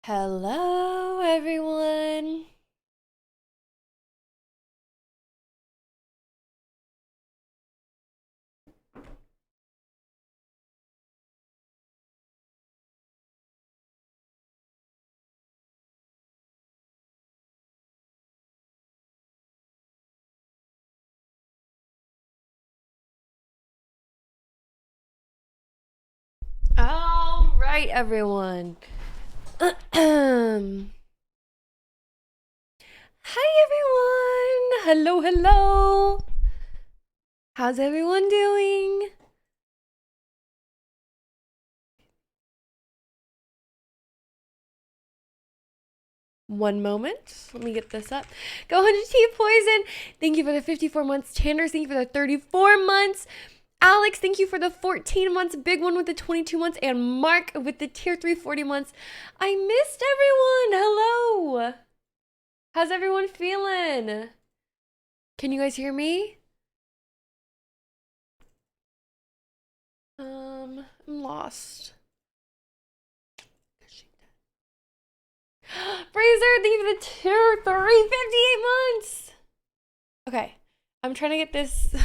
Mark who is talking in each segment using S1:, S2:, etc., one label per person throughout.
S1: Hello, everyone. All right, everyone. Hi, everyone. Hello, hello. How's everyone doing? One moment. Let me get this up. Go 100T Poison. Thank you for the 54 months. Tanders, thank you for the 34 months. Alex, thank you for the 14 months. Big one with the 22 months. And Mark with the tier 3 40 months. I missed everyone. Hello. How's everyone feeling? Can you guys hear me? I'm lost. Fraser, thank you for the tier 358 months. Okay, I'm trying to get this.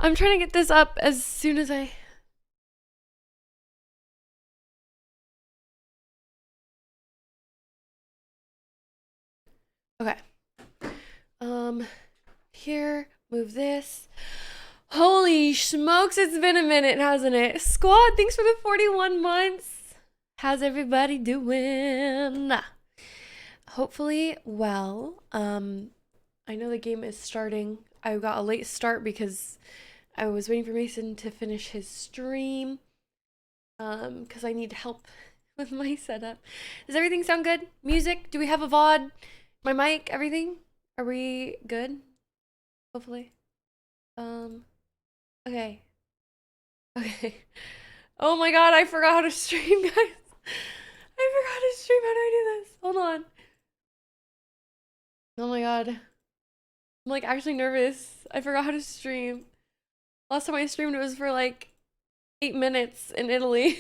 S1: I'm trying to get this up as soon as I. Okay. Here, move this. Holy smokes, it's been a minute, hasn't it? Squad, thanks for the 41 months. How's everybody doing? Hopefully well. I know the game is starting. I got a late start because I was waiting for Mason to finish his stream. Because I need help with my setup. Does everything sound good? Music? Do we have a VOD? My mic? Everything? Are we good? Hopefully. Okay. Okay. Oh my god, I forgot how to stream, guys. I forgot how to stream. How do I do this? Hold on. Oh my god. I'm like actually nervous. I forgot how to stream. Last time I streamed it was for like 8 minutes in Italy.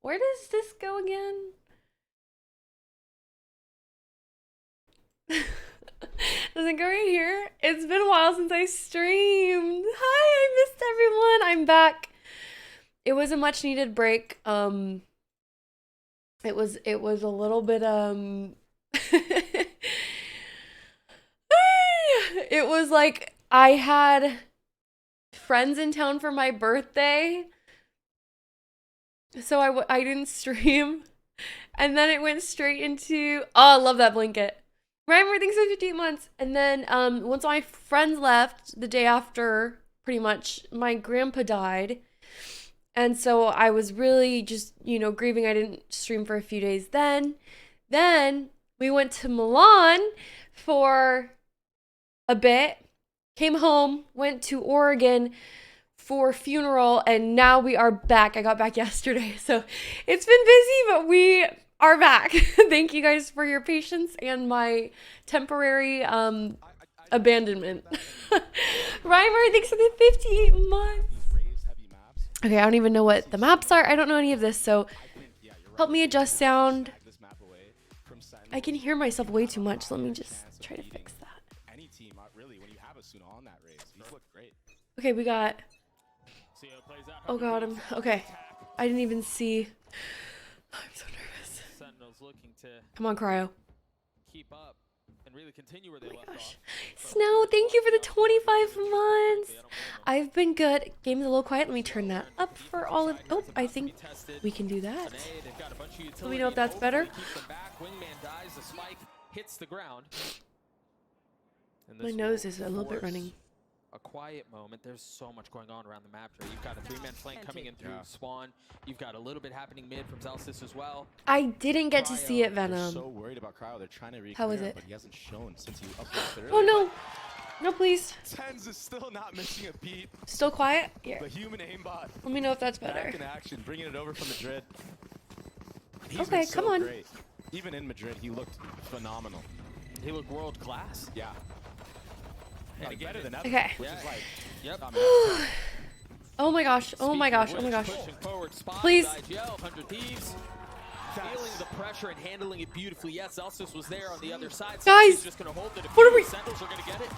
S1: Where does this go again? Does it go right here? It's been a while since I streamed. Hi, I missed everyone. I'm back. It was a much needed break. It was a little bit it was like I had friends in town for my birthday. So I didn't stream. And then it went straight into, oh, I love that blanket. Ryan, thanks for 15 months. And then once my friends left the day after, pretty much, my grandpa died. And so I was really just, grieving. I didn't stream for a few days then. Then we went to Milan for a bit, came home, went to Oregon for funeral, and now we are back. I got back yesterday, so it's been busy, but we are back. Thank you guys for your patience and my temporary abandonment. Ryan Murray, thanks for the 58 months. Okay, I don't even know what the maps are. I don't know any of this, so help me adjust sound. I can hear myself way too much. Let me just try to fix that. Okay, we got... Oh god, okay. I didn't even see. I'm so nervous. Come on, Cryo. Keep up and really continue where they left off. Snow, thank you for the 25 months. I've been good. Game's a little quiet. Let me turn that up for all of... Oh, I think we can do that. Let me know if that's better. My nose is a little bit running.
S2: A quiet moment. There's so much going on around the map here. You've got a 3-man flank coming in through Spawn. You've got a little bit happening mid from Zelsys as well.
S1: I didn't get to see it, Venom.
S3: So worried about Cryo. They're trying to
S1: How is it?
S3: But he hasn't shown since he uploaded it.
S1: Oh no. No, please.
S3: Tens is still not missing a beat.
S1: Still quiet? Yeah.
S3: The human aimbot.
S1: Let me know if that's better.
S3: Back in action, bringing it over from Madrid.
S1: Okay, come on.
S3: Great. Even in Madrid, he looked phenomenal.
S2: He looked world class.
S3: Yeah. And better than ever.
S1: Okay.
S3: Which is like,
S2: yep.
S1: Oh my gosh. Oh my gosh. Oh my gosh.
S2: Pushing forward, spotted
S1: Please.
S2: IGL, 100 Thieves. Feeling the pressure and handling it beautifully. Yes, Zelsis was there on the other side. So
S1: Guys,
S2: he's just gonna hold it.
S1: what are we-
S2: Sentinels are gonna get it.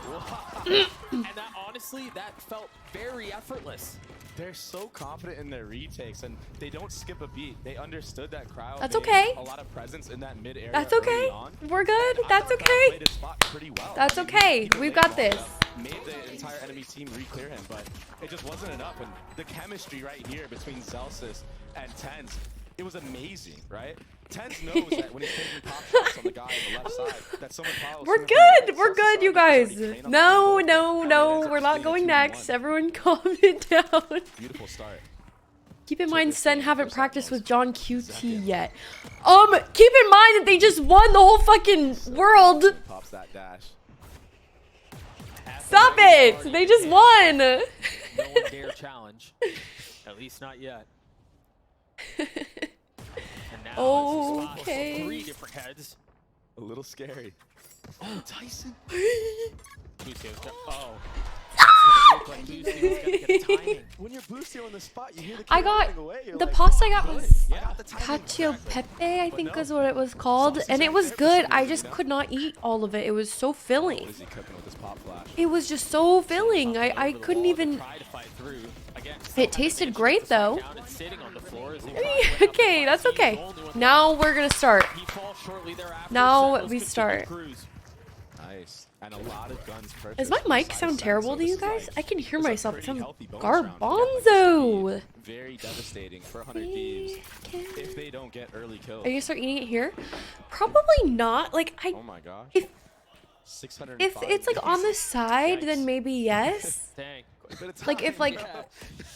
S2: Wow. And that, honestly, that felt very effortless.
S3: They're so confident in their retakes, and they don't skip a beat. They understood that Cryo
S1: That's
S3: made
S1: okay.
S3: a lot of presence in that mid area.
S1: That's
S3: early
S1: okay.
S3: on.
S1: We're good.
S3: And I
S1: That's
S3: thought Cryo
S1: okay.
S3: played his spot pretty well.
S1: That's
S3: I mean,
S1: okay.
S3: even
S1: We've
S3: they
S1: got
S3: walked
S1: this.
S3: up, made the entire enemy team re-clear him, but it just wasn't enough. And the chemistry right here between Zelsis and Tens, it was amazing, right? Tens knows that when he's taking pop shots on the guy on the left side, that someone follows
S1: We're
S3: him.
S1: good. We're
S3: Zelsis
S1: good, you
S3: already
S1: guys.
S3: trained on the
S1: No,
S3: playbook,
S1: no,
S3: and it
S1: no.
S3: ends up
S1: We're
S3: just
S1: not
S3: being a
S1: going
S3: 2-1.
S1: next. Everyone calm it down.
S3: Beautiful start.
S1: Keep in
S3: So
S1: mind,
S3: this
S1: Sen
S3: game
S1: haven't
S3: for
S1: practiced
S3: Sentinels.
S1: with John QT
S3: Second.
S1: yet. Keep in mind that they just won the whole fucking world.
S3: Pops that dash.
S1: Stop it! They just won.
S2: No one dare challenge. At least not yet. And now it's a spot
S1: Okay.
S2: with 3 different heads.
S3: A little scary. Oh, Tyson.
S2: Lucio's got, oh. That's gonna look like Lucio's gonna get a timing.
S3: When you're boosting on the spot, you hear the
S1: I
S3: kid
S1: got
S3: running away. You're
S1: the
S3: like,
S1: pasta I
S3: "Oh,
S1: got
S3: good."
S1: was
S3: Yeah, the timing.
S1: cacio pepe, I think
S3: no.
S1: is what it was called,
S3: Sauce is
S1: and it
S3: right
S1: was
S3: there for
S1: good.
S3: some
S1: I
S3: reason,
S1: just
S3: you know?
S1: could not eat all of it. It was so
S3: What
S1: filling.
S3: is he cooking with this pop flash?
S1: It was just so filling. I
S2: Over the
S1: couldn't
S2: wall to
S1: even.
S2: try to fight through. Again,
S1: It tasted great though.
S2: down and sitting on the floor as he went up
S1: Okay,
S2: the
S1: that's
S2: flank. He's
S1: okay.
S2: the only one
S1: Now
S2: left.
S1: we're gonna start.
S2: He falls shortly thereafter.
S1: Now
S2: Sentinels
S1: we
S2: continue
S1: start.
S2: cruise.
S3: Nice. And a lot of guns purchased.
S1: Does my
S3: from
S1: mic
S3: side
S1: sound
S3: side,
S1: terrible
S3: so
S1: to
S3: this
S1: you
S3: is
S1: guys?
S3: like-
S1: I can hear
S3: this is a
S1: myself. It
S3: pretty
S1: sounds
S3: healthy bonus round. Again, like, this
S1: garbanzo.
S3: could be very devastating for 100 Thieves if they don't get early kills.
S1: Are you gonna start eating it here? Probably not. Like
S3: Oh my gosh.
S1: if
S3: 605
S1: it's like on the
S3: days.
S1: side,
S3: Yikes.
S1: then maybe yes.
S2: Dang.
S3: Quite a bit of
S1: Like if
S3: time.
S1: like
S2: Yeah.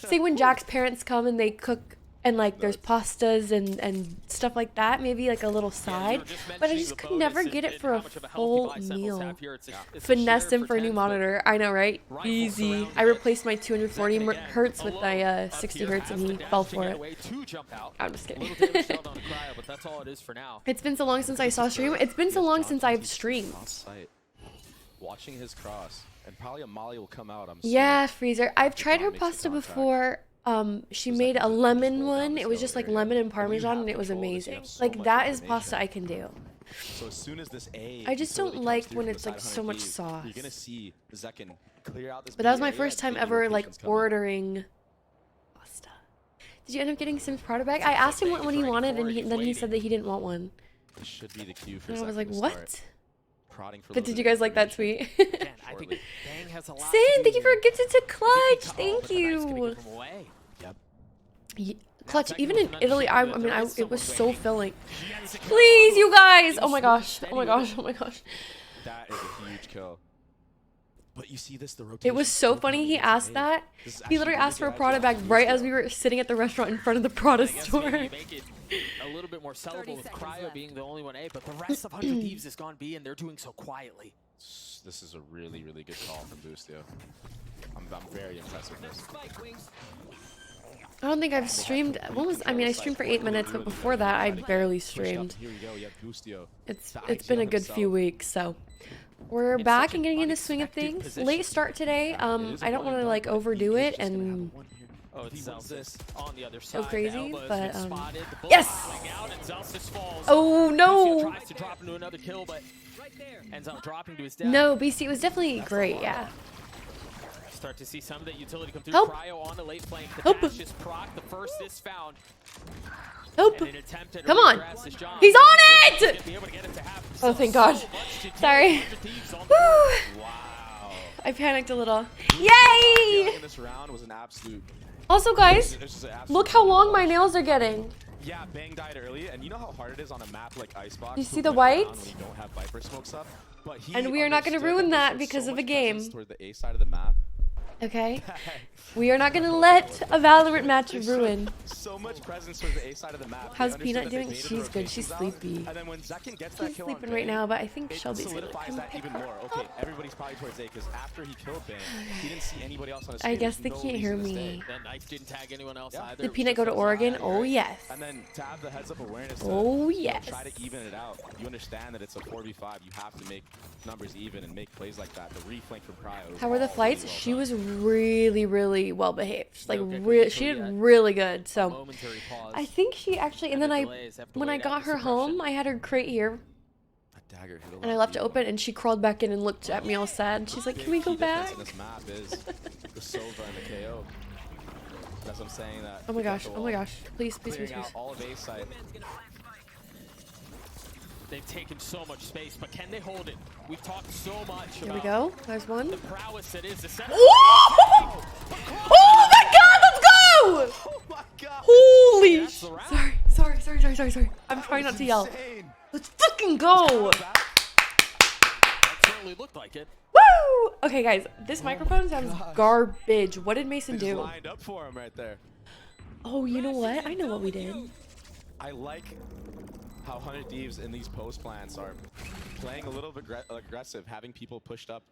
S1: say when Jack's parents come and they cook and like there's pastas and stuff like that, maybe like a little side. But I just could never get it for a full meal. Finesse him for a new monitor. I know, right? Easy. I replaced my 240 hertz with my 60 hertz and he fell for it. I'm just kidding.
S2: But that's all it is for now.
S1: It's been so long since I saw stream. It's been so long since I've streamed.
S3: On site, watching his cross, and probably a molly will come out. I'm
S1: Yeah, Freezer. I've tried her
S3: makes the
S1: pasta
S3: contact.
S1: before. She
S3: Was
S1: made
S3: that
S1: a
S3: the
S1: lemon
S3: control down
S1: one.
S3: the
S1: It was
S3: slow
S1: just like
S3: area?
S1: lemon and
S3: And you
S1: parmesan
S3: have
S1: and it was
S3: control, 'cause you
S1: amazing.
S3: have so
S1: Like
S3: much
S1: that is
S3: information.
S1: pasta I can do.
S3: So as soon as this A,
S1: I just don't
S3: utility comes
S1: like
S3: through
S1: when
S3: from
S1: it's
S3: the
S1: like
S3: side of
S1: so
S3: 100
S1: much
S3: Thieves,
S1: sauce.
S3: You're gonna see Zekken clear out this.
S1: But that was
S3: big
S1: my
S3: area
S1: first
S3: and
S1: time
S3: see
S1: ever like
S3: locations come in.
S1: ordering pasta. Did you end up getting Sims Prada bag? I asked him what one he wanted and then he said that he didn't want one.
S3: This should be the cue for
S1: And I was
S3: Zekken
S1: like,
S3: to
S1: what?
S3: start prodding for a
S1: But
S3: little
S1: did
S3: bit
S1: you
S3: of
S1: guys like that
S3: information.
S1: tweet?
S2: Again, I think
S3: Shortly.
S2: Bang has a lot
S1: Sin,
S2: to do
S1: thank you for
S2: here.
S1: a gifted to Clutch.
S2: He can
S1: Thank
S2: but the knight's gonna
S1: you.
S2: give him away.
S3: Yep.
S1: Clutch,
S2: Zekken
S1: even
S2: with
S1: in
S2: another
S1: Italy,
S2: shot,
S1: I
S2: but
S1: mean,
S2: there is
S1: it was
S2: someone
S1: so
S2: waiting.
S1: filling.
S2: Yes, it
S1: Please, you guys!
S2: He
S1: Oh my
S2: was
S1: gosh!
S2: steady
S1: Oh my
S2: with
S1: gosh!
S2: it.
S1: Oh my gosh!
S3: That is a huge kill. But you see this, the rotation.
S1: It was so funny he asked that. He literally asked for a Prada bag right as we were sitting at the restaurant in front of the Prada
S2: I guess
S1: store.
S2: maybe make it a little bit more sellable with Cryo being the only one A, but the rest of 100 Thieves has gone B and they're doing so quietly.
S3: This is a really, really good call from Boostio. I'm very impressed with this.
S1: I don't think I've streamed. I mean, I streamed for 8 minutes, but before that, I barely streamed.
S3: Here we go. You have Boostio.
S1: It's been a good few weeks, so we're
S2: It's
S1: back
S2: such
S1: and
S2: an
S1: getting into the swing of
S2: unexpected
S1: things.
S2: position.
S1: Late start today. I don't want to like overdo it and
S2: Oh, it's Zelsis on the other
S1: So
S2: side.
S1: crazy,
S2: The elbow has
S1: but,
S2: been spotted. The bullet
S1: yes!
S2: flying out and Zelsis falls.
S1: oh
S2: Lucio
S1: no,
S2: tries to drop into another kill, but ends up dropping to his death.
S1: no, BC, it was definitely great. Yeah.
S2: Start to see some of that utility come through.
S1: Help.
S2: Cryo on the late flank. The
S1: Help.
S2: dash is proc. The first is found.
S1: Nope.
S2: And an attempt at a
S1: Come on.
S2: regress is John.
S1: He's on it!
S2: Be able to get it to happen.
S1: Oh, thank God.
S2: So much to do.
S1: Sorry.
S2: 100 Thieves on the board.
S1: Woo!
S3: Wow.
S1: I panicked a little.
S3: Feeling
S1: Yay!
S3: in this round was an absolute.
S1: Also, guys,
S3: It's just an absolute
S1: look how long my
S3: clutch.
S1: nails are getting.
S3: Yeah, Bang died early, and you know how hard it is on a map like Icebox.
S1: You
S3: to
S1: see the
S3: win around
S1: white?
S3: When you don't have Viper smokes up. But he
S1: And we are not gonna
S3: understood
S1: ruin that
S3: there's
S1: because
S3: so
S1: of a
S3: much
S1: game.
S3: presence toward the A side of the map.
S1: Okay. We are not gonna let a Valorant match
S3: They
S1: ruin.
S3: showed so much presence towards the A side of the map. They
S1: How's
S3: understood
S1: Peanut
S3: that they
S1: doing?
S3: baited the
S1: She's good. She's
S3: rotations out,
S1: sleepy.
S3: And then when Zekken gets that
S1: He's
S3: kill on
S1: sleeping right
S3: Bang,
S1: now, but I think
S3: it
S1: Shelby's gonna
S3: solidifies
S1: come
S3: that
S1: pick
S3: even
S1: her
S3: more.
S1: up.
S3: Okay, everybody's probably towards A because after he killed Bang, he didn't see anybody else on his
S1: I
S3: screen.
S1: guess
S3: There's
S1: they
S3: no
S1: can't hear
S3: reason to
S1: me.
S3: stay.
S2: Then Knife didn't tag anyone else
S3: Yeah.
S2: either.
S1: Did
S2: It was
S1: Peanut
S2: just
S1: go to
S2: those
S1: Oregon?
S2: eyes.
S1: Oh yes.
S3: And then to have the heads up awareness.
S1: Oh,
S3: to, you know,
S1: yes.
S3: try to even it out. You understand that it's a 4v5. You have to make numbers even and make plays like that. The reflank from Cryo.
S1: How were the flights? She was really, really well behaved. Like,
S2: No good
S1: she did
S2: yet.
S1: really good. So
S2: Momentary pause.
S1: I think she actually, and
S2: And
S1: then
S2: the delays have to
S1: when I
S2: wait out
S1: got
S2: the
S1: her home,
S2: suppression.
S1: I had her crate here,
S3: That dagger hit a
S1: and I
S3: lot
S1: left it
S3: deep.
S1: open, and she crawled back in and looked at me all sad. She's like,
S3: Big
S1: "Can we go
S3: key difference
S1: back?"
S3: in this map is the Sova and the KO. That's what I'm saying. That
S1: Oh my
S3: the
S1: gosh!
S3: Gecko
S1: Oh my
S3: wall
S1: gosh! Please, please, please,
S3: clearing
S1: please.
S3: out all of A side.
S2: They've taken so much space, but can they hold it? We've talked so much
S1: Here
S2: about
S1: we go. There's one.
S2: the prowess that is the center.
S1: Oh! Oh my God! Let's go!
S3: Oh my god!
S1: Holy!
S2: That's the round.
S1: Sorry. I'm trying not to yell.
S3: Insane.
S1: Let's fucking go!
S2: That certainly looked like it.
S1: Woo! Okay, guys, this microphone sounds garbage. What did Mason
S3: They just
S1: do?
S3: lined up for him right there.
S1: Oh, you know what? I know what we did.
S3: I like how 100 Thieves in these post plants are playing a little bit aggressive, having people pushed up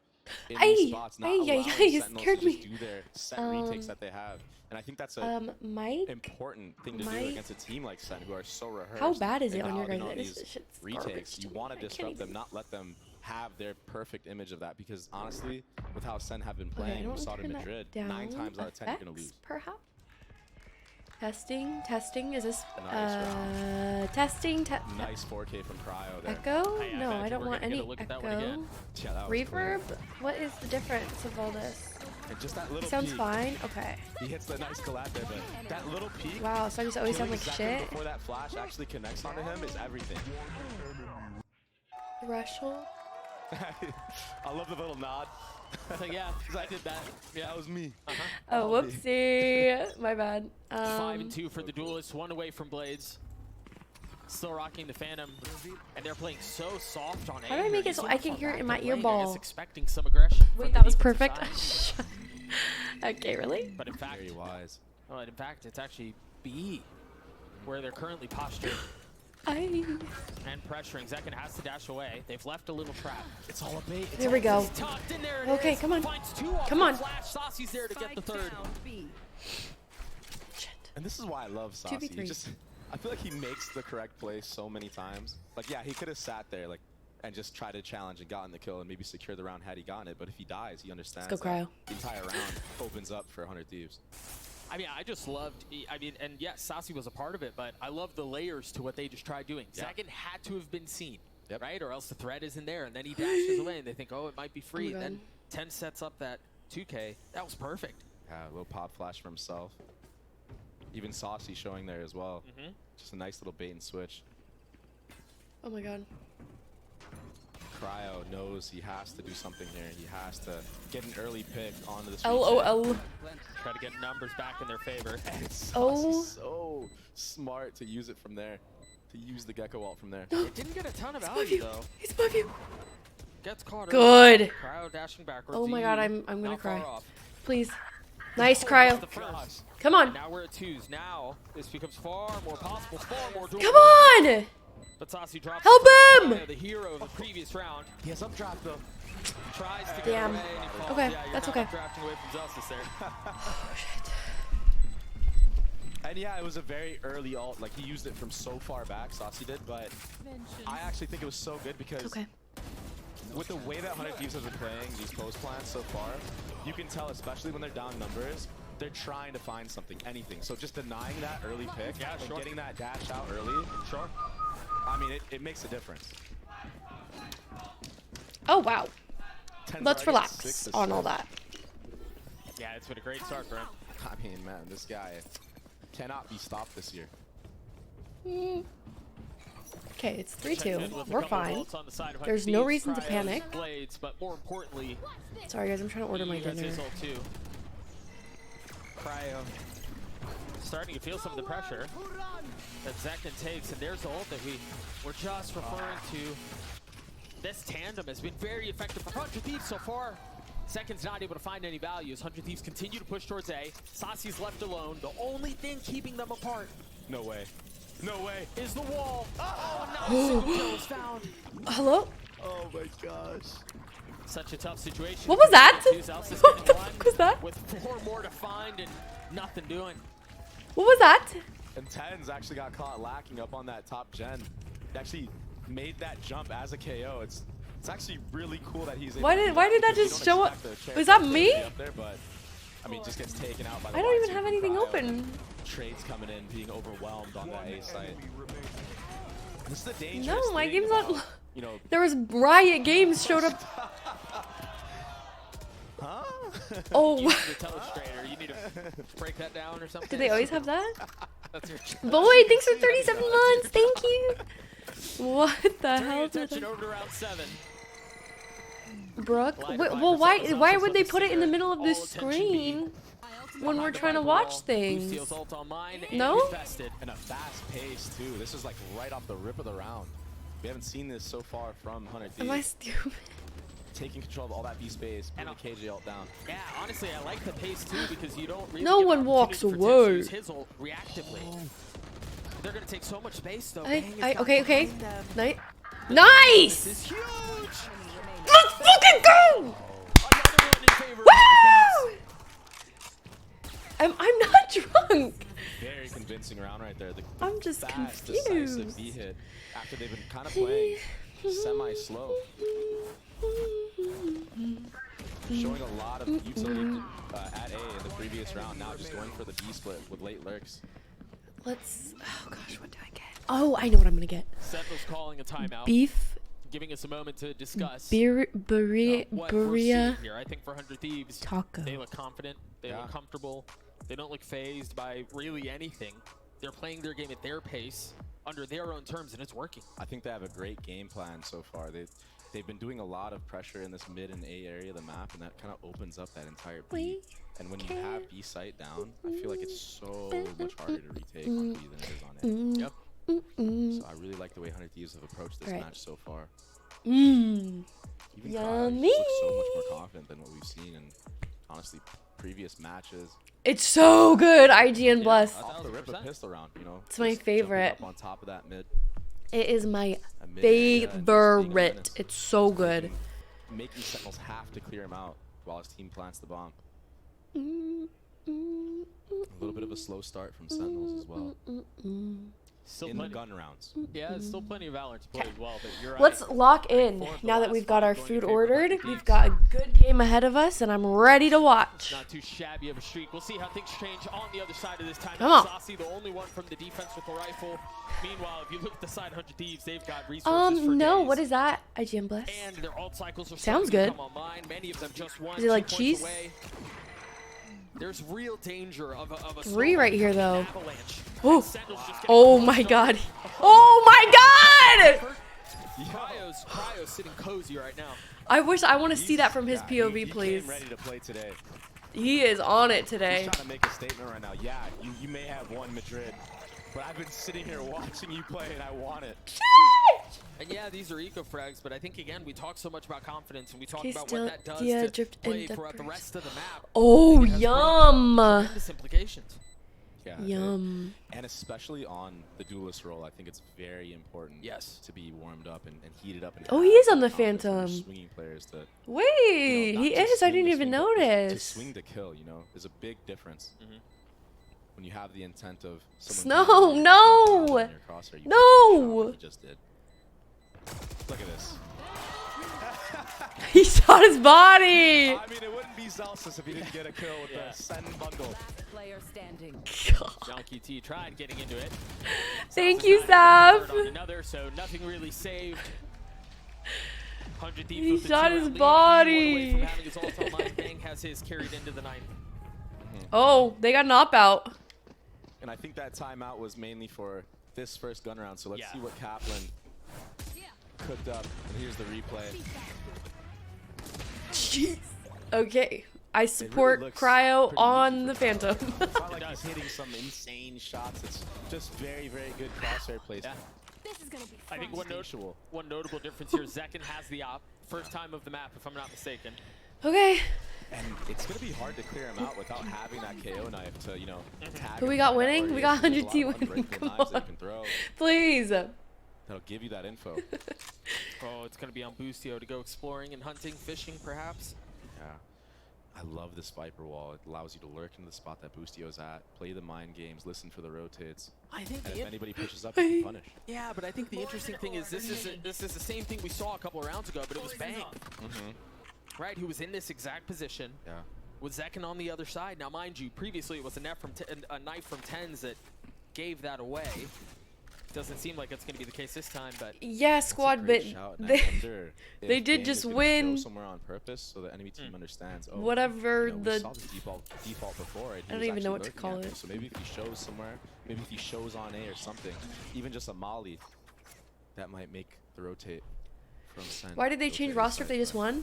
S3: in these spots, not allowing
S1: you
S3: Sentinels
S1: scared
S3: to just
S1: me.
S3: do their set retakes that they have. And I think that's a
S1: Mike,
S3: important thing to do
S1: Mike?
S3: against a team like Sen, who are so rehearsed.
S1: how bad is it
S3: in
S1: on your
S3: dialing
S1: guys'
S3: on
S1: this
S3: these
S1: shit's
S3: retakes?
S1: garbage
S3: You
S1: to
S3: want
S1: me.
S3: to
S1: I can't
S3: disrupt them,
S1: even-
S3: not let them have their perfect image of that. Because honestly, with how Sen have been
S1: Okay, I
S3: playing,
S1: don't
S3: we saw it in
S1: turn that
S3: Madrid,
S1: down.
S3: 9 times out of 10 you're gonna
S1: Effects,
S3: lose.
S1: perhaps. Testing. Is this
S3: Nice
S1: testing?
S3: Nice 4K from Cryo there.
S1: Echo?
S2: Hey, I
S1: No,
S2: imagine
S1: I don't
S2: we're
S1: want
S2: gonna get
S1: any
S2: a look at that one
S1: echo.
S2: again.
S3: Yeah, that was clean.
S1: Reverb? What is the difference of all this?
S3: And just that little
S1: Sounds
S3: peak.
S1: fine. Okay.
S3: He hits the nice collab there, but that little peak,
S1: Wow, so I just always sound
S3: killing
S1: like
S3: second
S1: shit.
S3: before that flash actually connects onto him is everything.
S1: Threshold.
S3: I love the little nod.
S2: So yeah, I did that. Yeah,
S3: That was me.
S1: Oh, whoopsie. My bad.
S2: 5 and 2 for the duelists, 1 away from Blades. Still rocking the Phantom, and they're playing so soft on A.
S1: How do I make it so I can hear it in my ear ball?
S2: Expecting some aggression.
S1: Wait,
S2: from
S1: that
S2: the
S1: was
S2: defensive
S1: perfect.
S2: side.
S1: Okay, really?
S2: But in fact,
S3: Very wise.
S2: oh, and in fact, it's actually B, where they're currently postured and pressuring. Zekin has to dash away. They've left a little trap.
S3: It's all a bait. It's
S1: Here we go.
S2: He's tucked in there. It
S1: Okay,
S2: is.
S1: come on.
S2: Finds 2 off
S1: Come
S2: the
S1: on.
S2: Flash. Saucy's there to get the third.
S1: Shit.
S3: And this is why I love Saucy.
S1: 2v3.
S3: He just, I feel like he makes the correct play so many times. Like, yeah, he could have sat there like and just tried to challenge and gotten the kill and maybe secure the round had he gotten it. But if he dies, he understands
S1: go,
S3: that
S1: Cryo.
S3: the entire round opens up for 100 Thieves.
S2: I mean, I just loved, and yes, Saucy was a part of it, but I love the layers to what they just tried doing.
S3: Yeah.
S2: Zekin had to have been seen,
S3: Yep.
S2: right? Or else the threat isn't there, and then he dashes away, and they think, oh, it might be free.
S1: God.
S2: Then 10 sets up that 2K. That was perfect.
S3: Yeah, a little pop flash for himself. Even Saucy showing there as well. Just a nice little bait and switch.
S1: Oh my god.
S3: Cryo knows he has to do something here. He has to get an early pick onto this.
S1: LOL.
S2: Try to get numbers back in their favor.
S1: Oh.
S3: So smart to use it from there. To use the Gecko ult from there.
S2: It didn't get a ton of
S1: He's above
S2: value,
S1: you.
S2: though.
S1: He's above you.
S2: Gets caught
S1: Good.
S2: early. Cryo dashing backwards.
S1: Oh my
S2: to
S1: god,
S2: you.
S1: I'm gonna
S2: Not far
S1: cry.
S2: off.
S1: Please. Nice
S2: The
S1: cryo.
S2: first.
S1: Come on.
S2: Now we're at 2s. Now this becomes far more possible, far more doable.
S1: Come on.
S2: But Saucy drops.
S1: Help
S2: the
S1: him!
S2: Cryo, the hero of the previous round.
S3: He has updraft though.
S2: Tries to get
S1: Damn.
S2: away. And he falls.
S1: Okay,
S2: Yeah, you're
S1: that's
S2: not
S1: okay.
S2: drafting away from Zelsis there.
S1: Oh shit.
S3: And yeah, it was a very early ult. Like he used it from so far back, Saucy did, but I actually think it was so good because
S1: It's okay.
S3: with the way that 100 Thieves has been playing these post plans so far, you can tell, especially when they're down numbers, they're trying to find something, anything. So just denying that early pick
S2: Yeah,
S3: and
S2: sure.
S3: getting that dash out early,
S2: Sure.
S3: I mean, it makes a difference.
S1: Oh wow.
S3: 10's
S1: Let's
S3: already at 6
S1: relax
S3: assists.
S1: on all that.
S2: Yeah, it's been a great start for him.
S3: I mean, man, this guy cannot be stopped this year.
S1: Okay, it's
S2: Checked in
S1: 3-2.
S2: with a
S1: We're
S2: couple of
S1: fine.
S2: ults on the side of
S1: There's
S2: 100
S1: no
S2: Thieves,
S1: reason to
S2: Cryos,
S1: panic.
S2: Blades, but more importantly,
S1: Sorry guys, I'm trying to order my
S2: he has
S1: dinner.
S2: his ult too. Cryo starting to feel some of the pressure that Zekin takes, and there's the ult that we were just referring to. This tandem has been very effective for 100 Thieves so far. Zekin's not able to find any values. 100 Thieves continue to push towards A. Saucy's left alone. The only thing keeping them apart
S3: No way. No way.
S2: is the wall. Oh, not a single kill was found.
S1: Hello?
S3: Oh my gosh.
S2: Such a tough situation.
S1: What was that?
S2: Zelsis is
S1: What
S2: getting
S1: the
S2: one
S1: fuck was that?
S2: with 4 more to find and nothing doing.
S1: What was that?
S3: And Tens actually got caught lacking up on that top gen. He actually made that jump as a KO. It's actually really cool that he's able
S1: Why
S3: to
S1: did
S3: do
S1: why did that
S3: because you
S1: just
S3: don't
S1: show up?
S3: expect the
S1: Was that
S3: character to
S1: me?
S3: be up there, but I mean, just gets taken out by the
S1: I don't even
S3: Y2
S1: have
S3: from
S1: anything
S3: Cryo.
S1: open.
S3: Trades coming in, being overwhelmed on that A site. This is the dangerous
S1: No, my
S3: thing
S1: game's
S3: about,
S1: not.
S3: you know,
S1: There was Riot Games showed up.
S3: huh?
S1: Oh.
S2: You need a telestrator. You need to break that down or something.
S1: Do they always have that?
S2: That's your
S1: Boy, thanks for 37 months. Thank you. What the
S2: Turning
S1: hell?
S2: attention over to round 7.
S1: Brooke?
S2: Line
S1: Wait,
S2: of
S1: well,
S2: 5%.
S1: why would they
S2: Looking
S1: put it in the
S2: center.
S1: middle of the
S2: All attention B.
S1: screen when we're
S2: Behind the
S1: trying to
S2: fiber
S1: watch
S2: wall.
S1: things?
S2: Boostio's ult on mine and
S1: No?
S2: invested.
S3: And a fast pace too. This is like right off the rip of the round. We haven't seen this so far from 100
S1: Am I stupid?
S3: taking control of all that B space, putting the KJ ult down.
S2: Yeah, honestly, I like the pace too because you don't really
S1: No
S2: get
S1: one
S2: an
S1: walks
S2: opportunity for Tim to
S1: away.
S2: use his ult reactively. They're gonna take so much space though. Bang has got
S1: Okay.
S2: behind them.
S1: Nice!
S2: This is huge.
S1: Let's fucking go!
S2: Another one in favor of 100
S1: Woo! I'm not drunk.
S3: Very convincing round right there. The
S1: I'm just
S3: fast,
S1: confused.
S3: decisive B hit after they've been kind of playing semi-slow. Showing a lot of utility at A in the previous round. Now just going for the B split with late lurks.
S1: Let's. Oh gosh, what do I get? Oh, I know what I'm gonna get.
S2: Sentinel's calling a timeout.
S1: Beef,
S2: Giving us a moment to discuss
S1: beer,
S2: what we're seeing
S1: burria,
S2: here. I think for 100 Thieves,
S1: taco.
S2: they look confident, they look comfortable, they don't look phased by really anything. They're playing their game at their pace, under their own terms, and it's working.
S3: I think they have a great game plan so far. They've been doing a lot of pressure in this mid and A area of the map, and that kind of opens up that entire B. And when you have B site down, I feel like it's so much harder to retake on B than it is on A.
S2: Yep.
S3: So I really like the way 100 Thieves have approached this
S1: Right.
S3: match so far.
S1: Mmm.
S3: Even
S1: Yummy.
S3: Cryo looks so much more confident than what we've seen in, honestly, previous matches.
S1: It's so good, IGN Bless.
S3: Off the rip, a
S2: 1000%.
S3: pistol round, you know.
S1: It's my
S3: just jumping
S1: favorite.
S3: Up on top of that mid.
S1: It is my
S3: that mid area and just being a
S1: favorite.
S3: menace.
S1: It's so good.
S3: Making Sentinels have to clear him out while his team plants the bomb. A little bit of a slow start from Sentinels as well.
S2: Still
S3: In the
S2: plenty.
S3: gun rounds.
S2: Yeah, it's still plenty of Valorant to play as well, but you're right.
S1: Let's lock in.
S2: Fourth to
S1: Now that
S2: last
S1: we've got
S2: fight
S1: our
S2: going
S1: food
S2: in favor of
S1: ordered,
S2: 100
S1: we've
S2: Thieves.
S1: got a good game ahead of us, and I'm ready to watch.
S2: Not too shabby of a streak. We'll see how things change on the other side of this time.
S1: Come on.
S2: Saucy, the only one from the defense with the rifle. Meanwhile, if you look at the side 100 Thieves, they've got resources for
S1: No,
S2: days.
S1: what is that? IGN Bless.
S2: And their ult cycles are
S1: Sounds
S2: starting to
S1: good.
S2: come online. Many of them just one,
S1: Is it like
S2: 2 points
S1: cheese?
S2: away. There's real danger of a
S1: Three right here, though.
S2: avalanche.
S1: Oh.
S2: And Sentinel's just getting
S1: Oh
S2: close
S1: my
S2: up.
S1: god. Oh my god!
S2: Cryo's sitting cozy right now.
S1: I wish I want to see that from his
S3: Yeah,
S1: POV,
S3: he
S1: please.
S3: came ready to play today.
S1: He is on it
S3: He's
S1: today.
S3: trying to make a statement right now. Yeah, you may have won Madrid, but I've been sitting here watching you play and I want it.
S2: And yeah, these are eco frags, but I think again we talk so much about confidence and we talk
S1: Okay,
S2: about
S1: still-
S2: what that does
S1: yeah,
S2: to
S1: drift
S2: play
S1: into
S2: throughout the
S1: first.
S2: rest of the map.
S1: Oh,
S2: It has
S1: yum.
S2: tremendous implications.
S3: Yeah,
S1: Yum.
S3: And especially on the duelist role, I think it's very important
S2: Yes.
S3: to be warmed up and heated up. And
S1: Oh,
S3: have
S1: he is
S3: the
S1: on the
S3: confidence when you're
S1: Phantom.
S3: Swinging players to,
S1: Wait,
S3: not
S1: he
S3: just
S1: is. I
S3: swing
S1: didn't
S3: to
S1: even
S3: swing, but to
S1: notice.
S3: swing to kill, you know, is a big difference.
S2: Mhm.
S3: When you have the intent of someone
S1: Snow,
S3: being
S1: no!
S3: in your crosshair, you
S1: No!
S3: shot like he just did. Look at this.
S1: He shot his body.
S3: I mean, it wouldn't be Celsius if he didn't get a kill with
S2: Yeah.
S3: the SEN bundle.
S4: Last player standing.
S2: John QT tried getting into it.
S1: Thank
S2: Celsius
S1: you,
S2: not able to
S1: Saf.
S2: convert on another, so nothing really saved. 100 Thieves
S1: He
S2: with the
S1: shot
S2: 2-round
S1: his
S2: lead.
S1: body.
S2: He won away from having his ult online. Bang has his carried into the 9th.
S1: Oh, they got an op out.
S3: And I think that timeout was mainly for this first gun round. So let's
S2: Yeah.
S3: see what Kaplan cooked up. And here's the replay.
S1: Jeez. Okay, I support
S3: looks
S1: Cryo
S3: pretty
S1: on
S3: easy
S1: the
S3: for
S1: Phantom.
S3: It's not like he's hitting some insane shots. It's just very, very good crosshair placement.
S4: This is gonna be
S2: I think
S4: fun.
S2: one notable difference here, Zekin has the op. First time of the map, if I'm not mistaken.
S1: Okay,
S3: And it's going to be hard to clear him out without having that KO knife to, you know, tag
S1: Who we
S3: him
S1: got
S3: right
S1: winning?
S3: where
S1: We
S3: he
S1: got
S3: is. There's a
S1: 100 T
S3: lot of
S1: winning.
S3: unbreakable
S1: Come
S3: knives that
S1: on.
S3: you can throw.
S1: please.
S3: That'll give you that info.
S2: Oh, it's going to be on Boostio to go exploring and hunting, fishing, perhaps.
S3: Yeah. I love this Viper wall. It allows you to lurk into the spot that Boostio's at, play the mind games, listen for the rotates,
S2: I think
S3: and
S2: the
S3: if anybody pushes up, you can punish.
S2: yeah, but I think the interesting thing is this is the same thing we saw a couple of rounds ago, but it was Bang, right? Who was in this exact position,
S3: Yeah.
S2: with Zekken on the other side. Now, mind you, previously it was a knife from Tens that gave that away. Doesn't seem like it's going to be the case this time, but
S1: Yeah, squad, but they did just win.
S3: Somewhere on purpose, so the enemy team understands. Oh,
S1: Whatever
S3: we
S1: the
S3: saw the default before. And
S1: I don't even know what to call it.
S3: So maybe if he shows somewhere, maybe if he shows on A or something, even just a molly, that might make the rotate from SEN.
S1: Why did they change roster if they just won?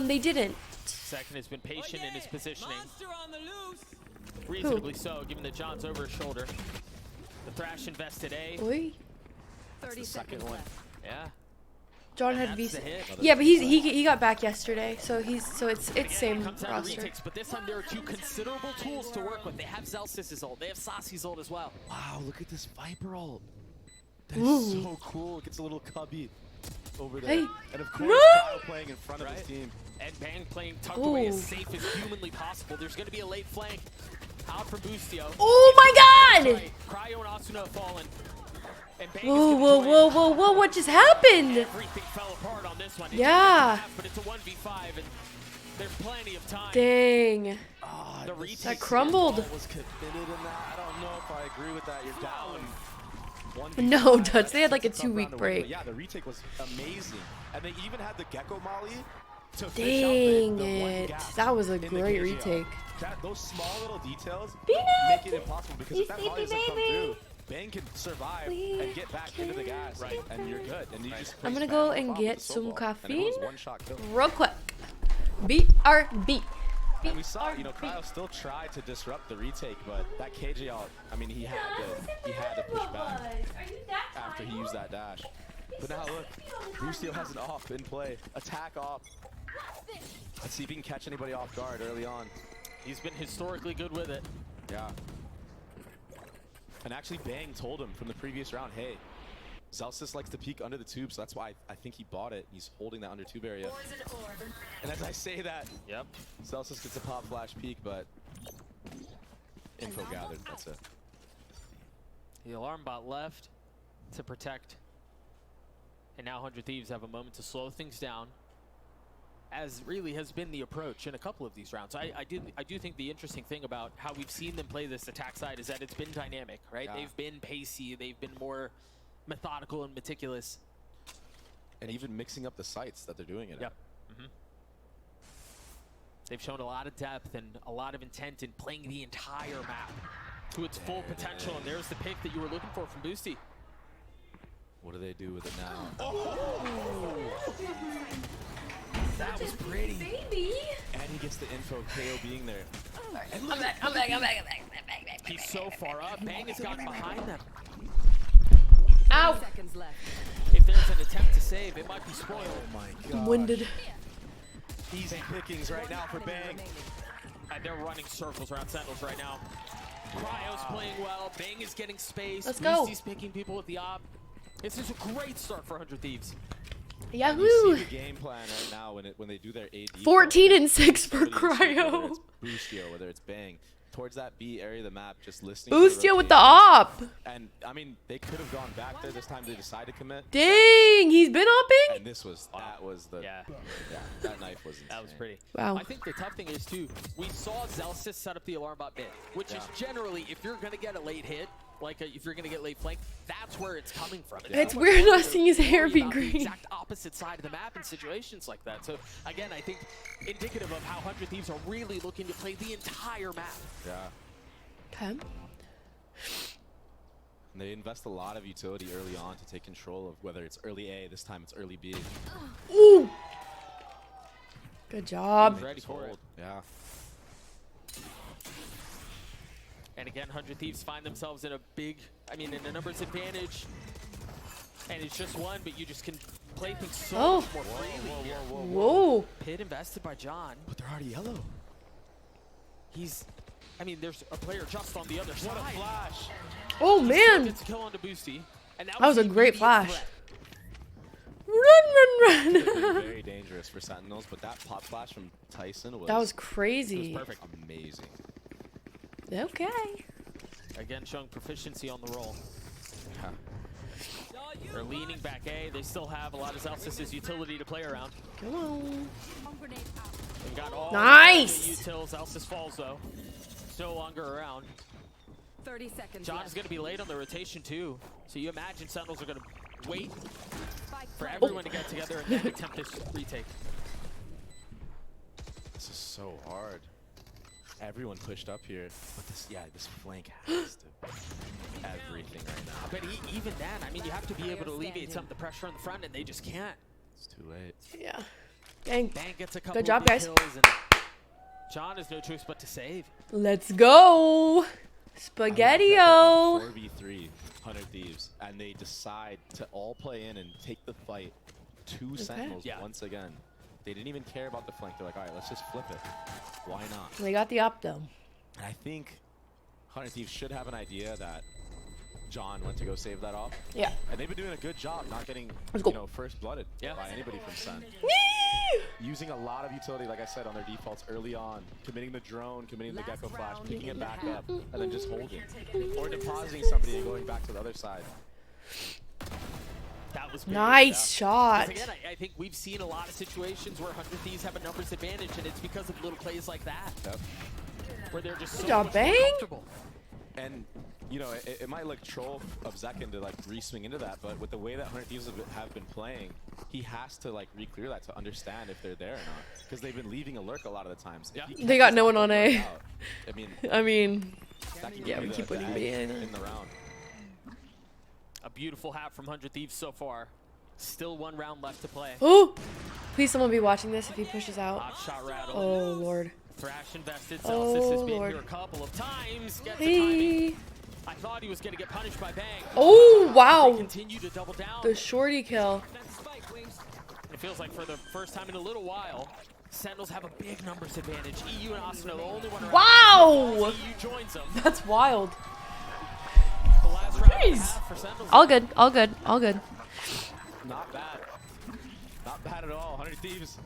S1: They didn't.
S2: Zekken has been patient in his positioning. Reasonably so, given that John's over his shoulder. The Thrash invested A.
S1: Oi.
S4: 30 seconds
S3: one.
S4: left.
S2: Yeah.
S1: John
S2: And
S1: had
S2: that's the
S1: VCT.
S2: hit.
S1: Yeah, but he got back yesterday, so it's
S2: Again,
S1: same
S2: it comes down to
S1: roster.
S2: retakes, but this time there are two considerable tools to work with. They have Zelsis's ult. They have Sasi's ult as well.
S3: Wow, look at this Viper ult. That
S1: Ooh.
S3: is so cool. It gets a little cubby over there.
S1: Hey.
S3: And of course,
S1: Run!
S3: Kyle playing in front of his
S2: Right.
S3: team.
S2: And Bang playing tucked away
S1: Ooh.
S2: as safe as humanly possible. There's going to be a late flank out from Boostio.
S1: Oh my God!
S2: Right. Cryo and Asuna have fallen. And Bang is
S1: Whoa,
S2: gonna
S1: whoa,
S2: join
S1: whoa,
S2: in.
S1: whoa, whoa! What just happened?
S2: Everything fell apart on this one. It's
S1: Yeah.
S2: a half, but it's a 1v5, and there's plenty of time.
S1: Dang.
S3: Ah,
S2: The
S3: this
S2: retake
S1: That crumbled.
S3: ball was committed in that. I don't know if I agree with that. You're down. 1v5.
S1: No, Dutch. They had like a
S3: It's tough round
S1: 2-week
S3: to win,
S1: break.
S3: but yeah, the retake was amazing. And they even had the Gecko Molly to fish out
S1: Dang
S3: the one
S1: it.
S3: gap
S1: That was a
S3: in the
S1: great
S3: KGL.
S1: retake.
S3: Those small little details
S1: Peanut!
S3: make it impossible because
S1: You
S3: if that
S1: sleepy
S3: Molly doesn't come
S1: baby.
S3: through, Bang can survive and get back into the gas,
S2: Right.
S3: and you're good. And you just
S1: I'm
S3: place
S1: gonna go
S3: Bang
S1: and
S3: off with
S1: get
S3: the
S1: some
S3: snowball, and it
S1: caffeine.
S3: was one-shot kill.
S1: Real quick. BRB.
S3: And we saw, Cryo still tried to disrupt the retake, but that KJ ult, I mean, he had to push back after he used that dash. But now look, Boostio has an off in play, attack off. Let's see if he can catch anybody off guard early on.
S2: He's been historically good with it.
S3: Yeah. And actually Bang told him from the previous round, hey, Zelsis likes to peek under the tube, so that's why I think he bought it. He's holding that under tube area. And as I say that,
S2: Yep.
S3: Zelsis gets a pop flash peek, but info gathered, that's it.
S2: The alarm bot left to protect. And now 100 Thieves have a moment to slow things down, as really has been the approach in a couple of these rounds. I do think the interesting thing about how we've seen them play this attack side is that it's been dynamic, right?
S3: Yeah.
S2: They've been pacey, they've been more methodical and meticulous.
S3: And even mixing up the sites that they're doing it
S2: Yep. They've shown a lot of depth and a lot of intent in playing the entire map to its full potential. And there's the pick that you were looking for from Boosty.
S3: What do they do with it now?
S2: That was pretty.
S1: Baby.
S3: And he gets the info, KO being there.
S1: I'm back.
S2: He's so far up. Bang has gotten behind them.
S1: Ow.
S4: Seconds left.
S2: If there's an attempt to save, it might be spoiled.
S3: Oh my
S1: I'm
S3: god.
S1: winded.
S3: Easy pickings right now for Bang.
S2: And they're running circles around Sentinels right now. Cryo's playing well. Bang is getting space.
S1: Let's go.
S2: Boosty's picking people with the op. This is a great start for 100 Thieves.
S3: You
S1: Yahoo.
S3: see the game plan right now when they do their AD.
S1: 14 and 6 for
S3: Whether
S1: Cryo.
S3: it's Boostio, whether it's Bang, towards that B area of the map, just listening. to
S1: Boostio with the
S3: rotations.
S1: op.
S3: And I mean, they could have gone back there this time. They decided to commit.
S1: Dang, he's been upping.
S3: And that was the
S2: Yeah.
S3: that knife was insane.
S2: That was pretty.
S1: Wow.
S2: I think the tough thing is, too, we saw Zelsis set up the alarm bot mid, which is generally, if you're going to get a late hit, like if you're going to get late flank, that's where it's coming from.
S1: It's
S2: so much
S1: weird
S2: harder
S1: not seeing his
S2: to
S1: hair
S2: worry
S1: be
S2: about the
S1: green.
S2: exact opposite side of the map in situations like that. So, again, I think indicative of how 100 Thieves are really looking to play the entire map.
S3: Yeah.
S1: Okay.
S3: And they invest a lot of utility early on to take control of whether it's early A, this time it's early B.
S1: Ooh. Good job.
S2: He's ready for it.
S3: Yeah.
S2: And again, 100 Thieves find themselves in a big, in a numbers advantage. And it's just one, but you just can play things so
S1: Oh.
S2: much more freely.
S1: Whoa.
S2: Pit invested by John.
S3: But they're already yellow.
S2: There's a player just on the other side.
S3: What a flash.
S1: Oh man.
S2: Gets a kill onto Boosty. And
S1: That was a
S2: the
S1: great
S2: immediate
S1: flash.
S2: threat.
S1: Run.
S3: Very dangerous for Sentinels, but that pop flash from Tyson was,
S1: That was crazy.
S2: Perfect.
S3: amazing.
S1: Okay.
S2: Again, showing proficiency on the roll.
S3: Yeah.
S2: They're leaning back A. They still have a lot of Zelsis' utility to play around.
S1: Come on.
S4: Bomb grenade out.
S2: We've got all
S1: Nice!
S2: the utils. Elsis falls though. It's no longer around.
S4: 30 seconds
S2: John
S4: left.
S2: is going to be late on the rotation too. So you imagine Sentinels are going to wait
S4: Spike
S2: for
S4: planted.
S2: everyone to get together and then attempt this retake.
S3: This is so hard. Everyone pushed up here, but this flank has to everything right now.
S2: But even then, I mean, you have to be able to alleviate some of the pressure on the front, and they just can't.
S3: It's too late.
S1: Yeah. Dang.
S2: Bang gets a couple
S1: Good job,
S2: of big
S1: guys.
S2: kills, and John has no choice but to save.
S1: Let's go. Spaghetti-o.
S3: 4v3, 100 Thieves, and they decide to all play in and take the fight. Two Sentinels
S2: Yeah.
S3: once again. They didn't even care about the flank. They're like, all right, let's just flip it. Why not?
S1: They got the op though.
S3: And I think 100 Thieves should have an idea that John went to go save that off.
S1: Yeah.
S3: And they've been doing a good job not getting,
S1: Let's go.
S3: you know, first blooded by anybody from SEN. Using a lot of utility, like I said, on their defaults early on. Committing the drone, committing the Gecko Flash, picking it back up, and then just holding. Or depositing somebody and going back to the other side.
S2: That was big.
S1: Nice shot.
S2: 'Cause again, I think we've seen a lot of situations where 100 Thieves have a numbers advantage, and it's because of little plays like that,
S3: Yep.
S2: where they're just so
S1: job,
S2: much more
S1: Bang.
S2: comfortable.
S3: And, you know, it might look troll of Zekin to, like, re-swing into that, but with the way that 100 Thieves have been playing, he has to, like, re-clear that to understand if they're there or not. Because they've been leaving a lurk a lot of the times.
S2: Yeah.
S3: If he
S1: They got
S3: catches
S1: no
S3: that
S1: one on
S3: lurk
S1: A.
S3: out,
S1: I mean,
S3: that can
S1: yeah,
S3: be
S1: we keep
S3: the
S1: winning
S3: edge
S1: B.
S3: in the round.
S2: A beautiful hat from 100 Thieves so far. Still one round left to play.
S1: Oh, please someone be watching this if he pushes out.
S2: Hot shot rattle.
S1: Oh Lord.
S2: Thrash invested.
S1: Oh,
S2: Celsius has been
S1: Lord.
S2: here a couple of times. Gets the timing.
S1: Hey.
S2: I thought he was going to get punished by Bang.
S1: Oh
S2: They
S1: wow.
S2: continue to double down.
S1: The shorty kill.
S2: It feels like for the first time in a little while, Sentinels have a big numbers advantage. EU and Asuna, the only one around.
S1: Wow.
S2: EU joins them.
S1: That's wild.
S2: The last round
S1: Jeez.
S2: for Sentinels.
S1: All good. All good. All good.
S3: Not bad. Not bad at all. 100 Thieves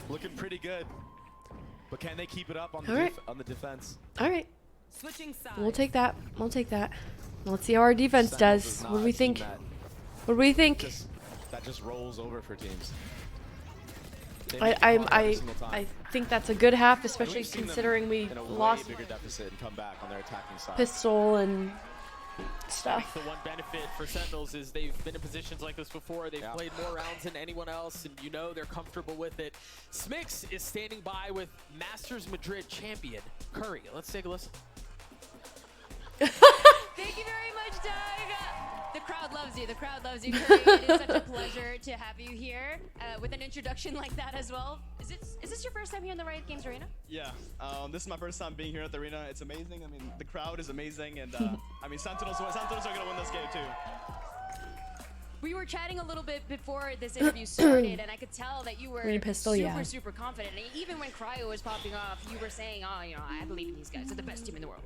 S3: looking pretty good. But can they keep it up on the,
S1: All right.
S3: on the defense?
S1: All right.
S4: Switching sides.
S1: We'll take that. We'll take that. Let's see how our defense
S3: Sentinels
S1: does.
S3: is
S1: What
S3: not
S1: do we
S3: a team
S1: think?
S3: that
S1: What do we think?
S3: that just rolls over for teams. They
S1: I
S3: make it hard every
S1: I
S3: single time.
S1: I think that's a good half,
S3: And
S1: especially
S3: we've seen them
S1: considering we
S3: in a
S1: lost
S3: way bigger deficit and come back on their attacking side.
S1: pistol and
S2: I
S1: stuff.
S2: think the one benefit for Sentinels is they've been in positions like this before. They've
S3: Yeah.
S2: played more rounds than anyone else, and you know they're comfortable with it. Smix is standing by with Masters Madrid champion Curry. Let's take a listen.
S5: Thank you very much, Doug. The crowd loves you. The crowd loves you, Curry. It is such a pleasure to have you here with an introduction like that as well. Is this your first time here in the Riot Games Arena?
S6: Yeah, this is my first time being here at the arena. It's amazing. I mean, the crowd is amazing, and I mean, Sentinels are gonna win this game too.
S5: We were chatting a little bit before this interview started, and I could tell that you were
S1: Green pistol,
S5: super,
S1: yeah.
S5: super confident. And even when Cryo was popping off, you were saying, "Oh, you know, I believe in these guys. They're the best team in the world."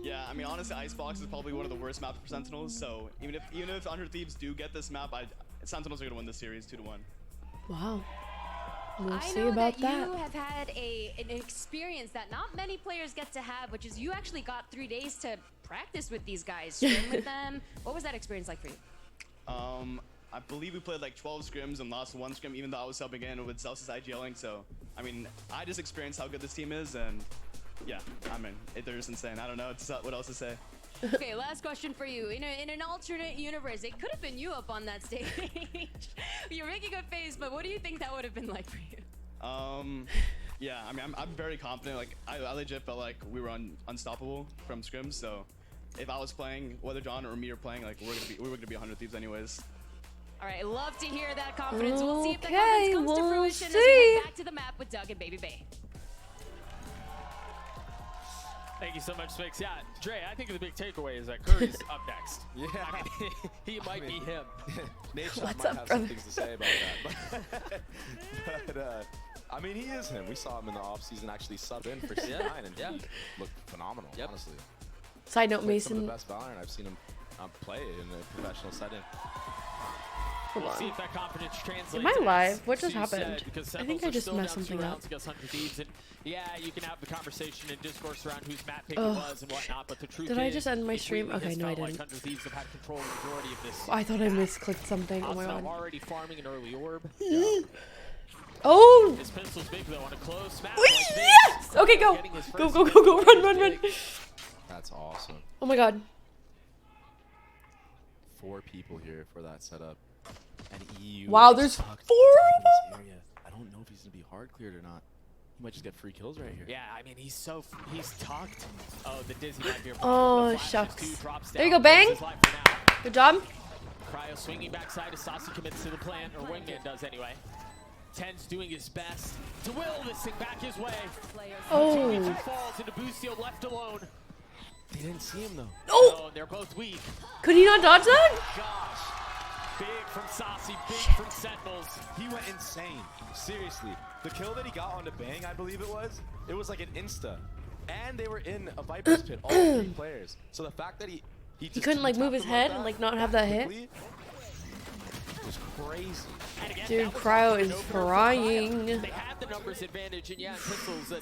S6: Yeah, I mean, honestly, Icebox is probably one of the worst maps for Sentinels. So even if 100 Thieves do get this map, Sentinels are gonna win this series 2-1.
S1: Wow. We'll
S5: I
S1: see
S5: know
S1: about
S5: that
S1: that.
S5: you have had an experience that not many players get to have, which is you actually got 3 days to practice with these guys, swim with them. What was that experience like for you?
S6: I believe we played like 12 scrims and lost 1 scrim, even though I was subbing in with Celsius IGLing. So, I mean, I just experienced how good this team is, and yeah, I mean, they're just insane. I don't know what else to say.
S5: Okay, last question for you. In an alternate universe, it could have been you up on that stage. You're making a face, but what do you think that would have been like for you?
S6: Yeah, I mean, I'm very confident. Like, I legit felt like we were unstoppable from scrims. So, if I was playing, whether John or me are playing, like we were gonna be 100 Thieves anyways.
S5: All right, love to hear that confidence. We'll see if that
S1: Okay,
S5: confidence comes to
S1: we'll
S5: fruition as we
S1: see.
S5: head back to the map with Doug and Baby Bay.
S2: Thank you so much, Smix. Yeah, Dre, I think the big takeaway is that Curry's up next.
S3: Yeah.
S2: I mean, he might be him.
S3: Nate
S1: What's
S3: might
S1: up,
S3: have
S1: brother?
S3: some things to say about that. But I mean, he is him. We saw him in the offseason actually sub in for C9 and he looked phenomenal, honestly.
S1: Side note,
S3: Played some of
S1: Mason.
S3: the best Valorant I've seen him play in a professional setting.
S1: Hold
S2: We'll see
S1: on.
S2: if that confidence translates.
S1: Am I
S2: as
S1: live? What just
S2: Sue
S1: happened?
S2: said, because
S1: I think
S2: Sentinels
S1: I
S2: are
S1: just
S2: still
S1: messed
S2: down 2
S1: something
S2: rounds
S1: up.
S2: against 100 Thieves, and yeah, you can have the conversation and discourse around whose map pick
S1: Ugh.
S2: it was and whatnot, but the truth
S1: Did
S2: is,
S1: I just end my
S2: it
S1: stream?
S2: really
S1: Okay,
S2: has
S1: no, I
S2: felt like
S1: didn't.
S2: 100 Thieves have had control of the majority of this.
S1: I thought I misclicked something. Oh my
S2: Asuna
S1: god.
S2: already farming an early orb.
S1: Oh.
S2: His pistol's big though on a close map
S1: Oh,
S2: like this.
S1: yes. Okay, go.
S2: Getting his
S1: Go,
S2: first
S1: go, go, go.
S2: kill.
S1: Run, run, run.
S3: That's awesome.
S1: Oh my god.
S3: 4 people here for that setup. And EU.
S1: Wow,
S3: is
S1: there's
S3: stuck
S1: 4
S3: in
S1: of
S3: this area. I don't know if he's gonna be hard cleared or not. He might just get free kills right here.
S2: Yeah, I mean he's tucked. Oh, the Dizzy might be a
S1: Oh,
S2: problem. The flash
S1: shucks.
S2: just drops
S1: There you
S2: down,
S1: go, bang.
S2: loses life for now.
S1: Good job.
S2: Cryo swinging backside as Saucy commits to the plant, or Wingman does anyway. Ten's doing his best to will this thing back his way.
S1: Oh.
S2: He falls into Boostio left alone.
S3: They didn't see him though.
S1: Oh.
S2: Oh, they're both weak.
S1: Could he not dodge that?
S2: Gosh. Big from Saucy, big from Sentinels.
S3: He went insane. Seriously. The kill that he got on the bang, I believe it was like an insta. And they were in a Viper's pit, all 3 players. So the fact that he just
S1: couldn't like move
S3: two-tapped
S1: his
S3: him
S1: head
S3: that
S1: and like not have that hit.
S3: quickly was crazy.
S2: And again,
S1: Dude,
S2: that was
S1: Cryo
S2: often
S1: is
S2: an opener for
S1: crying.
S2: Cryo. They had the numbers advantage, and yeah, in pistols that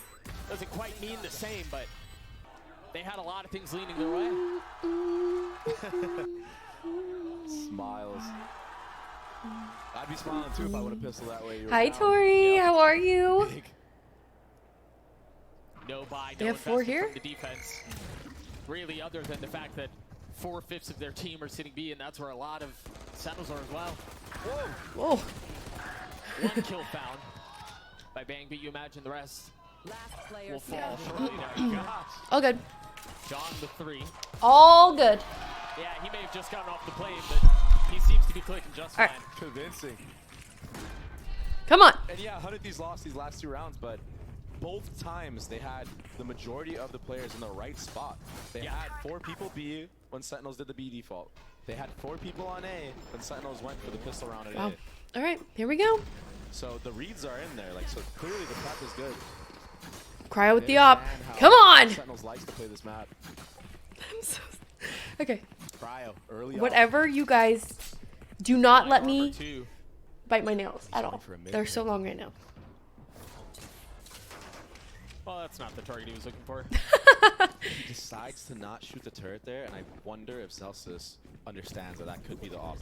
S2: doesn't quite mean the same, but they had a lot of things leaning their way.
S3: Smiles. I'd be smiling too if I would have pistol that way. You were
S1: Hi,
S3: down.
S1: Tori.
S2: Yep.
S1: How are you?
S3: Big.
S2: No buy,
S1: They
S2: no
S1: have 4
S2: investment
S1: here?
S2: from the defense. Really, other than the fact that 4/5 of their team are sitting B, and that's where a lot of Sentinels are as well.
S1: Whoa.
S2: 1 kill found by Bang, but you imagine the rest
S4: Last player
S2: will fall
S4: standing.
S2: shortly there. Gosh.
S1: All good.
S2: John with 3.
S1: All good.
S2: Yeah, he may have just gotten off the plane, but he seems to be clicking just
S1: All
S2: fine.
S1: right.
S3: Convincing.
S1: Come on.
S3: And yeah, 100 Thieves lost these last 2 rounds, but both times they had the majority of the players in the right spot. They
S2: Yeah.
S3: had 4 people B when Sentinels did the B default. They had 4 people on A when Sentinels went for the pistol round at
S1: Wow.
S3: A.
S1: All right. Here we go.
S3: So the reads are in there, like, so clearly the prep is good.
S1: Cryo with
S3: They
S1: the op.
S3: understand how
S1: Come on.
S3: Sentinels likes to play this map.
S1: I'm so. Okay.
S3: Cryo, early on.
S1: Whatever you guys do not let
S2: Armor
S1: me
S2: 2.
S1: bite my nails at
S3: going
S1: all.
S3: for a mid
S1: They're
S3: here.
S1: so long right now.
S2: Well, that's not the target he was looking for.
S3: He decides to not shoot the turret there, and I wonder if Celsius understands that that could be the off.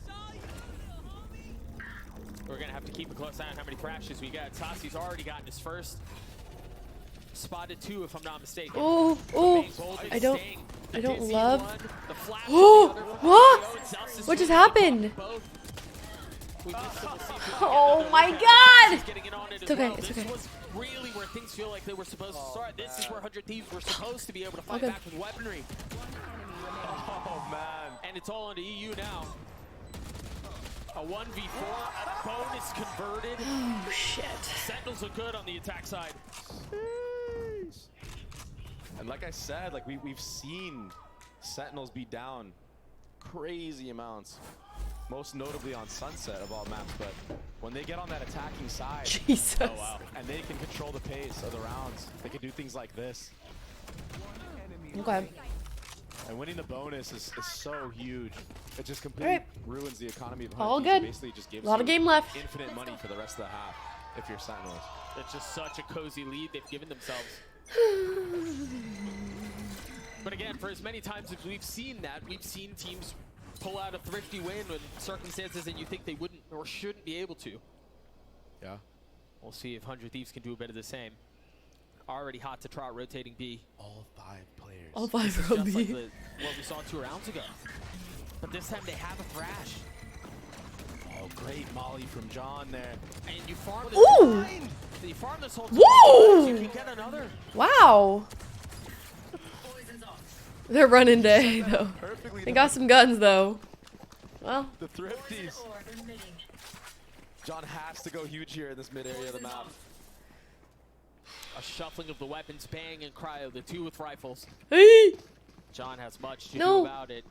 S2: We're going to have to keep a close eye on how many crashes we get. Saucy's already gotten his first. Spotted 2, if I'm not mistaken.
S1: Oh, oh.
S2: Bang's holding,
S1: I don't-
S2: staying.
S1: I
S2: The
S1: don't
S2: Dizzy
S1: love-
S2: one, the flash
S1: Oh,
S2: on the other from
S1: what?
S2: Mario, and Celsius
S1: What just
S2: really
S1: happened?
S2: both. We missed it. We'll see if we can get
S1: Oh
S2: another
S1: my
S2: look at it.
S1: God.
S2: He's getting it on it
S1: It's
S2: as
S1: okay,
S2: well.
S1: it's
S2: This
S1: okay.
S2: was really where things feel like they were supposed to start. This is where 100 Thieves were supposed to be able to fight
S1: Okay.
S2: back with weaponry.
S3: Oh, man.
S2: And it's all into EU now. A 1v4, a bonus converted.
S1: Oh shit.
S2: Sentinels look good on the attack side.
S3: And like I said, like we've seen Sentinels be down crazy amounts. Most notably on Sunset of all maps, but when they get on that attacking side
S1: Jesus.
S2: Oh, wow.
S3: and they can control the pace of the rounds, they can do things like this.
S1: Okay.
S3: And winning the bonus is so huge. It just completely
S1: Alright.
S3: ruins the economy of
S1: All
S3: 100 Thieves.
S1: good.
S3: Basically just gives
S1: A lot of
S3: you
S1: game left.
S3: infinite money for the rest of the half if you're Sentinels.
S2: That's just such a cozy lead they've given themselves. But again, for as many times as we've seen that, we've seen teams pull out a thrifty win in circumstances that you think they wouldn't or shouldn't be able to.
S3: Yeah.
S2: We'll see if 100 Thieves can do a bit of the same. Already hot to trot, rotating B.
S3: All 5 players.
S1: All 5
S2: Just
S1: from
S2: like
S1: me.
S2: what we saw 2 rounds ago. But this time they have a thrash.
S3: Oh, great molly from John there.
S2: And you farm this
S1: Ooh.
S2: You farm this whole time.
S1: Whoa.
S2: You can get another.
S1: Wow. They're running day though.
S3: Perfectly
S1: They
S3: done.
S1: got some guns though. Well,
S3: The thrifties. John has to go huge here in this mid area of the map.
S2: A shuffling of the weapons, Bang and Cryo, the 2 with rifles.
S1: hey.
S2: John has much to
S1: No.
S2: do about it.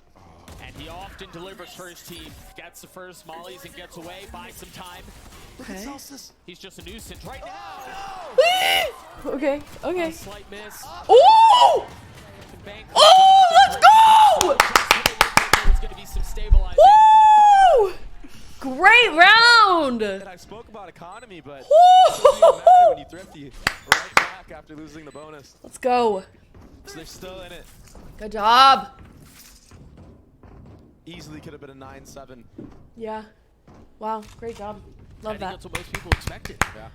S2: And he often delivers for his team. Gets the first mollies and gets away, buys some time.
S1: Okay.
S2: He's just a nuisance right now.
S1: Okay.
S2: A
S1: Okay.
S2: slight miss.
S1: Oh!
S2: Bang.
S1: Oh, let's go!
S2: There's going to be some stabilizing.
S1: Woo! Great round.
S3: And I spoke about economy, but it doesn't even matter when you thrifty right back after losing the bonus.
S1: Let's go.
S3: So they're still in it.
S1: Good job.
S3: Easily could have been a 9-7.
S1: Yeah. Wow. Great job. Love
S2: I think
S1: that.
S2: that's what most people expected.
S3: Yeah.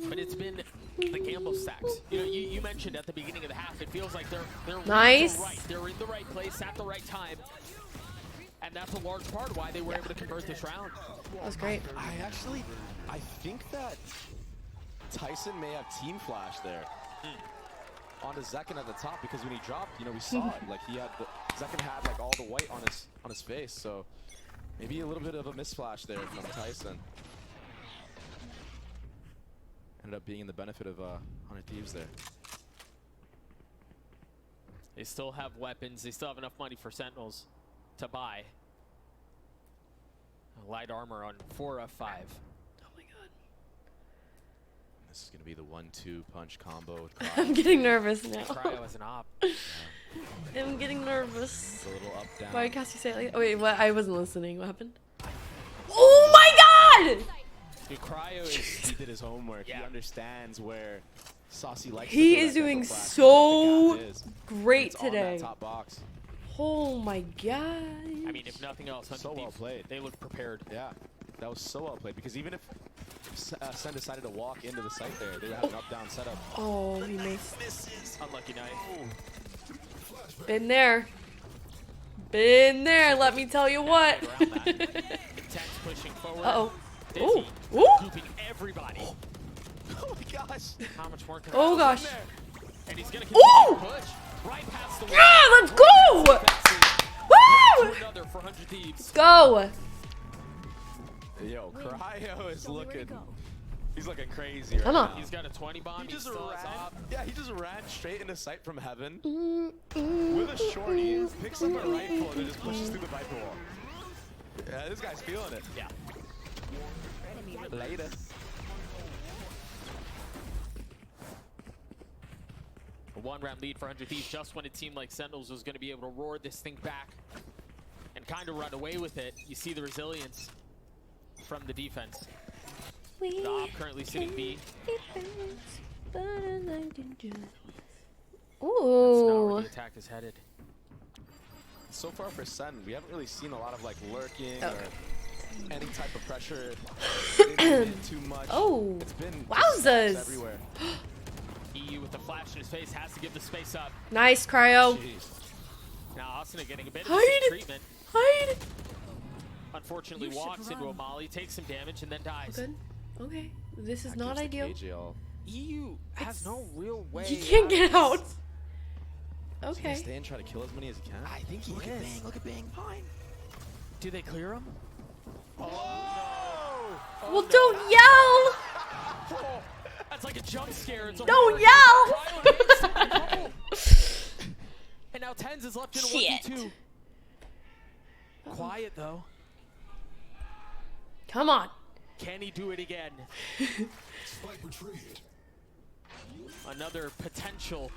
S2: but it's been the gamble stacks. You know, you mentioned at the beginning of the half, it feels like they're
S1: Nice.
S2: right. They're in the right place at the right time. And that's a large part of why they were able to convert this round.
S1: That was great.
S3: I think that Tyson may have team flash there onto Zekken at the top, because when he dropped, you know, we saw it. Like Zekken had like all the white on his face, so maybe a little bit of a misflash there from Tyson. Ended up being in the benefit of 100 Thieves there.
S2: They still have weapons. They still have enough money for Sentinels to buy. Light armor on 4 of 5.
S1: Oh my god.
S3: This is going to be the 1-2 punch combo with
S1: I'm getting nervous now.
S2: Cryo as an op.
S1: I'm getting nervous.
S3: a little up down.
S1: Why can't you say it like? Oh wait, what? I wasn't listening. What happened? Oh my god!
S2: Dude, Cryo is...
S3: He did his homework.
S2: Yeah.
S3: He understands where Saucy likes
S1: He
S3: to
S1: is
S3: throw that
S1: doing
S3: echo flash,
S1: so
S3: what the gap is.
S1: great
S3: It's on that
S1: today.
S3: top box.
S1: Oh my god.
S2: I mean, if nothing else,
S3: So well played.
S2: They look prepared.
S3: Yeah, that was so well played, because even if Sen decided to walk into the site there, they would have an up-down setup.
S1: Oh, he makes.
S2: Unlucky night.
S1: Been there. Been there. Let me tell you what.
S2: Around that. Intense pushing forward.
S1: Uh-oh.
S2: Dizzy,
S1: Ooh. Ooh.
S2: Scooping everybody.
S3: Oh my gosh!
S2: How much more can
S1: Oh
S2: Cryo's
S1: gosh.
S2: in there? And he's gonna continue
S1: Ooh.
S2: to push right past the wall.
S1: Yeah, let's go. Woo!
S2: Another 400 Thieves.
S1: Let's go.
S3: Yo, Cryo is looking. He's looking crazy right
S1: Come on.
S3: now.
S2: He's got a 20 bomb.
S3: He just
S2: still has
S3: ran.
S2: op.
S3: Yeah, he just ran straight into sight from heaven with a shorty, picks up a rifle, and then just pushes through the Viper wall. Yeah, this guy's feeling it.
S2: Yeah.
S3: Later.
S2: A 1-round lead for 100 Thieves just when it seemed like Sentinels was going to be able to roar this thing back and kind of run away with it. You see the resilience from the defense. The op currently sitting B. That's not where
S1: Ooh.
S2: the attack is headed.
S3: So far for Sen, we haven't really seen a lot of like lurking
S1: Okay.
S3: or any type of pressure. They didn't hit too much.
S1: Oh.
S3: It's been
S1: Wowzers.
S3: just everywhere.
S2: EU with the flash in his face has to give the space up.
S1: Nice, Cryo.
S3: Jeez.
S2: Now Asuna getting a bit of
S1: Hide.
S2: treatment.
S1: Hide.
S2: Unfortunately walks into a molly, takes some damage, and then dies.
S1: Good. Okay. This is
S3: That
S1: not
S3: gives the
S1: ideal.
S3: KJL.
S2: EU has no real way.
S1: He can't get out.
S3: Is he gonna
S1: Okay.
S3: stay and try to kill as many as he can?
S2: I think he is.
S3: Look at Bang. Fine.
S2: Do they clear him?
S3: Oh!
S1: Well, don't yell.
S2: Oh, that's like a jump scare. It's a
S1: Don't
S2: horror.
S1: yell.
S2: And now Tens is left in a
S1: Shit.
S2: 1v2. Quiet though.
S1: Come on.
S2: Can he do it again? Another potential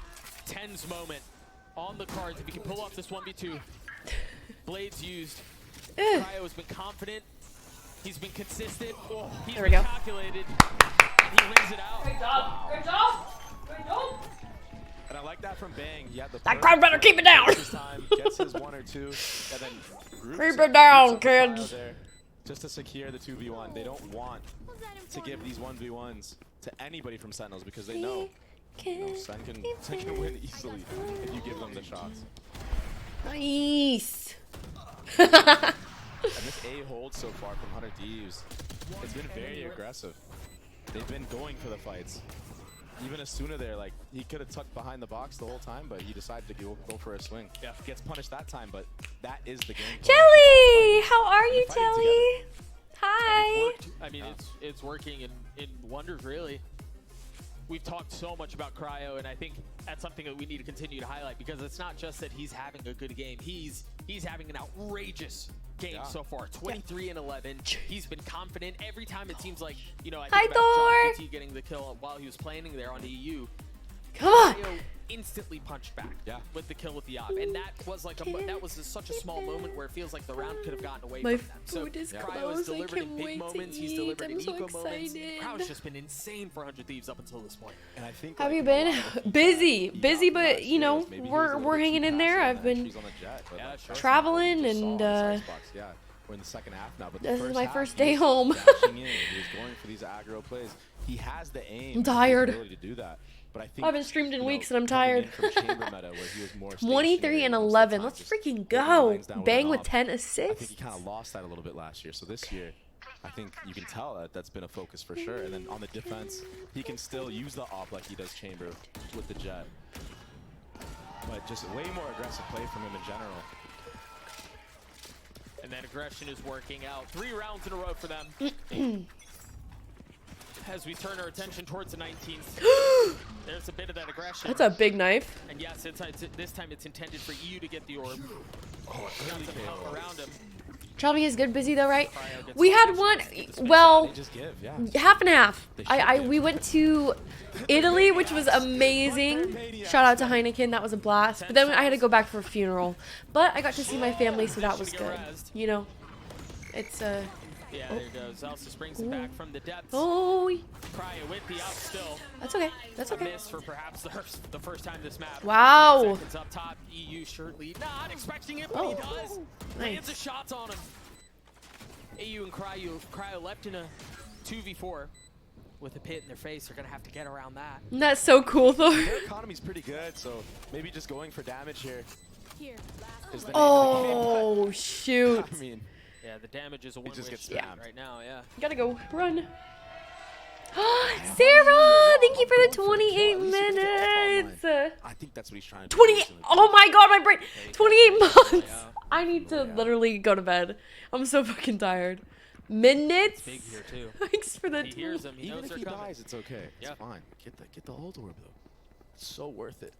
S2: Tens moment on the cards if he can pull off this 1v2. Blades used. Cryo has been confident. He's been consistent. He's
S1: There we
S2: been
S1: go.
S2: calculated. And he wins it out.
S1: Great job. Great job.
S3: And I like that from Bang. He had the
S1: That crowd better keep it down.
S3: This time gets his 1 or 2, and then
S1: Keep it down,
S3: groups up the Cryo
S1: kids.
S3: there just to secure the 2v1. They don't want to give these 1v1s to anybody from Sentinels, because they know, Sen can win easily if you give them the shots.
S1: Nice.
S3: And this A hold so far from 100 Thieves, it's been very aggressive. They've been going for the fights. Even Asuna there, like, he could have tucked behind the box the whole time, but he decided to go for a swing. Yeah, gets punished that time, but that is the game plan.
S1: Jelly, how are you,
S3: Fighting
S1: Jelly? Hi.
S2: Worked. I mean, it's working in wonders, really. We've talked so much about Cryo, and I think that's something that we need to continue to highlight, because it's not just that he's having a good game. He's having an outrageous game so far. 23 and 11. He's been confident every time. It seems like, you know, I
S1: Hi,
S2: think about John
S1: Thor.
S2: PT getting the kill while he was planning there on the EU.
S1: Come on.
S2: Cryo instantly punched back with the kill with the op, and that was like such a small moment where it feels like the round could have gotten away
S1: My
S2: from them. So
S1: food is
S2: Cryo
S1: close.
S2: has
S1: I
S2: delivered
S1: can't
S2: in big
S1: wait to
S2: moments. He's
S1: eat.
S2: delivered in
S1: I'm so
S2: eco moments.
S1: excited.
S2: Cryo's just been insane for 100 Thieves up until this point.
S3: And I think,
S1: Have
S3: like,
S1: you been busy, but you know
S3: maybe he was a
S1: we're
S3: little
S1: we're
S3: bit
S1: hanging
S3: too
S1: in there.
S3: passive
S1: I've
S3: on the
S1: been
S3: entries on the jet, but, like,
S2: sure.
S1: traveling,
S3: just saw
S1: and
S3: on the Icebox, we're in the second half now, but the
S1: this is
S3: first
S1: my
S3: half,
S1: first
S3: he
S1: day
S3: was
S1: home.
S3: dashing in. He was going for these aggro plays. he has the aim.
S1: I'm tired.
S3: And the ability to do that. But I think
S1: I haven't streamed in
S3: you know,
S1: weeks and I'm
S3: coming
S1: tired.
S3: in from chamber meta where he was more
S1: 23
S3: stationary
S1: and
S3: most of the
S1: 11.
S3: time,
S1: Let's
S3: just
S1: freaking
S3: holding
S1: go.
S3: lines down
S1: Bang
S3: an
S1: with
S3: op.
S1: 10
S3: I think
S1: assists.
S3: he kind of lost that a little bit last year. So this year, I think you can tell that that's been a focus for sure. And then on the defense, he can still use the op like he does chamber with the jet. But just way more aggressive play from him in general.
S2: And that aggression is working out. 3 rounds in a row for them. As we turn our attention towards the 19th, there's a bit of that aggression.
S1: That's a big knife.
S2: And yes, this time it's intended for EU to get the orb. Got some help around him.
S1: Traveling is good busy though, right?
S2: Cryo gets
S1: We had
S2: the
S1: one,
S2: action.
S1: well,
S3: They just give, yeah.
S1: half and half.
S3: They should
S1: We went to Italy, which was amazing. Shout out to Heineken, that was a blast. But then I had to go back for a funeral. But I got to see my family, so that was good. You know, it's
S2: Yeah, there it goes. Zelsis brings it back from the depths.
S1: oh,
S2: Cryo with the up still.
S1: that's okay. That's
S2: A
S1: okay.
S2: miss for perhaps the first time this map.
S1: Wow.
S2: 10 seconds up top. EU shirt lead. Not expecting it, but he does. Lands a
S1: Nice.
S2: shot on him. EU and Cryo left in a 2v4 with a pit in their face. They're gonna have to get around that.
S1: That's so cool though.
S3: Their economy's pretty good, so maybe just going for damage here
S5: Here.
S3: is the name of the
S1: Oh
S3: game.
S1: shoot!
S3: But, I mean,
S2: Yeah, the damage is a one-way
S3: just gets
S2: street
S3: spammed.
S2: right now. Yeah.
S1: Gotta go run. Sarah, thank you for the 28 minutes.
S3: I think that's what he's trying to do.
S1: 28. Oh my god, my brain. 28 months.
S2: Yeah.
S1: I need to literally go to bed. I'm so fucking tired. Minutes.
S2: Big here too.
S1: Thanks for the.
S2: He hears them. He
S3: Even
S2: knows
S3: if
S2: they're
S3: he
S2: coming.
S3: dies, it's okay. It's
S2: Yeah.
S3: fine. Get the old orb though. It's so worth it.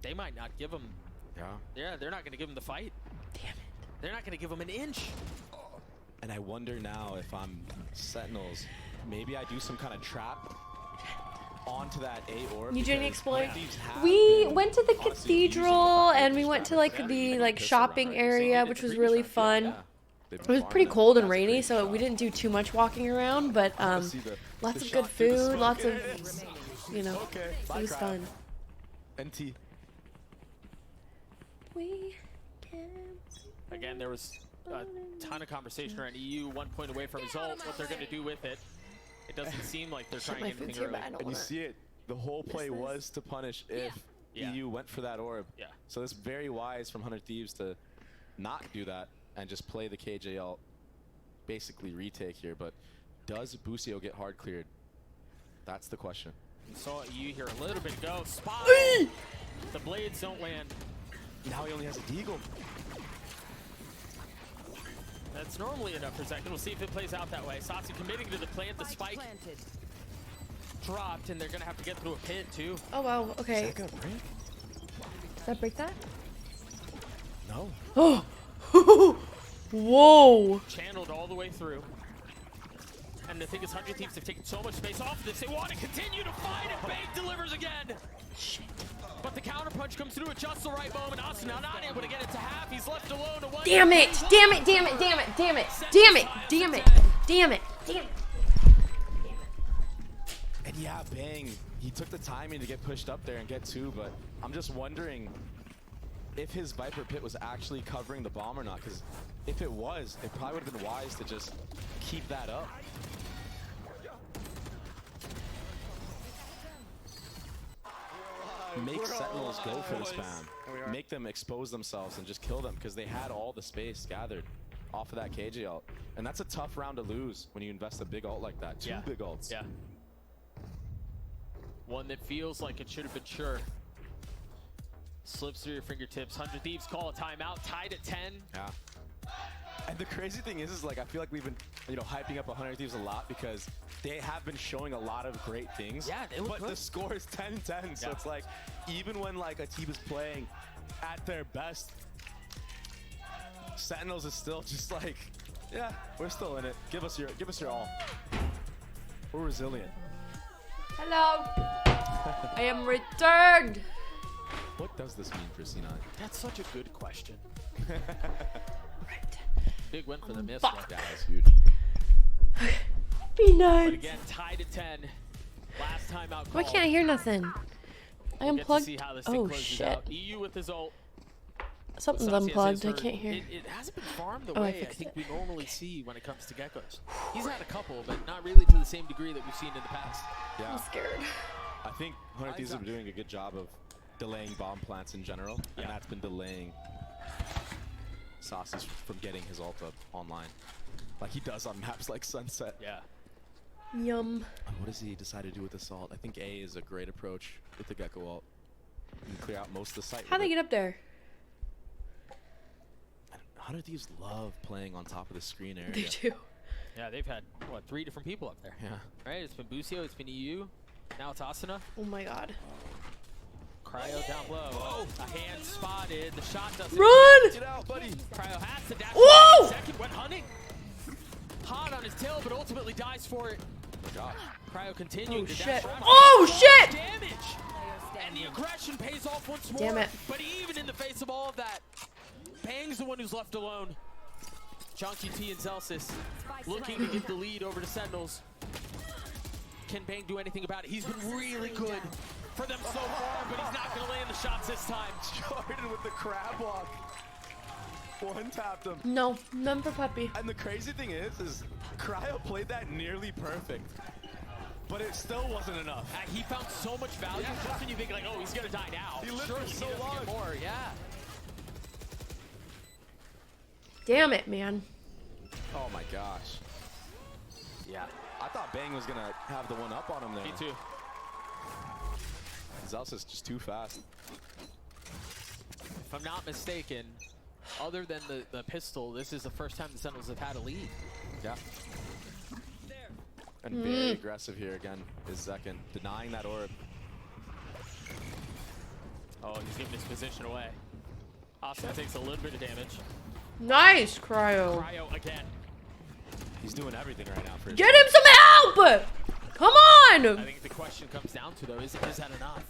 S2: They might not give him.
S3: Yeah.
S2: Yeah, they're not gonna give him the fight.
S1: Damn it.
S2: They're not gonna give him an inch.
S3: And I wonder now if I'm Sentinels, maybe I do some kind of trap onto that A orb.
S1: You doing
S3: because
S1: exploring?
S3: Thieves have
S1: We
S3: been
S1: went to the
S3: honestly using
S1: cathedral
S3: the
S1: and we
S3: Thieves
S1: went to
S3: trap.
S1: like
S3: Yeah,
S1: the
S3: even
S1: like
S3: piss
S1: shopping
S3: around, right?
S1: area,
S3: Same
S1: which
S3: with
S1: was
S3: the
S1: really
S3: Thieves trap,
S1: fun.
S3: yeah. They've
S1: It
S3: been
S1: was
S3: farming
S1: pretty
S3: them.
S1: cold and
S3: That's a
S1: rainy,
S3: great
S1: so
S3: shot.
S1: we didn't do too much walking around, but
S3: See the
S1: lots of
S3: shot
S1: good
S3: through the
S1: food,
S3: smoke.
S1: lots
S3: There
S1: of,
S3: it is.
S1: you know,
S3: Okay.
S1: it
S3: Bye,
S1: was
S3: crowd.
S1: fun.
S3: NT.
S1: We can.
S2: Again, there was a ton of conversation around EU 1 point away from his ult. What they're gonna do with it? It doesn't seem like they're
S1: Shit,
S2: trying
S1: my
S2: anything
S1: food's here,
S2: early.
S1: but I don't
S3: And you
S1: wanna.
S3: see it, the whole play
S1: this.
S3: was to punish if
S2: Yeah.
S3: EU went for that orb.
S2: Yeah.
S3: So it's very wise from 100 Thieves to not do that and just play the KJ ult, basically retake here. But does Busio get hard cleared? That's the question.
S2: We saw EU here a little bit ago. Spot. The blades don't land.
S3: Now he only has a deagle.
S2: That's normally enough for second. We'll see if it plays out that way. Satsu committing to the plant. The spike
S4: Planted.
S2: dropped, and they're gonna have to get through a pit too.
S1: Oh wow,
S3: Is
S1: okay.
S3: that gonna break?
S1: Does that break that?
S3: No.
S1: Oh! Whoa!
S2: Channeled all the way through. And the thing is, 100 Thieves have taken so much space off of this. They want to continue to fight, and Bang delivers again.
S1: Shit.
S2: But the counterpunch comes through at just the right moment. Asuna not able to get it to half. He's left alone to one.
S1: Damn it! Damn it! Damn it! Damn it! Damn it! Damn it! Damn it! Damn it! Damn it!
S3: And yeah, Bang, he took the timing to get pushed up there and get two, but I'm just wondering if his Viper Pit was actually covering the bomb or not, because if it was, it probably would have been wise to just keep that up. Make Sentinels go for the spam. Make them expose themselves and just kill them, because they had all the space gathered off of that KJ ult. And that's a tough round to lose when you invest a big ult like that. Two
S2: Yeah.
S3: big ults.
S2: Yeah. One that feels like it should have been sure. Slips through your fingertips. 100 Thieves call a timeout. Tied at 10.
S3: Yeah. And the crazy thing is like, I feel like we've been, you know, hyping up 100 Thieves a lot because they have been showing a lot of great things.
S2: Yeah, they look
S3: But
S2: good.
S3: the score is 10-10, so
S2: Yeah.
S3: it's like, even when like a team is playing at their best, Sentinels is still just like, yeah, we're still in it. Give us your all. We're resilient.
S1: Hello. I am returned.
S3: What does this mean for C9?
S2: That's such a good question. Big win for the miss.
S1: fuck.
S2: right?
S3: Yeah, that's huge.
S1: Be
S2: But
S1: nice.
S2: again, tied at 10. Last time out.
S1: Why can't I hear nothing? I
S2: We'll get to
S1: unplugged.
S2: see how this thing
S1: Oh
S2: closes
S1: shit.
S2: out. EU with his ult.
S1: Something's
S2: Saucy has
S1: unplugged. I
S2: his
S1: can't hear.
S2: It hasn't been farmed the
S1: Oh, I
S2: way I
S1: fixed
S2: think
S1: it.
S2: we normally see when it comes to geckos. He's had a couple, but not really to the same degree that we've seen in the past.
S3: Yeah.
S1: I'm scared.
S3: I think 100 Thieves have been doing a good job of delaying bomb plants in general, and that's been delaying Saucy from getting his ult up online, like he does on maps like Sunset.
S2: Yeah.
S1: Yum.
S3: What does he decide to do with Assault? I think A is a great approach with the Gecko ult. You can clear out most of the site.
S1: How'd they get up there?
S3: 100 Thieves love playing on top of the screen area.
S1: They do.
S2: Yeah, they've had, what, 3 different people up there.
S3: Yeah.
S2: Right? It's been Busio, it's been EU, now it's Asuna.
S1: Oh my god.
S2: Cryo down low. Oh, a hand spotted. The shot doesn't.
S1: Run!
S3: Get out, buddy.
S2: Cryo has to dash.
S1: Whoa!
S2: Second went hunting. Hot on his tail, but ultimately dies for it.
S3: Oh my gosh.
S2: Cryo continuing
S1: Oh
S2: to
S1: shit.
S2: dash around.
S1: Oh shit!
S2: Damage! And the aggression pays off once more.
S1: Damn it.
S2: But even in the face of all of that, Bang's the one who's left alone. Chunky T and Celsius looking to give the lead over to Sentinels. Can Bang do anything about it? He's been really good for them so far, but he's not going to land the shots this time.
S3: Jordan with the crab walk. One tapped him.
S1: No, none for Puppy.
S3: And the crazy thing is Cryo played that nearly perfect, but it still wasn't enough.
S2: He found so much value just when you think like, oh, he's going to die now.
S3: He lived
S2: Surely
S3: for so
S2: doesn't
S3: long.
S2: get more, yeah.
S1: Damn it, man.
S3: Oh my gosh.
S2: Yeah,
S3: I thought Bang was gonna have the one up on him there.
S2: me too.
S3: Zelsa's just too fast.
S2: If I'm not mistaken, other than the pistol, this is the first time the Sentinels have had a lead.
S3: Yeah. And very aggressive here again is Zekin, denying that orb.
S2: Oh, he's giving his position away. Asuna takes a little bit of damage.
S1: Nice, Cryo.
S2: Cryo again.
S3: He's doing everything right now for his
S1: Get him some help! Come
S2: I
S1: on!
S2: think the question comes down to though, is that enough?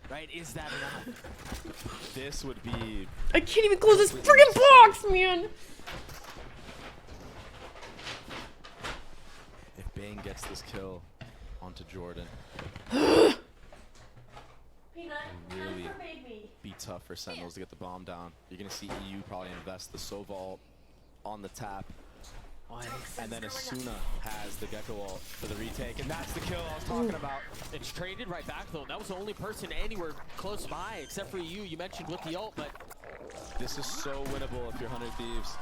S2: Right? Is that enough?
S3: This would be
S1: I can't even close this friggin' box, man.
S3: if Bang gets this kill onto Jordan. Really be tough for Sentinels to get the bomb down. You're gonna see EU probably invest the Sova on the tap. And then Asuna has the Gecko ult for the retake, and that's the kill I was talking about.
S2: It's traded right back though. That was the only person anywhere close by except for you mentioned with the ult, but
S3: This is so winnable if you're 100 Thieves.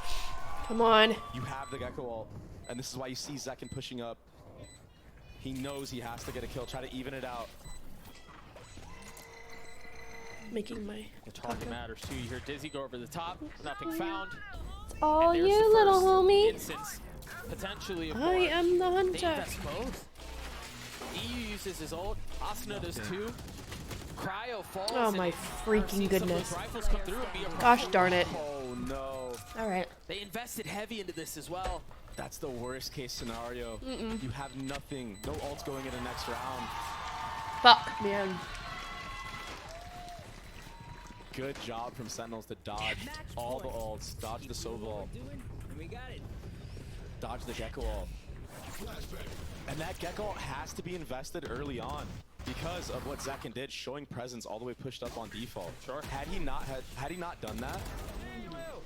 S1: Come on.
S3: You have the Gecko ult, and this is why you see Zekin pushing up. He knows he has to get a kill, try to even it out.
S1: Making my
S2: the target matters too. You hear Dizzy go over the top, nothing found.
S1: Oh,
S2: And there's
S1: you
S2: the
S1: little
S2: first
S1: homie.
S2: instance, potentially of
S1: I
S2: war.
S1: am the
S2: They
S1: hunter.
S2: invest both. EU uses his ult, Asuna does too. Cryo falls.
S1: Oh
S2: and
S1: my
S2: I've
S1: freaking
S2: seen some of
S1: goodness.
S2: those rifles come through and be a
S1: Gosh
S2: problem.
S1: darn it.
S3: Oh no.
S1: All right.
S2: They invested heavy into this as well.
S3: That's the worst case scenario. You have nothing. No ults going in the next round.
S1: Fuck, man.
S3: Good job from Sentinels to dodge all the ults. Dodge the Sova ult. Dodge the Gecko ult. And that Gecko ult has to be invested early on because of what Zekin did, showing presence all the way pushed up on default.
S2: Sure.
S3: Had he not done that,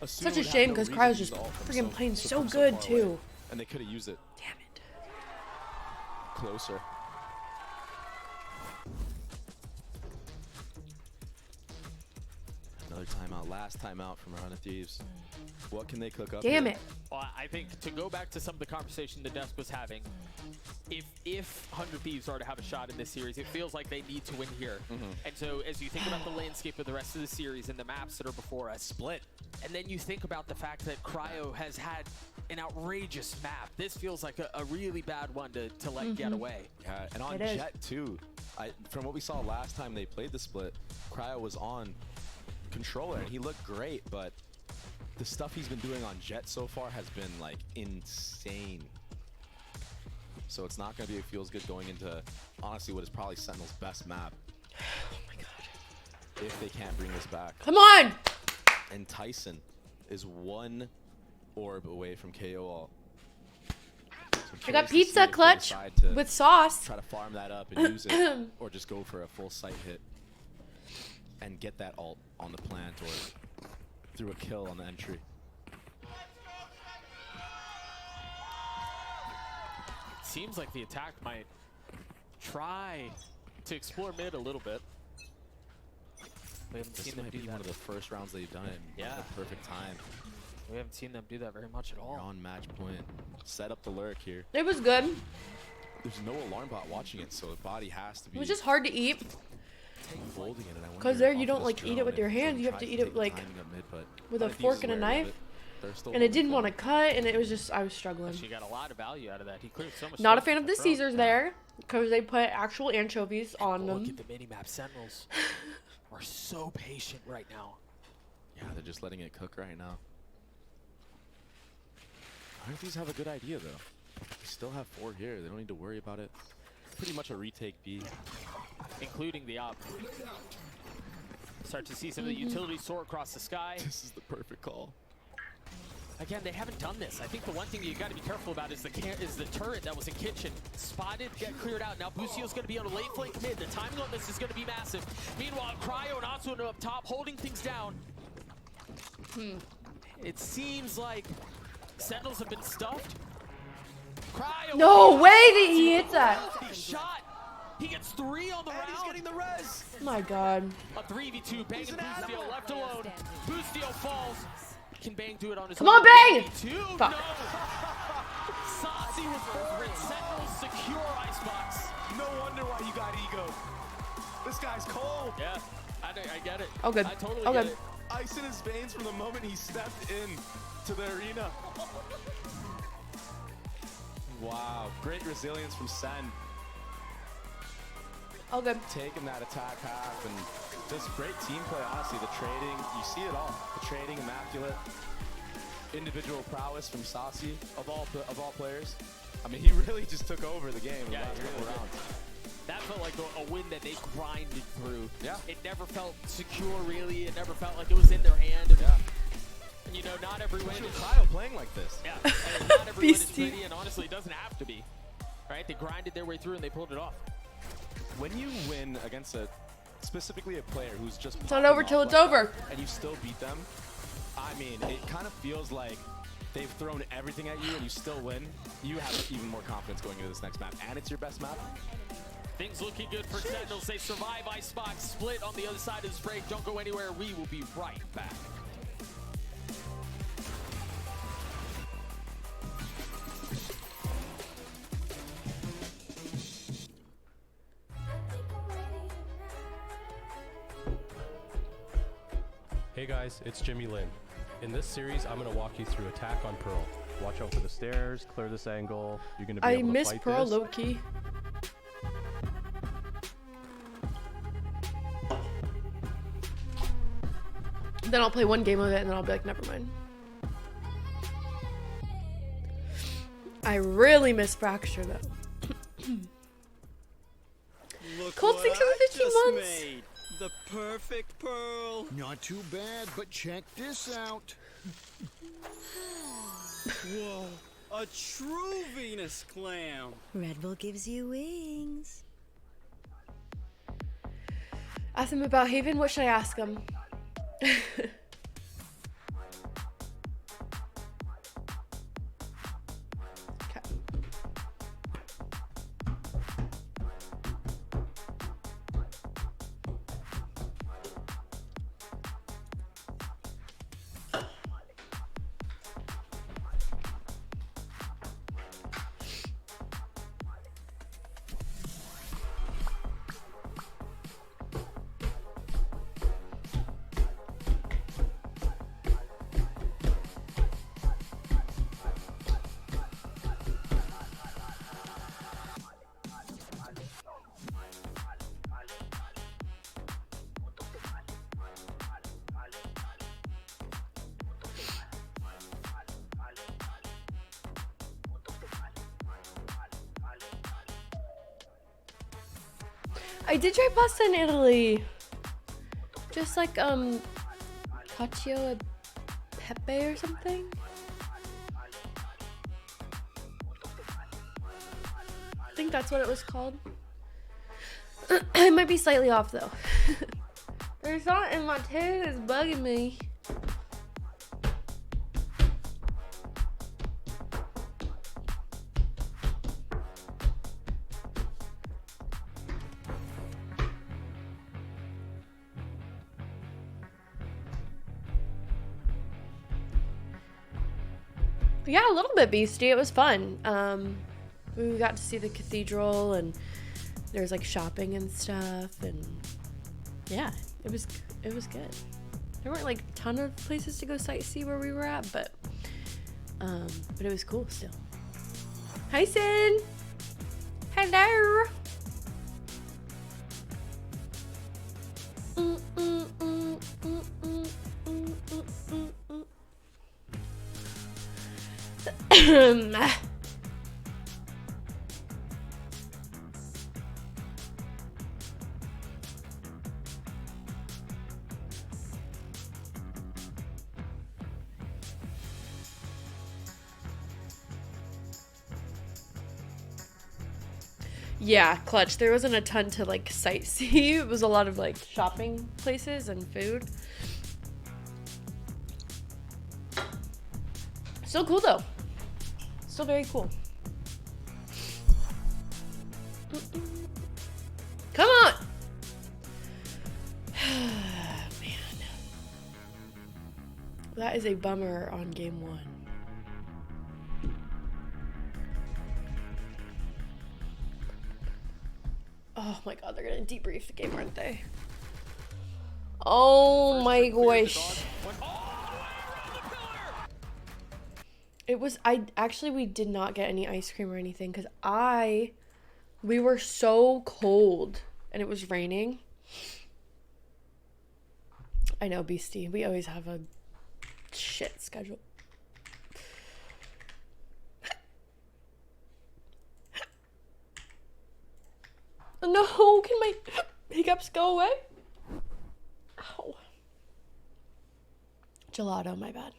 S3: Asuna
S1: Such a
S3: would have
S1: shame
S3: no
S1: because
S3: reason to
S1: Cryo's
S3: use
S1: just
S3: the ult from
S1: freaking playing
S3: from
S1: so
S3: far
S1: good
S3: away.
S1: too.
S3: And they could have used it
S1: Damn it.
S3: closer. Another timeout, last timeout from Run of Thieves. What can they cook up?
S1: Damn
S3: here?
S1: it.
S2: Well, I think to go back to some of the conversation the desk was having, if 100 Thieves are to have a shot in this series, it feels like they need to win here. And so as you think about the landscape of the rest of the series and the maps that are before us,
S3: Split.
S2: and then you think about the fact that Cryo has had an outrageous map, this feels like a really bad one to let get away.
S3: Yeah, and on
S1: It is.
S3: Jet too. From what we saw last time they played the split, Cryo was on controller and he looked great, but the stuff he's been doing on Jet so far has been like insane. So it's not going to be a feels good going into honestly what is probably Sentinel's best map.
S1: Oh my god.
S3: If they can't bring this back.
S1: Come on.
S3: And Tyson is one orb away from KO all. So I'm
S1: I got
S3: curious to see
S1: pizza
S3: if they
S1: clutch
S3: decide to
S1: with sauce.
S3: try to farm that up and use it, or just go for a full sight hit and get that ult on the plant, or through a kill on the entry.
S2: Seems like the attack might try to explore mid a little bit. We haven't
S3: This
S2: seen them
S3: might
S2: do
S3: be
S2: that.
S3: one of the first rounds they've done it in
S2: Yeah.
S3: the perfect time.
S2: We haven't seen them do that very much at
S3: You're
S2: all.
S3: on match point. Set up the lurk here.
S1: It was good.
S3: There's no alarm bot watching it, so the body has to
S1: It
S3: be
S1: was just hard to eat.
S3: folding it. And I wonder
S1: 'Cause there you
S3: off
S1: don't,
S3: this
S1: like, eat it
S3: drone
S1: with your
S3: if
S1: hands,
S3: they
S1: you have to
S3: tried
S1: eat it,
S3: take
S1: like,
S3: timing up mid, but
S1: with a
S3: I think
S1: fork
S3: he's
S1: and a
S3: wary of
S1: knife.
S3: it. They're still
S1: And it
S3: holding
S1: didn't
S3: form.
S1: want to cut, and it was just, I was struggling.
S2: She got a lot of value out of that. He cleared so much.
S1: Not a
S2: space
S1: fan
S2: in
S1: of the
S2: that drone.
S1: Caesars there, because they put actual anchovies on
S2: Look
S1: them.
S2: at the mini-map. Sentinels are so patient right now.
S3: Yeah, they're just letting it cook right now. RFDs have a good idea though. We still have 4 here. They don't need to worry about it. Pretty much a retake B.
S2: Including the op. Start to see some of the utilities soar across the sky.
S3: This is the perfect call.
S2: Again, they haven't done this. I think the one thing you got to be careful about is the turret that was in kitchen. Spotted, get cleared out. Now Busio's going to be on a late flank mid. The timing on this is going to be massive. Meanwhile, Cryo and Atsuno up top, holding things down. It seems like Sentinels have been stuffed. Cryo.
S1: No way that he hits that.
S2: Shot. He gets 3 on the round.
S3: He's getting the res.
S1: Oh my god.
S2: A 3v2. Bang and Bustio left alone. Bustio falls. Can Bang do it on his
S1: Come
S2: own?
S1: on, Bang!
S2: 2
S1: Fuck.
S2: No. Saucy with forward. Sentinels secure icebox.
S3: No wonder why you got ego. This guy's cold.
S2: Yeah, I get it.
S1: Oh, good.
S2: I totally
S1: Oh,
S2: get
S1: good.
S2: it.
S3: Ice in his veins from the moment he stepped in to the arena. Wow, great resilience from Sen.
S1: Oh, good.
S3: Taking that attack half and just great team play, honestly. The trading, you see it all. The trading, immaculate. Individual prowess from Saucy, of all players. I mean, he really just took over the game in the
S2: Yeah,
S3: last
S2: he
S3: couple
S2: really did.
S3: rounds.
S2: That felt like a win that they grinded through.
S3: Yeah.
S2: It never felt secure, really. It never felt like it was in their hand. And,
S3: Yeah.
S2: and you know, not every win is
S3: Cryo playing like this.
S2: Yeah, and not every win is
S1: Beastie.
S2: pretty, and honestly, it doesn't have to be. Right? They grinded their way through and they pulled it off.
S3: When you win against specifically a player who's just
S1: It's not
S3: popping
S1: over
S3: off
S1: till it's
S3: like
S1: over.
S3: that, and you still beat them, I mean, it kind of feels like they've thrown everything at you and you still win. You have even more confidence going into this next map, and it's your best map.
S2: Things looking good for Sentinels. They survive Icebox split on the other side of this break. Don't go anywhere. We will be right back.
S7: Hey guys, it's Jimmy Lin. In this series, I'm going to walk you through attack on Pearl. Watch out for the stairs, clear this angle. You're going to be
S1: I
S7: able to
S1: miss
S7: fight
S1: Pearl
S7: this.
S1: low-key. Then I'll play one game of it and then I'll be like, never mind. I really miss Fracture though.
S8: Look
S1: Cold
S8: what
S1: 650
S8: I just
S1: months.
S8: made. The perfect pearl.
S9: Not too bad, but check this out.
S8: Whoa, a true Venus clam.
S10: Red Bull gives you wings.
S1: Ask him about Haven. What should I ask him? Okay. I did try pasta in Italy. Just like cacio e pepe or something. I think that's what it was called. It might be slightly off though. There's something in my tooth is bugging me. Yeah, a little bit beastie. It was fun. We got to see the cathedral, and there's like shopping and stuff, and yeah, it was good. There weren't like a ton of places to go sightsee where we were at, but it was cool still. Hi, Sin. Hello. Yeah, clutch. There wasn't a ton to like sightsee. It was a lot of like shopping places and food. Still cool though. Still very cool. Come on! Man. That is a bummer on game 1. Oh my god, they're gonna debrief the game, aren't they? Oh my gosh. It was, we did not get any ice cream or anything because we were so cold and it was raining. I know, Beastie, we always have a shit schedule. No, can my hiccups go away? Ow. Gelato, my bad.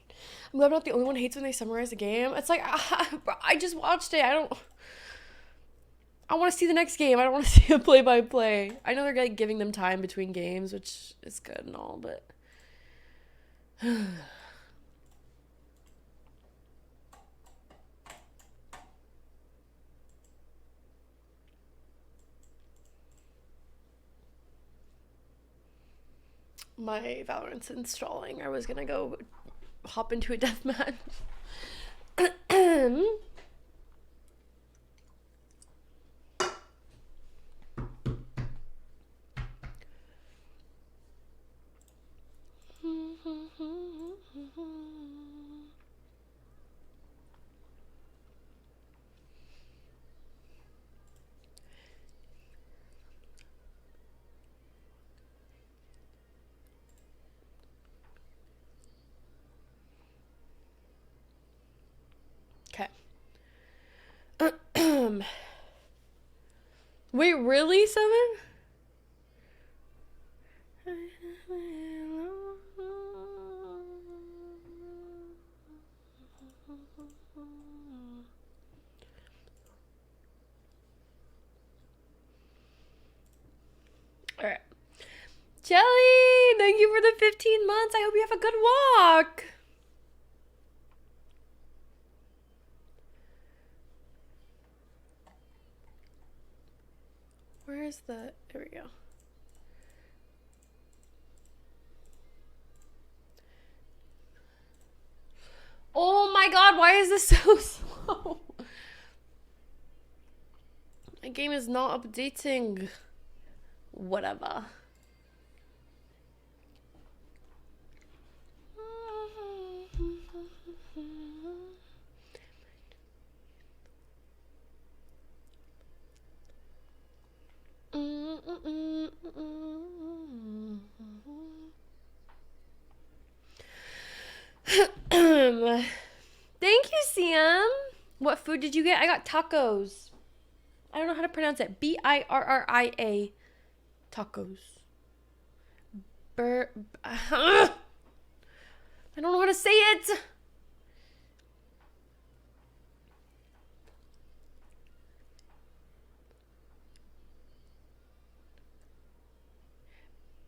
S1: I'm glad I'm not the only one who hates when they summarize a game. It's like, I just watched it. I want to see the next game. I don't want to see a play-by-play. I know they're like giving them time between games, which is good and all, but... My Valorant's installing. I was gonna go hop into a deathmatch. Wait, really, 7? Alright. Jelly, thank you for the 15 months. I hope you have a good walk. Where's the... There we go. Oh my god, why is this so slow? My game is not updating. Whatever. Thank you, Siam. What food did you get? I got tacos. I don't know how to pronounce it. Birria. Tacos. I don't know how to say it.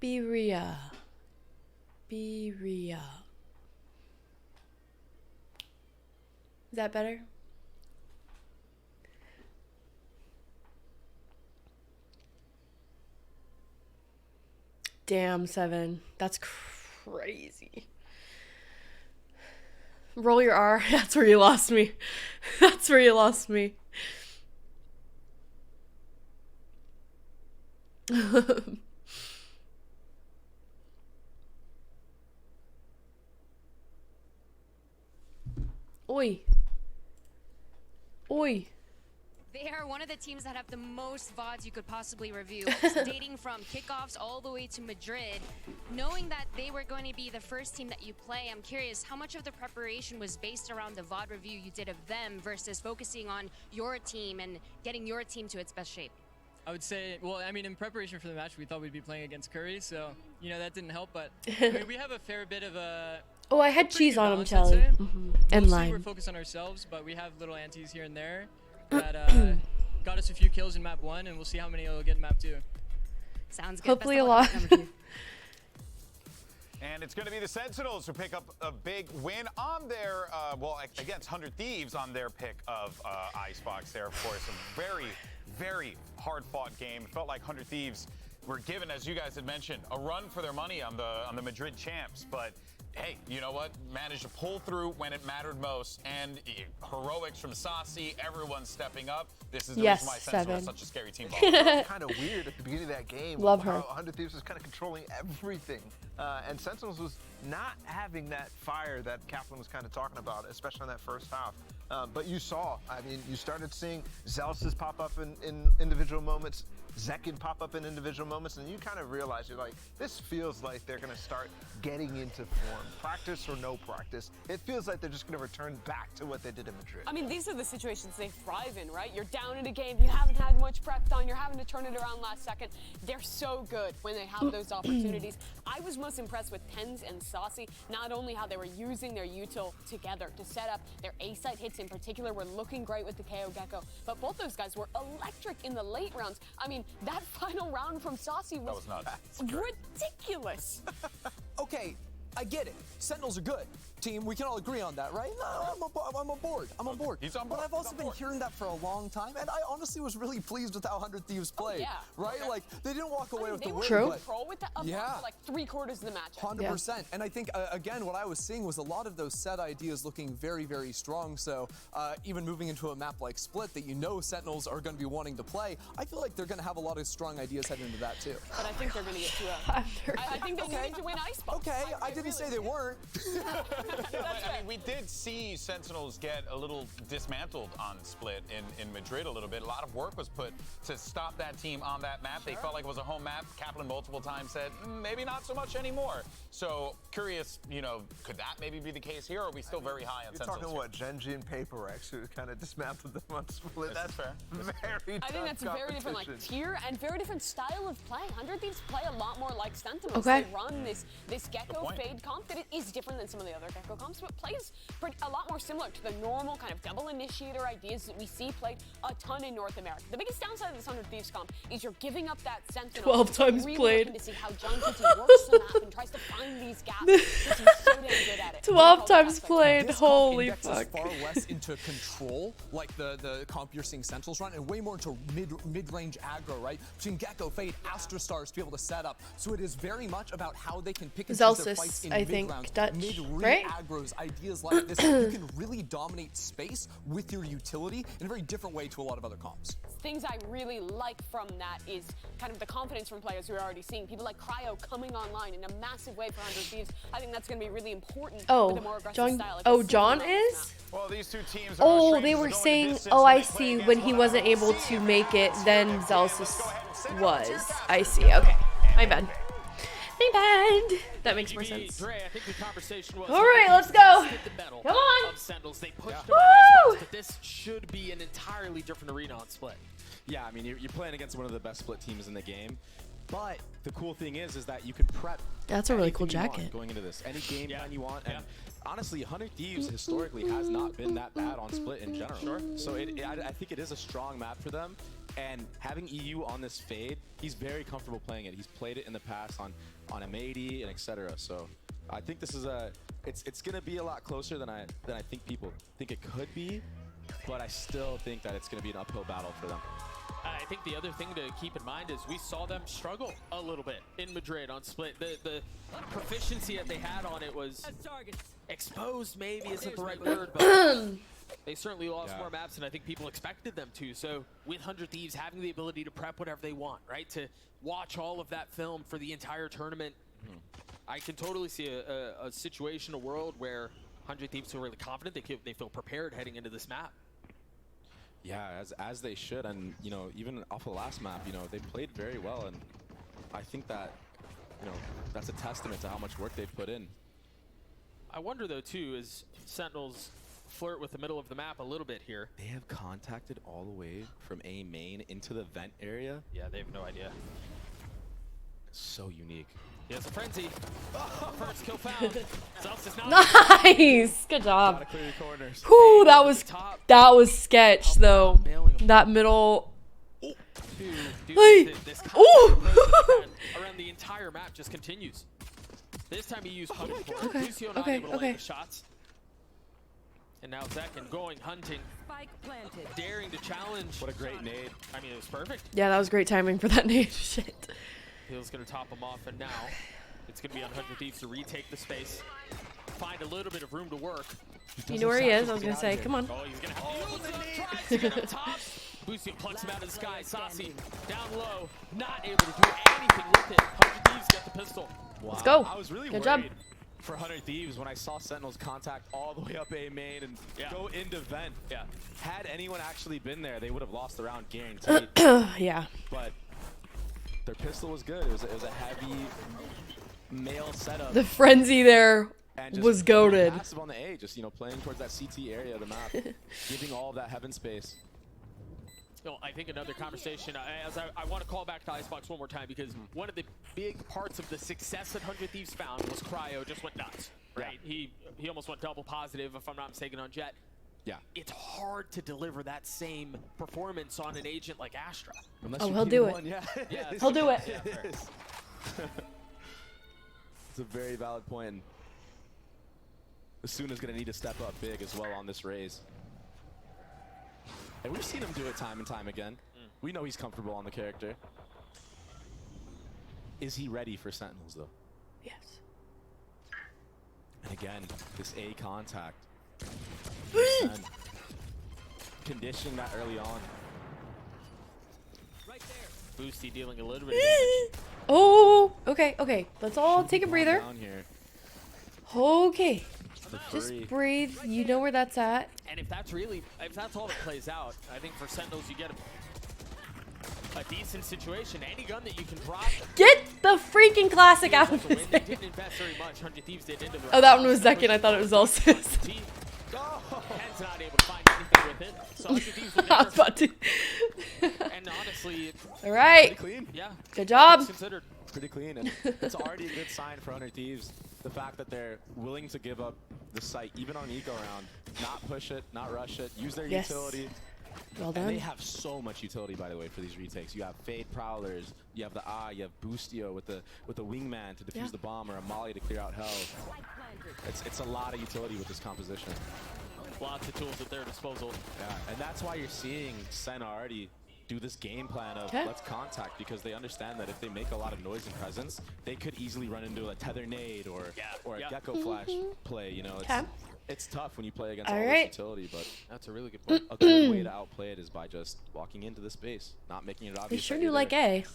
S1: Birria. Is that better? Damn, 7. That's crazy. Roll your R. That's where you lost me. That's where you lost me. Oi. Oi.
S5: They are one of the teams that have the most VODs you could possibly review, dating from kickoffs all the way to Madrid. Knowing that they were going to be the first team that you play, I'm curious how much of the preparation was based around the VOD review you did of them versus focusing on your team and getting your team to its best shape?
S11: I would say, well, I mean, in preparation for the match, we thought we'd be playing against Curry, so, you know, that didn't help, but I mean, we have a fair bit of a...
S1: Oh, I had cheese on them,
S11: balance, I'd
S1: Shelly.
S11: say.
S1: And
S11: Mostly
S1: lime.
S11: we're focused on ourselves, but we have little antis here and there that got us a few kills in map 1, and we'll see how many we'll get in map 2.
S5: Sounds good.
S1: Hopefully
S5: Best
S1: a
S5: of
S1: lot.
S5: luck, number 2.
S12: And it's going to be the Sentinels who pick up a big win on their, well, against 100 Thieves on their pick of Icebox there, of course. A very, very hard-fought game. It felt like 100 Thieves were given, as you guys had mentioned, a run for their money on the Madrid champs. But hey, you know what? Managed to pull through when it mattered most. And heroics from Saucy, everyone stepping up. This is the reason why Sentinels is such a scary team.
S13: Kind of weird at the beginning of that game.
S1: Love her.
S13: 100 Thieves was kind of controlling everything. And Sentinels was not having that fire that Kaplan was kind of talking about, especially in that first half. But you saw, I mean, you started seeing Zelsis pop up in individual moments, Zekin pop up in individual moments, and you kind of realize, you're like, this feels like they're going to start getting into form. Practice or no practice, it feels like they're just going to return back to what they did in Madrid.
S14: I mean, these are the situations they thrive in, right? You're down in a game, you haven't had much prep done, you're having to turn it around last second. They're so good when they have those opportunities. I was most impressed with Tens and Saucy, not only how they were using their util together to set up their A-site hits in particular were looking great with the KO Gecko, but both those guys were electric in the late rounds. I mean, that final round from Saucy was ridiculous.
S15: Okay, I get it. Sentinels are good. Team, we can all agree on that, right? No, I'm on board. I'm on board.
S12: He's on board.
S15: But I've also been hearing that for a long time, and I honestly was really pleased with how 100 Thieves played.
S14: Yeah.
S15: Right? Like, they didn't walk away with the win.
S14: They were in
S15: but
S14: control with that for like 3/4 of the match.
S15: 100%. And I think, again, what I was seeing was a lot of those set ideas looking very, very strong. So even moving into a map like Split that you know Sentinels are going to be wanting to play, I feel like they're going to have a lot of strong ideas heading into that too.
S14: But I think they're going to get to I think they need to win Icebox.
S15: Okay, I didn't say they weren't.
S12: I mean, we did see Sentinels get a little dismantled on Split in Madrid a little bit. A lot of work was put to stop that team on that map. They felt like it was a home map. Kaplan multiple times said, maybe not so much anymore. So curious, you know, could that maybe be the case here, or are we still very high on Sentinels?
S13: You're talking what, Genji and Paperex, who kind of dismantled them on Split.
S12: That's fair.
S13: Very tough
S14: I think that's a very different like tier and very different style of play. 100 Thieves play a lot more like Sentinels.
S1: Okay.
S14: They run this Gecko fade comp that it is different than some of the other Gecko comps, but plays a lot more similar to the normal kind of double initiator ideas that we see played a ton in North America. The biggest downside of this 100 Thieves comp is you're giving up that Sentinel.
S1: 12 times
S14: really
S1: played.
S14: looking to see how John Kitty works the map and tries to find these gaps because he's so damn good at it.
S1: 12 times played.
S15: This
S1: Holy
S15: comp
S1: fuck.
S15: indexes far less into control, like the comp you're seeing Sentinels run, and way more into mid-range aggro, right? Between Gecko, Fade, Astra Stars to be able to set up. So it is very much about how they can pick and choose their fights in
S1: I think,
S15: mid-rounds,
S1: Dutch,
S15: mid-range
S1: right?
S15: aggros, ideas like this. You can really dominate space with your utility in a very different way to a lot of other comps.
S14: Things I really like from that is kind of the confidence from players who are already seeing. People like Cryo coming online in a massive way for 100 Thieves. I think that's going to be really important with a more aggressive
S1: John.
S14: style. Like
S1: Oh, John is.
S12: Well, these two teams are
S1: Oh, they were saying. Oh, I see. When he wasn't able to make it, then Zelsis was. I see. Okay, my bad. My bad. That makes more sense.
S2: Dre, I think the conversation was
S1: all right, let's go. Come on.
S2: Of Sentinels. They pushed
S1: Woo!
S2: them, but this should be an entirely different arena on Split.
S3: Yeah, I mean, you're playing against one of the best Split teams in the game. But the cool thing is that you can prep.
S1: That's a really cool
S3: anything you want
S1: jacket.
S3: going into this. Any game plan you want. And honestly, 100 Thieves historically has not been that bad on Split in general. So I think it is a strong map for them. And having EU on this fade, he's very comfortable playing it. He's played it in the past on M80 and etc. So I think this is it's gonna be a lot closer than I think people think it could be. But I still think that it's gonna be an uphill battle for them.
S2: I think the other thing to keep in mind is we saw them struggle a little bit in Madrid on split. The proficiency that they had on it was exposed, maybe isn't the right word, but they certainly lost more maps than I think people expected them to. So with 100 Thieves having the ability to prep whatever they want, right? To watch all of that film for the entire tournament, I can totally see a situation, a world where 100 Thieves feel really confident. They feel prepared heading into this map.
S3: Yeah, as they should, and you know, even off the last map, you know, they played very well, and I think that, you know, that's a testament to how much work they've put in.
S2: I wonder though too, is Sentinels flirt with the middle of the map a little bit here.
S3: They have contacted all the way from A main into the vent area.
S2: Yeah, they have no idea.
S3: So unique.
S2: He has a frenzy. First kill found.
S1: Nice. Good job.
S3: Gotta clear your corners.
S1: Whew, that was sketch though. That middle.
S2: This around the entire map just continues. This time he used hunting for it. Lucio not able to land the shots. And now Zekin going hunting.
S4: Spike planted.
S2: Daring to challenge.
S3: What a great nade.
S2: I mean, it was perfect.
S1: Yeah, that was great timing for that nade. Shit.
S2: Heel's going to top him off, and now it's going to be on 100 Thieves to retake the space. Find a little bit of room to work.
S1: You know where he is, I was going to say. Come on.
S2: Oh, he's going to have to get up top. Lucio plucks him out of the sky. Saucy down low. Not able to do anything with it. 100 Thieves get the pistol.
S3: Wow.
S1: Let's go.
S3: I was really
S1: Good
S3: worried
S1: job.
S3: for 100 Thieves when I saw Sentinels contact all the way up A main and go into vent.
S2: Yeah.
S3: Had anyone actually been there, they would have lost the round guaranteed.
S1: Yeah.
S3: But their pistol was good. It was a heavy male setup.
S1: The frenzy there
S3: and just
S1: was goated.
S3: Passive on the A, just, you know, playing towards that CT area of the map, giving all of that heaven space.
S2: No, I think another conversation, as I want to call back to Icebox one more time, because one of the big parts of the success that 100 Thieves found was Cryo just went nuts, right?
S3: Yeah.
S2: He almost went double positive, if I'm not mistaken, on Jet.
S3: Yeah.
S2: It's hard to deliver that same performance on an agent like Astra.
S3: Unless
S1: he'll do it.
S3: Yeah.
S2: Yeah,
S1: He'll do it.
S3: Yeah, it's a very valid point. And Asuna's going to need to step up big as well on this raise. And we've seen him do it time and time again. We know he's comfortable on the character. Is he ready for Sentinels, though?
S1: Yes.
S3: And again, this A contact. And conditioning that early on.
S2: Right there. Boosty dealing a little bit of damage.
S1: Oh, okay. Let's all take a breather.
S3: Down here.
S1: Okay. Just breathe. You know where that's at.
S2: And if that's all that plays out, I think for Sentinels you get a decent situation. Any gun that you can drop.
S1: Get the freaking classic out of
S2: They
S1: this.
S2: didn't invest very much. 100 Thieves did into the
S1: Oh, that one was Zekin. I thought it was also.
S2: Ken's not able to find anything with it. So 100 Thieves will
S1: I was about to.
S2: And honestly,
S1: All right.
S3: Pretty clean.
S2: yeah.
S1: Good job.
S2: Considered.
S3: Pretty clean. And it's already a good sign for 100 Thieves. The fact that they're willing to give up the site, even on eco round, not push it, not rush it, use their utility.
S1: Well done.
S3: And they have so much utility, by the way, for these retakes. You have Fade Prowlers, you have the Eye, you have Boostio with the wingman to defuse the bomb, or a Molly to clear out hell. It's a lot of utility with this composition.
S2: Lots of tools at their disposal.
S3: Yeah, and that's why you're seeing Sen already do this game plan of let's contact, because they understand that if they make a lot of noise and presence, they could easily run into a tether nade or a gecko flash play. You know, it's tough when you play against all this utility, but
S2: that's a really good point.
S3: A good way to outplay it is by just walking into the space, not making it obvious.
S1: They sure do like A.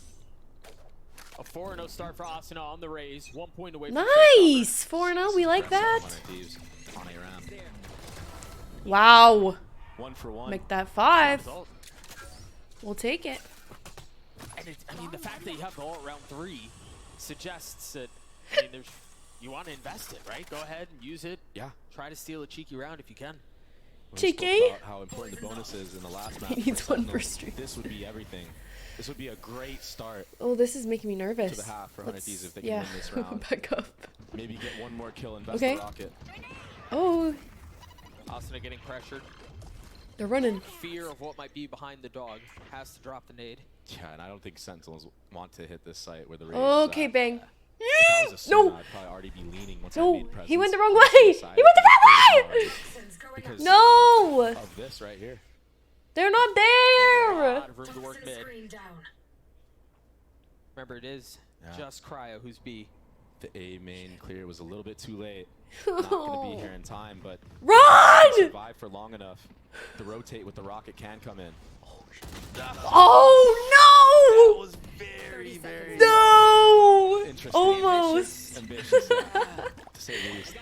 S2: A 4-0 start for Asuna on the raise, 1 point away.
S1: Nice, 4-0. We like that.
S3: On a round.
S1: Wow.
S3: 1 for 1.
S1: Make that 5. We'll take it.
S2: And I mean, the fact that you have the ult round 3 suggests that you want to invest it, right? Go ahead and use it.
S3: Yeah.
S2: Try to steal a cheeky round if you can.
S1: Cheeky.
S3: About how important the bonus is in the last map.
S1: He needs one per stream.
S3: This would be everything. This would be a great start.
S1: Oh, this is making me nervous.
S3: To the half for 100 Thieves if they can win this round.
S1: Back up.
S3: Maybe get one more kill, invest the rocket.
S1: Oh.
S2: Asuna getting pressured.
S1: They're running.
S2: Fear of what might be behind the dog. Has to drop the nade.
S3: Yeah, and I don't think Sentinels want to hit this site where the raise
S1: Okay,
S3: is at.
S1: bang.
S3: No! I'd probably already be leaning once I made presence.
S1: He went the wrong way! He went the wrong way!
S3: Because
S1: No!
S3: of this right here.
S1: They're not
S2: A
S1: there.
S2: lot of room to work mid. Remember, it is just Cryo who's B.
S3: The A main clear was a little bit too late. Not going to be here in time, but
S1: Run!
S3: survive for long enough. The rotate with the rocket can come in.
S1: Oh no!
S3: That was very, very
S1: No!
S3: interesting.
S1: Almost.
S3: Ambitious, yeah, to say the least.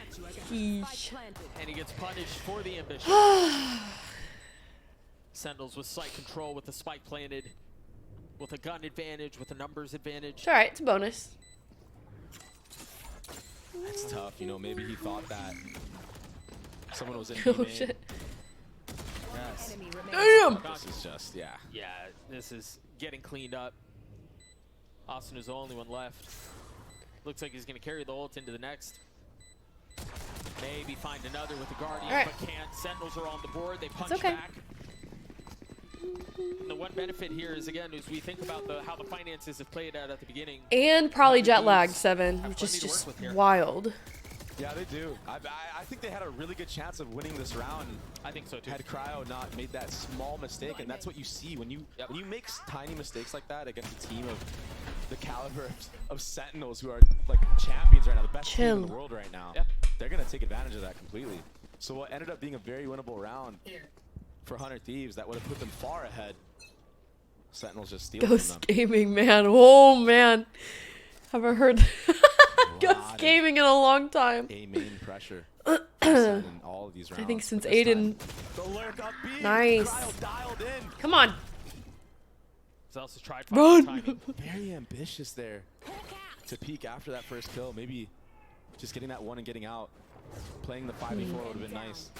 S1: Yeesh.
S2: And he gets punished for the ambition. Sentinels with site control, with the spike planted, with a gun advantage, with a numbers advantage.
S1: It's alright, it's a bonus.
S3: That's tough. You know, maybe he thought that someone was in
S1: Oh
S3: main.
S1: shit.
S2: Yes.
S1: Damn!
S3: This is just, yeah.
S2: Yeah, this is getting cleaned up. Austin is the only one left. Looks like he's going to carry the ult into the next. Maybe find another with the Guardian, but can't. Sentinels are on the board. They punch back. And the one benefit here is, again, as we think about how the finances have played out at the beginning.
S1: And probably jet lagged 7, which is just wild.
S3: Yeah, they do. I think they had a really good chance of winning this round.
S2: I think so too.
S3: Had Cryo not made that small mistake, and that's what you see when you make tiny mistakes like that against a team of the caliber of Sentinels, who are like champions right now, the best team in the world right now.
S2: Yeah.
S3: They're gonna take advantage of that completely. So what ended up being a very winnable round for 100 Thieves, that would have put them far ahead. Sentinels just steal from them.
S1: Ghost gaming, man. Oh man. Haven't heard Ghost gaming in a long time.
S3: A main pressure. In all of these rounds.
S1: I think since Aiden. Nice. Come on.
S2: Zealous has tried
S1: Run.
S3: Very ambitious there to peek after that first kill. Maybe just getting that one and getting out. Playing the 5v4 would have been nice.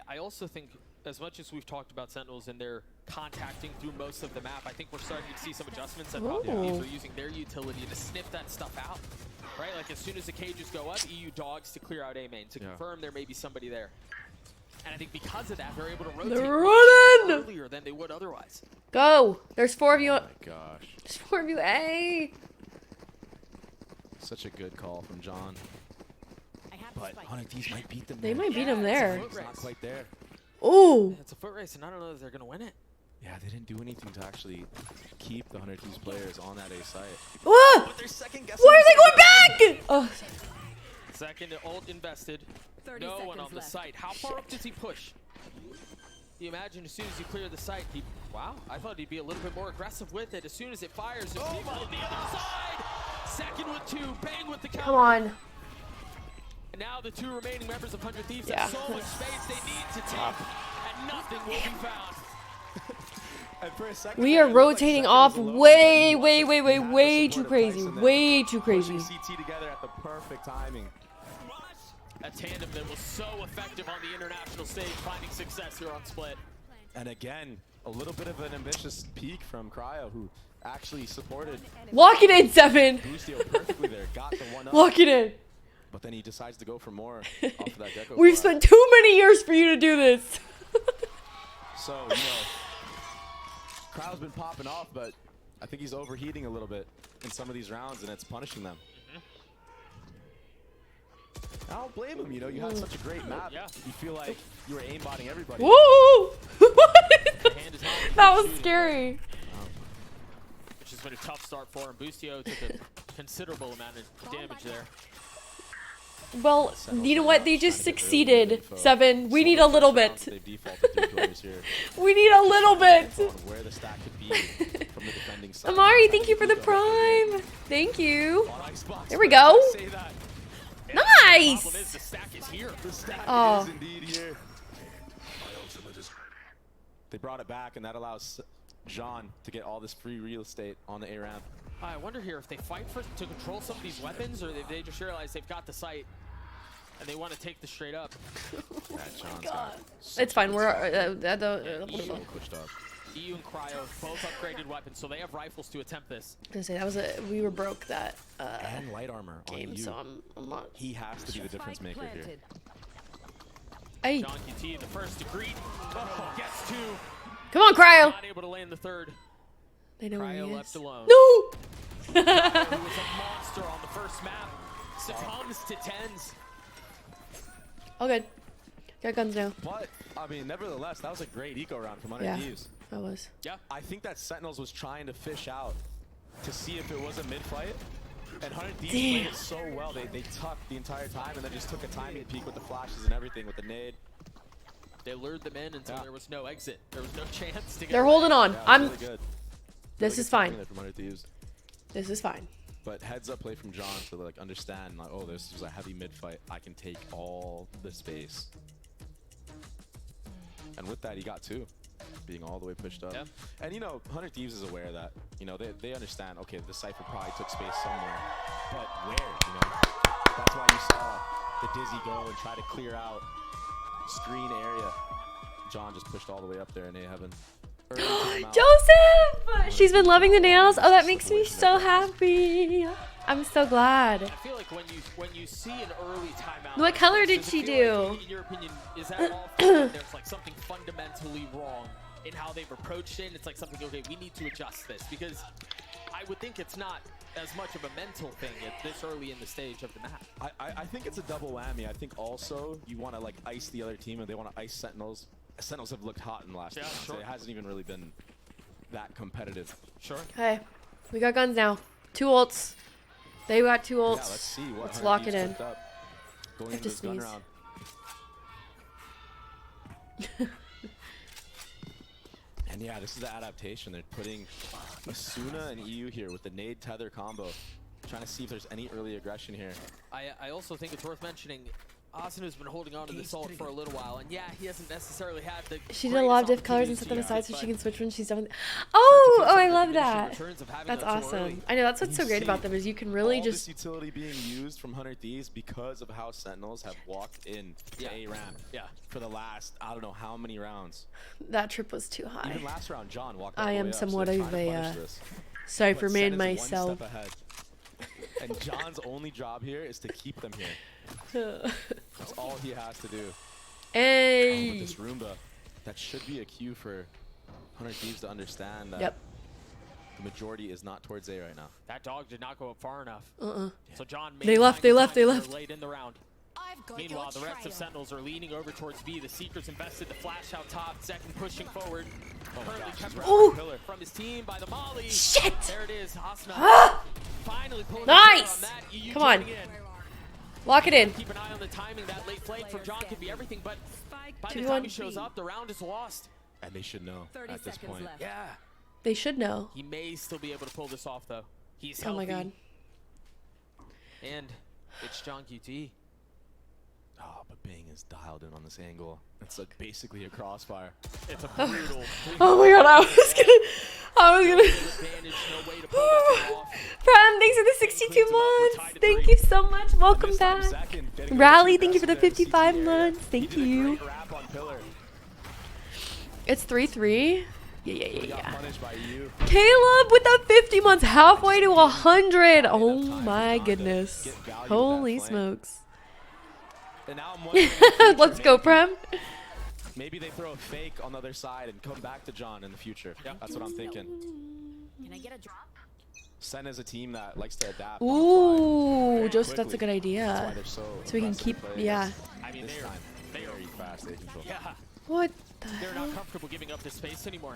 S2: I also think, as much as we've talked about Sentinels and their contacting through most of the map, I think we're starting to see some adjustments that probably Thieves are using their utility to sniff that stuff out. Right? Like as soon as the cages go up, EU dogs to clear out A main to confirm there may be somebody there. And I think because of that, they're able to rotate earlier than they would otherwise.
S1: Go. There's 4 of you.
S3: Oh my gosh.
S1: There's 4 of you. A.
S3: Such a good call from John. But 100 Thieves might beat them.
S1: They might beat him there.
S3: It's not quite there.
S1: Ooh.
S2: It's a foot race, and I don't know if they're going to win it.
S3: Yeah, they didn't do anything to actually keep the 100 Thieves players on that A site.
S1: What?
S3: But they're second guessing.
S1: Why are they going back? Oh.
S2: Second ult invested. No one on the site. How far up does he push? You imagine as soon as you clear the site, wow, I thought he'd be a little bit more aggressive with it. As soon as it fires, there's people on the other side. Second with 2, bang with the counter.
S1: Come on.
S2: And now the 2 remaining members of 100 Thieves have so much space they need to take, and nothing will be found.
S1: We are rotating off way too crazy. Way too crazy.
S3: VCT together at the perfect timing.
S2: A tandem that was so effective on the international stage, finding success here on Split.
S3: And again, a little bit of an ambitious peak from Cryo, who actually supported.
S1: Lock it in, 7.
S3: Boostio perfectly there, got the one up.
S1: Lock it in.
S3: But then he decides to go for more off of that Deco.
S1: We've spent too many years for you to do this.
S3: So, you know, Cryo's been popping off, but I think he's overheating a little bit in some of these rounds, and it's punishing them. I don't blame him, you know, you had such a great map. You feel like you were aimbotting everybody.
S1: Woo! That was scary.
S2: Which has been a tough start for him. Boostio took a considerable amount of damage there.
S1: Well, you know what? They just succeeded. 7. We need a little bit.
S3: They've defaulted 3 players here.
S1: We need a little bit.
S3: Where the stack could be from the defending side.
S1: Amari, thank you for the prime. Thank you. There we go. Nice.
S2: The stack is here.
S3: The stack is indeed here. They brought it back, and that allows John to get all this free real estate on the A ramp.
S2: I wonder here if they fight to control some of these weapons, or if they just realize they've got the site and they want to take this straight up.
S1: It's fine. We're
S3: pushed up.
S2: EU and Cryo both upgraded weapons, so they have rifles to attempt this.
S1: I was gonna say we were broke that
S3: and light armor
S1: game,
S3: on EU.
S1: so I'm not.
S3: He has to be the difference maker here.
S1: Hey.
S2: John QT, the first degree, gets 2.
S1: Come on, Cryo.
S2: Not able to land the 3rd.
S1: They know
S2: Cryo
S1: where he
S2: left
S1: is.
S2: alone.
S1: No.
S2: Who was a monster on the first map, succumbs to 10s.
S1: All good. Got guns now.
S3: But, I mean, nevertheless, that was a great eco round from Under
S1: Yeah,
S3: Thieves.
S1: that was.
S3: Yeah, I think that Sentinels was trying to fish out to see if it was a mid-fight. And 100 Thieves played it so well. They tucked the entire time and then just took a timing peek with the flashes and everything with the nade.
S2: They lured them in until there was no exit. There was no chance to get
S1: They're holding on.
S3: Yeah,
S1: I'm.
S3: really good.
S1: This
S3: Really
S1: is
S3: good
S1: fine.
S3: timing there from 100 Thieves.
S1: This is fine.
S3: But heads up play from John to like understand like, oh, this is a heavy mid-fight. I can take all the space. And with that, he got 2. Being all the way pushed up.
S2: Yeah.
S3: And you know, 100 Thieves is aware that, you know, they understand, okay, the Cypher probably took space somewhere, but where, you know? That's why you saw the Dizzy go and try to clear out screen area. John just pushed all the way up there in A-Heaven.
S1: Joseph! She's been loving the nails. Oh, that makes me so happy. I'm so glad.
S2: I feel like when you see an early timeout.
S1: What color did
S2: does it
S1: she
S2: feel
S1: do?
S2: like, in your opinion, is that all when there's like something fundamentally wrong in how they've approached it? And it's like something, okay, we need to adjust this, because I would think it's not as much of a mental thing at this early in the stage of the map.
S3: I think it's a double whammy. I think also you want to like ice the other team and they want to ice Sentinels. Sentinels have looked hot in the last 2 rounds.
S2: Sure.
S3: It hasn't even really been that competitive.
S2: Sure.
S1: Okay, we got guns now. 2 ults. They got 2 ults.
S3: Yeah, let's see what
S1: Let's
S3: 100
S1: lock it
S3: Thieves
S1: in.
S3: cooked up going
S1: I have
S3: into
S1: to
S3: this gun
S1: sneeze.
S3: round. And yeah, this is the adaptation. They're putting Asuna and EU here with the nade tether combo. Trying to see if there's any early aggression here.
S2: I also think it's worth mentioning Asuna's been holding on to this ult for a little while, and yeah, he hasn't necessarily had the.
S1: She did a lot of diff colors and set them aside so she can switch when she's done with. Oh, I love that. That's awesome. I know that's what's so great about them is you can really
S3: all
S1: just.
S3: this utility being used from 100 Thieves because of how Sentinels have walked in to A ramp.
S2: Yeah.
S3: For the last I don't know how many rounds.
S1: That trip was too high.
S3: Even last round, John walked. All
S1: I
S3: the
S1: am
S3: way up,
S1: somewhat
S3: so they're
S1: of
S3: trying to
S1: a
S3: punish this.
S1: sorry
S3: But
S1: for
S3: Sen
S1: made
S3: is
S1: myself.
S3: one step ahead. And John's only job here is to keep them here. That's all he has to do.
S1: Hey.
S3: With this Roomba, that should be a cue for 100 Thieves to understand that the majority is not towards A right now.
S2: That dog did not go up far enough. So John made
S1: They left. They left. They left.
S2: late in the round. Meanwhile, the rest of Sentinels are leaning over towards B. The Seekers invested the flash out top. Second pushing forward. Currently kept around the pillar from his team by the Molly.
S1: Shit!
S2: There it is. Asuna finally pulling the trigger
S1: Nice!
S2: on that. EU
S1: Come on.
S2: joining in.
S1: Lock it in.
S2: Keep an eye on the timing. That late flank from John could be everything, but by the
S1: 2v1.
S2: time he shows up, the round is lost.
S3: And they should know
S14: 30
S3: at this
S14: seconds
S3: point.
S14: left.
S2: Yeah.
S1: They should know.
S2: He may still be able to pull this off, though. He's
S1: Oh
S2: healthy.
S1: my god.
S2: And it's John QT.
S3: Oh, but Bing is dialed in on this angle. It's like basically a crossfire.
S2: It's a brutal.
S1: Oh my god, I was gonna.
S2: Advantage, no way to pull that off.
S1: Prem, thanks for the 62 months. Thank you so much. Welcome back. Rally, thank you for the 55 months. Thank you. It's 3-3. Yeah. Caleb with the 50 months, halfway to 100. Oh my goodness. Holy smokes.
S3: And now I'm wondering in the future,
S1: Let's go, Prem.
S3: Maybe they throw a fake on the other side and come back to John in the future. That's what I'm thinking.
S4: Can I get a drop?
S3: Sen is a team that likes to adapt.
S1: Ooh, Joseph, that's a
S3: quickly.
S1: good idea.
S3: That's why they're so
S1: we can
S3: impressive
S1: keep,
S3: to play
S1: yeah.
S3: against.
S2: I mean,
S3: This
S2: they are
S3: time, very fast A control.
S2: Yeah.
S1: What the
S2: They're
S1: hell?
S2: not comfortable giving up this space anymore.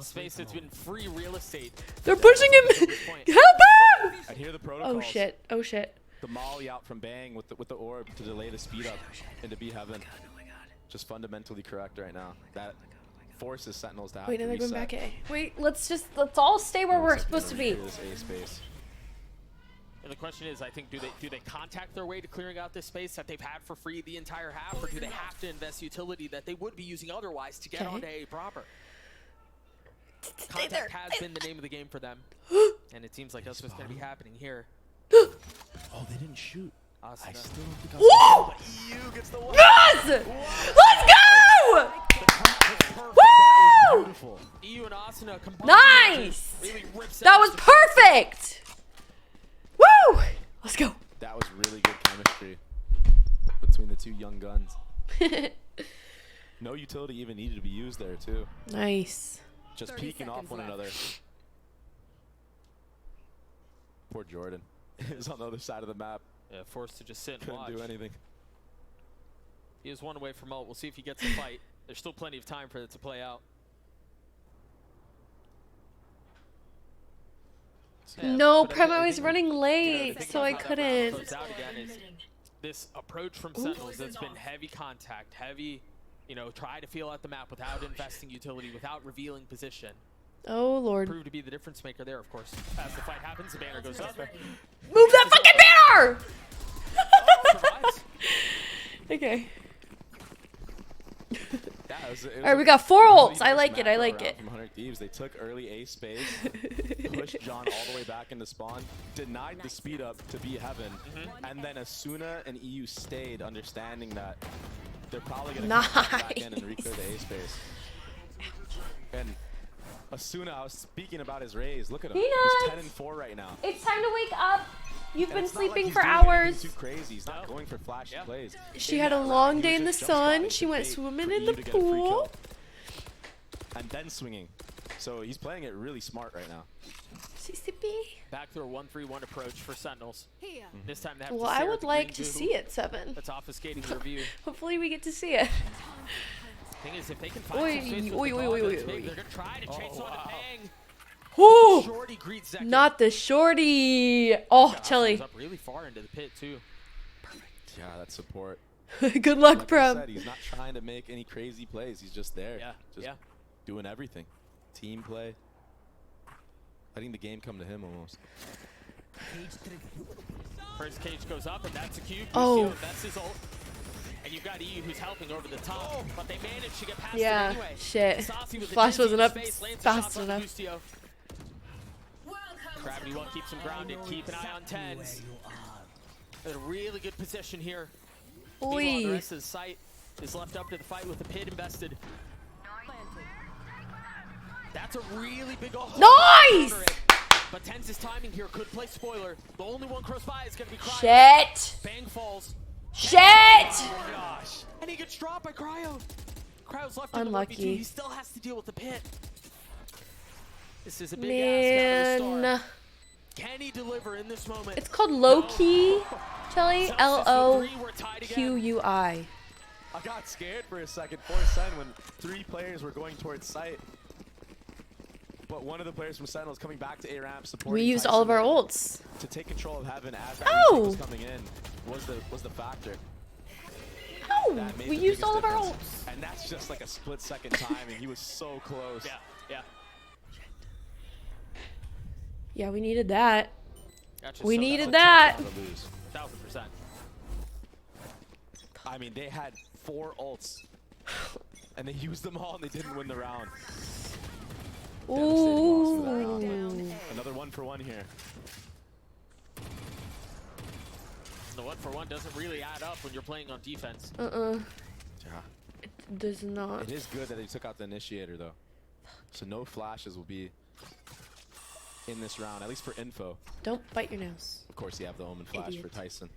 S2: Space that's been free real estate.
S1: They're pushing him. Help him!
S3: And here are the protocols.
S1: Oh shit. Oh shit.
S3: The molly out from Bang with the orb to delay the speed up into B heaven. Just fundamentally correct right now. That forces Sentinels to have
S1: Wait,
S3: to
S1: now they're going
S3: reset.
S1: back A. Wait, let's all stay where we're supposed to be.
S3: This A space.
S2: And the question is, I think, do they contact their way to clearing out this space that they've had for free the entire half, or do they have to invest utility that they would be using otherwise to get onto A proper? Contact has been the name of the game for them, and it seems like that's what's going to be happening here.
S3: Oh, they didn't shoot.
S2: I
S3: still don't think I
S1: Woo!
S3: EU gets the one.
S1: Yes! Let's go! Woo!
S3: Beautiful.
S2: EU and Asuna combined.
S1: Nice!
S2: Really rips
S1: That
S2: out
S1: was
S2: the-
S1: perfect! Woo! Let's go.
S3: That was really good chemistry between the two young guns. No utility even needed to be used there, too.
S1: Nice.
S3: Just peeking off one another. Poor Jordan. He was on the other side of the map.
S2: Yeah, forced to just sit and
S3: Couldn't
S2: watch.
S3: do anything.
S2: He is one away from ult. We'll see if he gets a fight. There's still plenty of time for it to play out.
S1: No, Premo is running late, so I couldn't.
S2: This approach from Sentinels that's been heavy contact, heavy, you know, try to feel out the map without investing utility, without revealing position.
S1: Oh, Lord.
S2: Proved to be the difference maker there, of course. As the fight happens, the banner goes up.
S1: Move that fucking banner! Okay. Alright, we got 4 ults. I like it. I like it.
S3: From 100 Thieves, they took early A space, pushed John all the way back into spawn, denied the speed up to be heaven, and then Asuna and EU stayed, understanding that they're probably going to come back in and reclear the A space. And Asuna, I was speaking about his raise. Look at him. He's 10-4 right now.
S1: It's time to wake up. You've been sleeping for
S3: He's
S1: hours.
S3: too crazy. He's not going for flashy plays.
S1: She had a long day in the sun. She went swimming in the pool.
S3: And then swinging. So he's playing it really smart right now.
S2: Back to a 1-3-1 approach for Sentinels. This time they have
S1: Well, I would like to see it, 7.
S2: That's obfuscating the review.
S1: Hopefully we get to see it.
S2: Thing is, if they can find some space with the ball that's big, they're going to try to chase on to Bang.
S1: Whoo!
S2: Shorty greets Zek.
S1: Not the shorty. Oh, Chelly.
S2: Up really far into the pit too.
S3: Yeah, that support.
S1: Good luck,
S3: like
S1: Prem.
S3: I said, he's not trying to make any crazy plays. He's just there. Just doing everything. Team play. Letting the game come to him almost.
S2: First cage goes up, and that's a cube.
S1: Oh.
S2: That's his ult. And you've got EU who's helping over the top, but they managed to get past
S1: Yeah,
S2: it anyway.
S1: shit.
S2: Saucy with
S1: Flash wasn't up
S2: space, lands a
S1: fast
S2: shot on
S1: enough.
S2: Bustio. Gravity 1 keeps him grounded. Keep an eye on Tens. In a really good position here. Meanwhile, the rest of the site is left up to the fight with the pit invested. That's a really big ult.
S1: Nice!
S2: But Tens' timing here could play spoiler. The only one close by is going to be Cryo.
S1: Shit!
S2: Bang falls.
S1: Shit!
S2: Oh my gosh. And he gets dropped by Cryo. Cryo's left
S1: Unlucky.
S2: in the 1v2. He still has to deal with the pit. This is a big ask out of the star. Can he deliver in this moment?
S1: It's called low key, Chelly. LOQUI.
S3: I got scared for a second for SEN when 3 players were going towards site. But one of the players from Sentinel is coming back to A ramp supporting.
S1: We used
S3: Tyson
S1: all of our ults.
S3: to take control of heaven as that
S1: Oh!
S3: was coming in was the factor.
S1: Oh,
S3: That made
S1: we
S3: the
S1: used
S3: biggest
S1: all of our
S3: difference.
S1: ults.
S3: And that's just like a split second time, and he was so close.
S2: Yeah.
S1: Yeah, we needed that.
S2: That's
S1: We
S2: so
S1: needed
S2: that's
S1: that.
S3: To lose.
S2: 1000%.
S3: I mean, they had 4 ults, and they used them all, and they didn't win the round. Devastating loss for that round. Another 1-for-1 here.
S2: The 1-for-1 doesn't really add up when you're playing on defense.
S3: Yeah.
S1: It does not.
S3: It is good that they took out the initiator, though. So no flashes will be in this round, at least for info.
S1: Don't bite your nose.
S3: Of course, you have the Omen flash
S1: Idiot.
S3: for Tyson.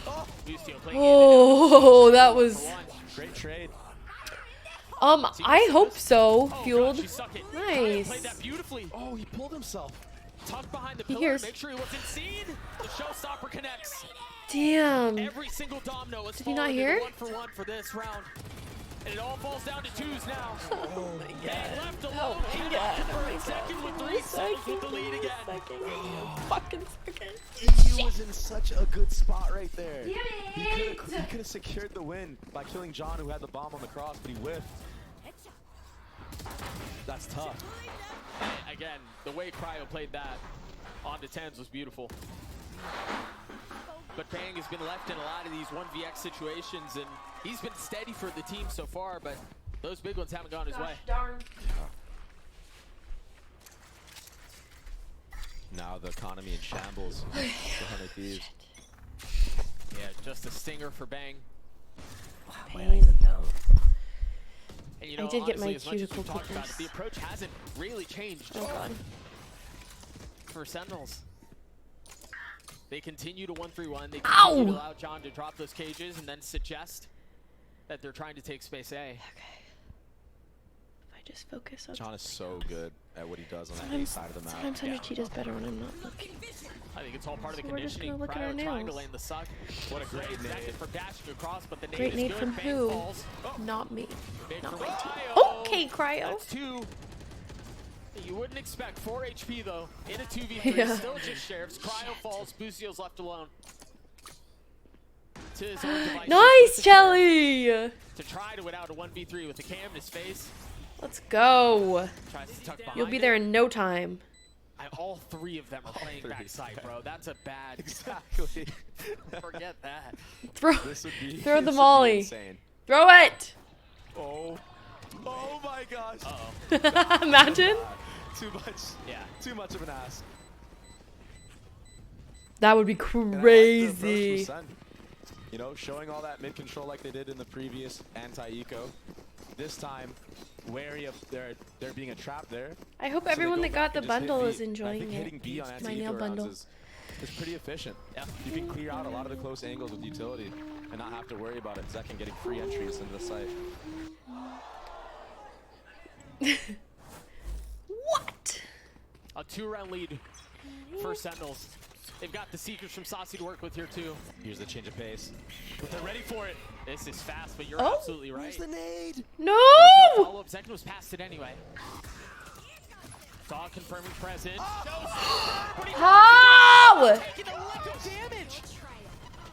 S1: Oh, that was.
S3: Great trade.
S1: I hope so.
S2: Oh,
S1: Fueled.
S2: God, she suck it.
S1: Nice.
S2: Played that beautifully.
S3: Oh, he pulled himself.
S2: Tucked behind the
S1: He
S2: pillar
S1: hears.
S2: to make sure he wasn't seen. The showstopper connects.
S1: Damn.
S2: Every single domino is
S1: Did he not hear?
S2: 1-for-1 for this round. And it all falls down to 2s now.
S1: Oh my god.
S2: Left alone.
S1: Oh my god.
S2: Second with 3 seconds with the lead again.
S1: Fucking second.
S3: He was in such a good spot right there.
S1: Damn
S3: He
S1: it.
S3: could have secured the win by killing John, who had the bomb on the cross, but he whiffed. That's tough.
S2: Again, the way Cryo played that on the 10s was beautiful. But Bang has been left in a lot of these 1vx situations, and he's been steady for the team so far, but those big ones haven't gone his way.
S1: Darn.
S3: Now the economy in shambles for 100 Thieves.
S2: Yeah, just a stinger for Bang. And you know,
S1: I did get my
S2: honestly, as much as
S1: cuticle
S2: we've talked about it,
S1: clippers.
S2: the approach hasn't really changed
S1: Oh god.
S2: for Sentinels. They continue to 1-3-1. They
S1: Ow!
S2: continue to allow John to drop those cages and then suggest that they're trying to take space A.
S1: Okay. If I Just focus on.
S3: John is so good at what he does on that A
S1: Sometimes,
S3: side of the map.
S1: sometimes 100T does better when I'm not looking.
S2: I think it's all part of the
S1: So we're just
S2: conditioning.
S1: gonna look at our
S2: Cryo trying to
S1: nails.
S2: land the suck. What a great nade for dashing across, but the nade
S1: Great
S2: is
S1: nade
S2: good.
S1: from
S2: Bang
S1: who?
S2: falls. Oh,
S1: Not me.
S2: nade
S1: Not
S2: from
S1: my team.
S2: Cryo.
S1: Okay, Cryo.
S2: That's 2. You wouldn't expect 4 HP though in a 2v3.
S1: Yeah.
S2: Still just sheriffs. Cryo falls. Boostio's left alone. To his own devices with
S1: Nice,
S2: the
S1: Jelly.
S2: sheriff To try to win out a 1v3 with the cam in his face.
S1: Let's go.
S2: Tries to tuck behind
S1: You'll be
S2: it.
S1: there in no time.
S2: All 3 of them are playing backside, bro. That's a bad.
S3: Exactly.
S2: Forget that.
S1: Throw,
S3: This would be,
S1: throw
S3: this
S1: the
S3: would be
S1: molly.
S3: insane.
S1: Throw it.
S3: Oh. Oh my gosh.
S2: Uh-oh.
S1: Imagine.
S3: Too much.
S2: Yeah.
S3: Too much of an ask.
S1: That would be
S3: And I like the approach
S1: crazy.
S3: from Sen. You know, showing all that mid control like they did in the previous anti-eco. This time, wary of there being a trap there.
S1: I hope
S3: So they
S1: everyone
S3: go
S1: that
S3: back
S1: got the
S3: and just hit
S1: bundle
S3: B.
S1: is
S3: I
S1: enjoying
S3: think hitting
S1: it.
S3: B on
S1: My
S3: anti-eco
S1: nail
S3: rounds
S1: bundle.
S3: is pretty efficient.
S2: Yeah.
S3: You can clear out a lot of the close angles with utility and not have to worry about it. Zek can getting free entries into the site.
S1: What?
S2: A 2-round lead for Sentinels. They've got the Seekers from Saucy to work with here too.
S3: Here's the change of pace.
S2: But they're ready for it. This is fast, but you're
S1: Oh.
S2: absolutely right.
S3: Where's the nade?
S1: No.
S2: Follow-up. Zekin was past it anyway. Dog confirming present.
S1: How?
S2: Taking a lick of damage.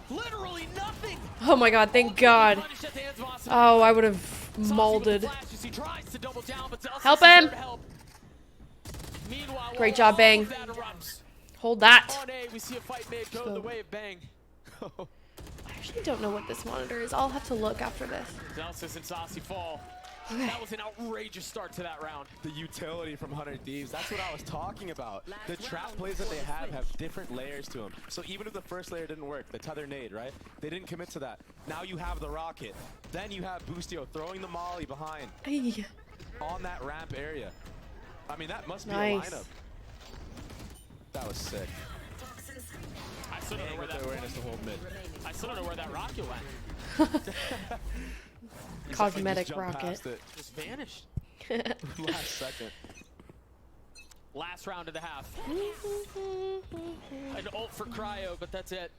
S2: Literally nothing.
S1: Oh my god, thank God.
S2: Punished at the hands of Austin.
S1: Oh, I would have
S2: Saucy with the
S1: molded.
S2: flash as he tries to double down, but Zelsis
S1: Help
S2: is there
S1: him.
S2: to help. Meanwhile,
S1: Great
S2: while
S1: job,
S2: all
S1: Bang.
S2: of that erupts,
S1: Hold that.
S2: on A, we see a fight made go the way of Bang.
S1: I actually don't know what this monitor is. I'll have to look after this.
S2: Zelsis and Saucy fall.
S1: Okay.
S2: That was an outrageous start to that round.
S3: The utility from 100 Thieves, that's what I was talking about. The trap plays that they have different layers to them. So even if the first layer didn't work, the tether nade, right? They didn't commit to that. Now you have the rocket. Then you have Boostio throwing the molly behind
S1: Ay.
S3: on that ramp area. I mean, that must be
S1: Nice.
S3: a lineup. That was sick.
S2: I still don't know
S3: Bang
S2: where
S3: with the
S2: that
S3: awareness to hold mid.
S2: I still don't know where that rocket went.
S1: Cosmetic
S3: Just jumped
S1: rocket.
S3: past it
S2: Just vanished.
S3: last second.
S2: Last round of the half. An ult for Cryo, but that's it.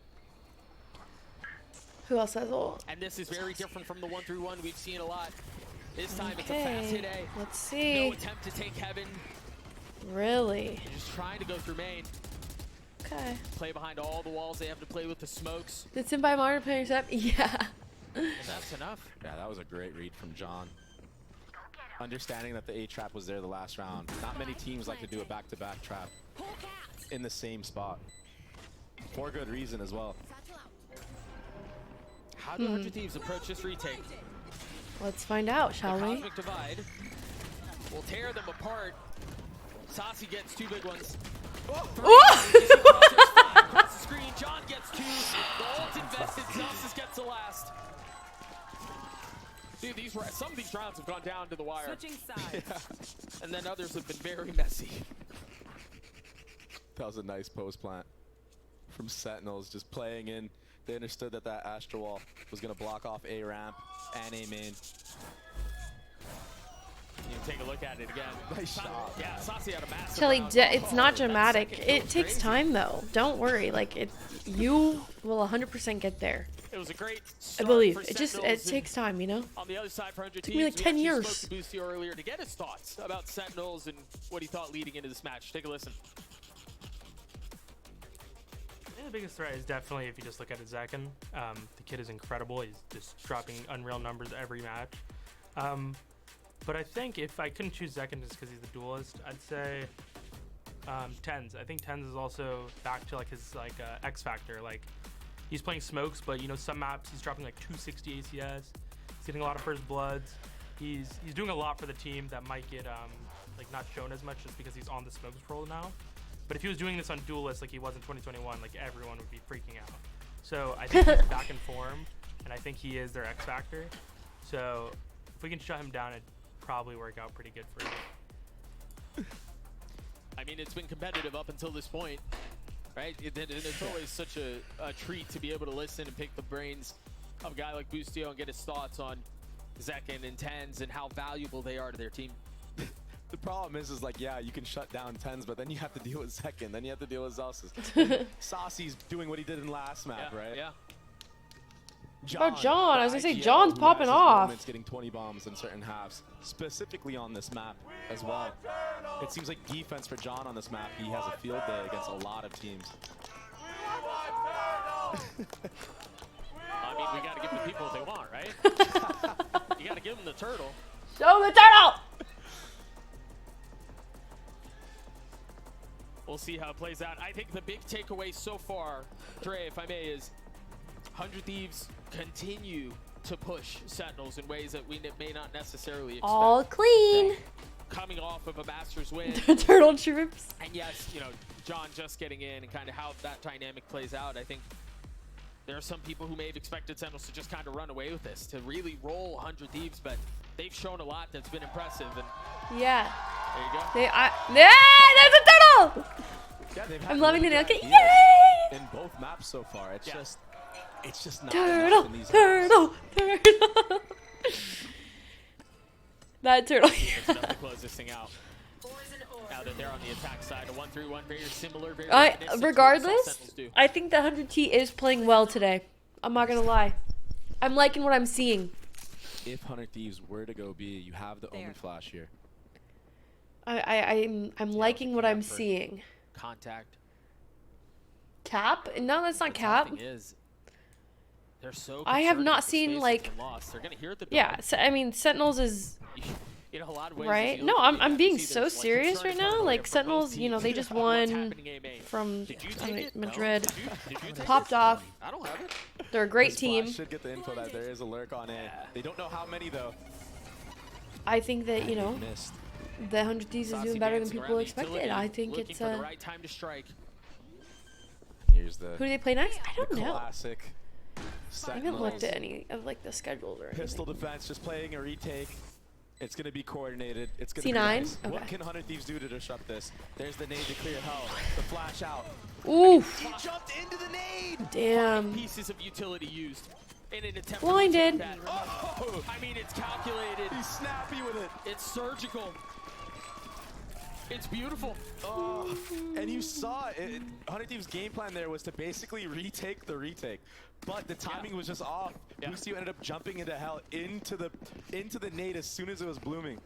S1: Who else has ult?
S2: And this is very different from the 1-3-1 we've seen a lot. This time it's a fast hit
S1: Okay,
S2: A.
S1: let's see.
S2: No attempt to take heaven.
S1: Really?
S2: They're just trying to go through main.
S1: Okay.
S2: Play behind all the walls. They have to play with the smokes.
S1: Did Simbai monitor play intercept? Yeah.
S2: And that's enough.
S3: Yeah, that was a great read from John. Understanding that the A trap was there the last round. Not many teams like to do a back-to-back trap in the same spot. For good reason as well.
S2: How do 100 Thieves approach this retake?
S1: Let's find out, shall
S2: The
S1: we?
S2: Cosmic Divide will tear them apart. Saucy gets 2 big ones. Across the screen, John gets 2. The ult invested, Zelsis gets the last. Dude, some of these rounds have gone down to the wire.
S4: Switching sides.
S3: Yeah.
S2: And then others have been very messy.
S3: That was a nice post plant from Sentinels, just playing in. They understood that that Astral Wall was going to block off A ramp and A main.
S2: You can take a look at it again.
S3: Nice shot.
S2: Yeah, Saucy had a massive
S1: Tilly,
S2: round.
S1: it's not
S2: that
S1: dramatic.
S2: second kill
S1: It
S2: was
S1: takes
S2: crazy.
S1: time though. Don't worry. Like you will 100% get there.
S2: It was a great
S1: I
S2: start
S1: believe.
S2: for
S1: It
S2: Sentinels,
S1: takes time, you know.
S2: On the other side, for 100
S1: Took me like
S2: Thieves,
S1: 10
S2: we actually
S1: years.
S2: spoke to Boostio earlier to get his thoughts about Sentinels and what he thought leading into this match. Take a listen.
S16: I think the biggest threat is definitely if you just look at it, Zekin. The kid is incredible. He's just dropping unreal numbers every match. But I think if I couldn't choose Zekin just because he's the duelist, I'd say Tens. I think Tens is also back to like his X factor. Like he's playing smokes, but you know some maps he's dropping like 260 ACS. He's getting a lot of first bloods. He's doing a lot for the team that might get like not shown as much just because he's on the smokes role now. But if he was doing this on Duelist like he was in 2021, like everyone would be freaking out. So I think he's back in form, and I think he is their X factor. So if we can shut him down, it'd probably work out pretty good for you.
S2: I mean, it's been competitive up until this point, right? It's always such a treat to be able to listen and pick the brains of a guy like Boostio and get his thoughts on Zekin and Tens and how valuable they are to their team.
S3: The problem is like, yeah, you can shut down Tens, but then you have to deal with Second, then you have to deal with Zelsis. Saucy's doing what he did in last map, right?
S2: Yeah.
S1: John, I was gonna say
S3: IGL,
S1: John's
S3: who
S1: popping
S3: has his
S1: off.
S3: moments getting 20 bombs in certain halves, specifically on this map as well. It seems like defense for John on this map, he has a field day against a lot of teams.
S2: I mean, we gotta give the people what they want, right? You gotta give them the turtle.
S1: Show the turtle!
S2: We'll see how it plays out. I think the big takeaway so far, Dre, if I may, is 100 Thieves continue to push Sentinels in ways that we may not necessarily expect.
S1: All clean.
S2: Coming off of a Masters win.
S1: Turtle troops.
S2: And yes, you know, John just getting in and kind of how that dynamic plays out. I think there are some people who may have expected Sentinels to just kind of run away with this, to really roll 100 Thieves, but they've shown a lot that's been impressive. And
S1: Yeah.
S2: there you go.
S1: Yeah, there's a turtle!
S3: Yeah, they've had
S1: I'm loving the
S3: really
S1: nail
S3: good
S1: kit.
S3: ideas
S1: Yay!
S3: in both maps so far. It's just not
S1: Turtle,
S3: enough in these
S1: turtle, turtle. That turtle.
S2: It's enough to close this thing out. Now that they're on the attack side, a 1-3-1, very similar, very reminiscent to what
S1: Regardless,
S2: Sentinels do.
S1: I think the 100T is playing well today. I'm not gonna lie. I'm liking what I'm seeing.
S3: If 100 Thieves were to go B, you have the Omen Flash here.
S1: I'm liking what I'm seeing.
S2: Contact.
S1: Cap? No, that's not cap.
S2: Thing is, they're so
S1: I have
S2: concerned
S1: not
S2: with the
S1: seen
S2: space
S1: like.
S2: that's been lost. They're gonna hear the
S1: Yeah,
S2: dog.
S1: so, I mean Sentinels is.
S2: In a lot of ways,
S1: Right?
S2: if you
S1: No,
S2: look at the
S1: I'm
S2: map,
S1: being
S2: you see
S1: so
S2: there's, like,
S1: serious
S2: concern
S1: right
S2: is
S1: now.
S2: coming
S1: Like
S2: from both
S1: Sentinels, you know,
S2: teams
S1: they just
S2: about what's
S1: won
S2: happening in main.
S1: from
S2: Did you take it? No?
S1: Madrid.
S2: Did you take
S1: Popped
S2: it?
S1: off.
S2: I don't have it.
S1: They're a great
S3: This Flash
S1: team.
S3: should get the info that there is a lurk on A. They don't know how many though.
S1: I think that, you know,
S3: Missed.
S1: the 100 Thieves is
S2: Saucy
S1: doing better than
S2: dancing
S1: people
S2: around the
S1: expected.
S2: utility,
S1: I think
S2: looking
S1: it's
S2: for the right time to strike.
S3: Here's the
S1: Who do they play next? I don't know.
S3: classic
S1: I haven't looked at any of like the schedules or anything.
S3: pistol defense, just playing a retake. It's gonna be coordinated. It's gonna
S1: C9?
S3: be nice.
S1: Okay.
S3: What can 100 Thieves do to disrupt this? There's the nade to clear hell. The flash out.
S1: Oof.
S3: He jumped into the nade.
S1: Damn.
S2: Pieces of utility used in an attempt
S1: Blinded.
S2: to take that. Oh, I mean, it's calculated.
S3: He's snappy with it.
S2: It's surgical. It's beautiful.
S3: Oh, and you saw it. 100 Thieves' game plan there was to basically retake the retake, but the timing was just off.
S2: Yeah.
S3: Boostio ended up jumping into hell into the nade as soon as it was blooming.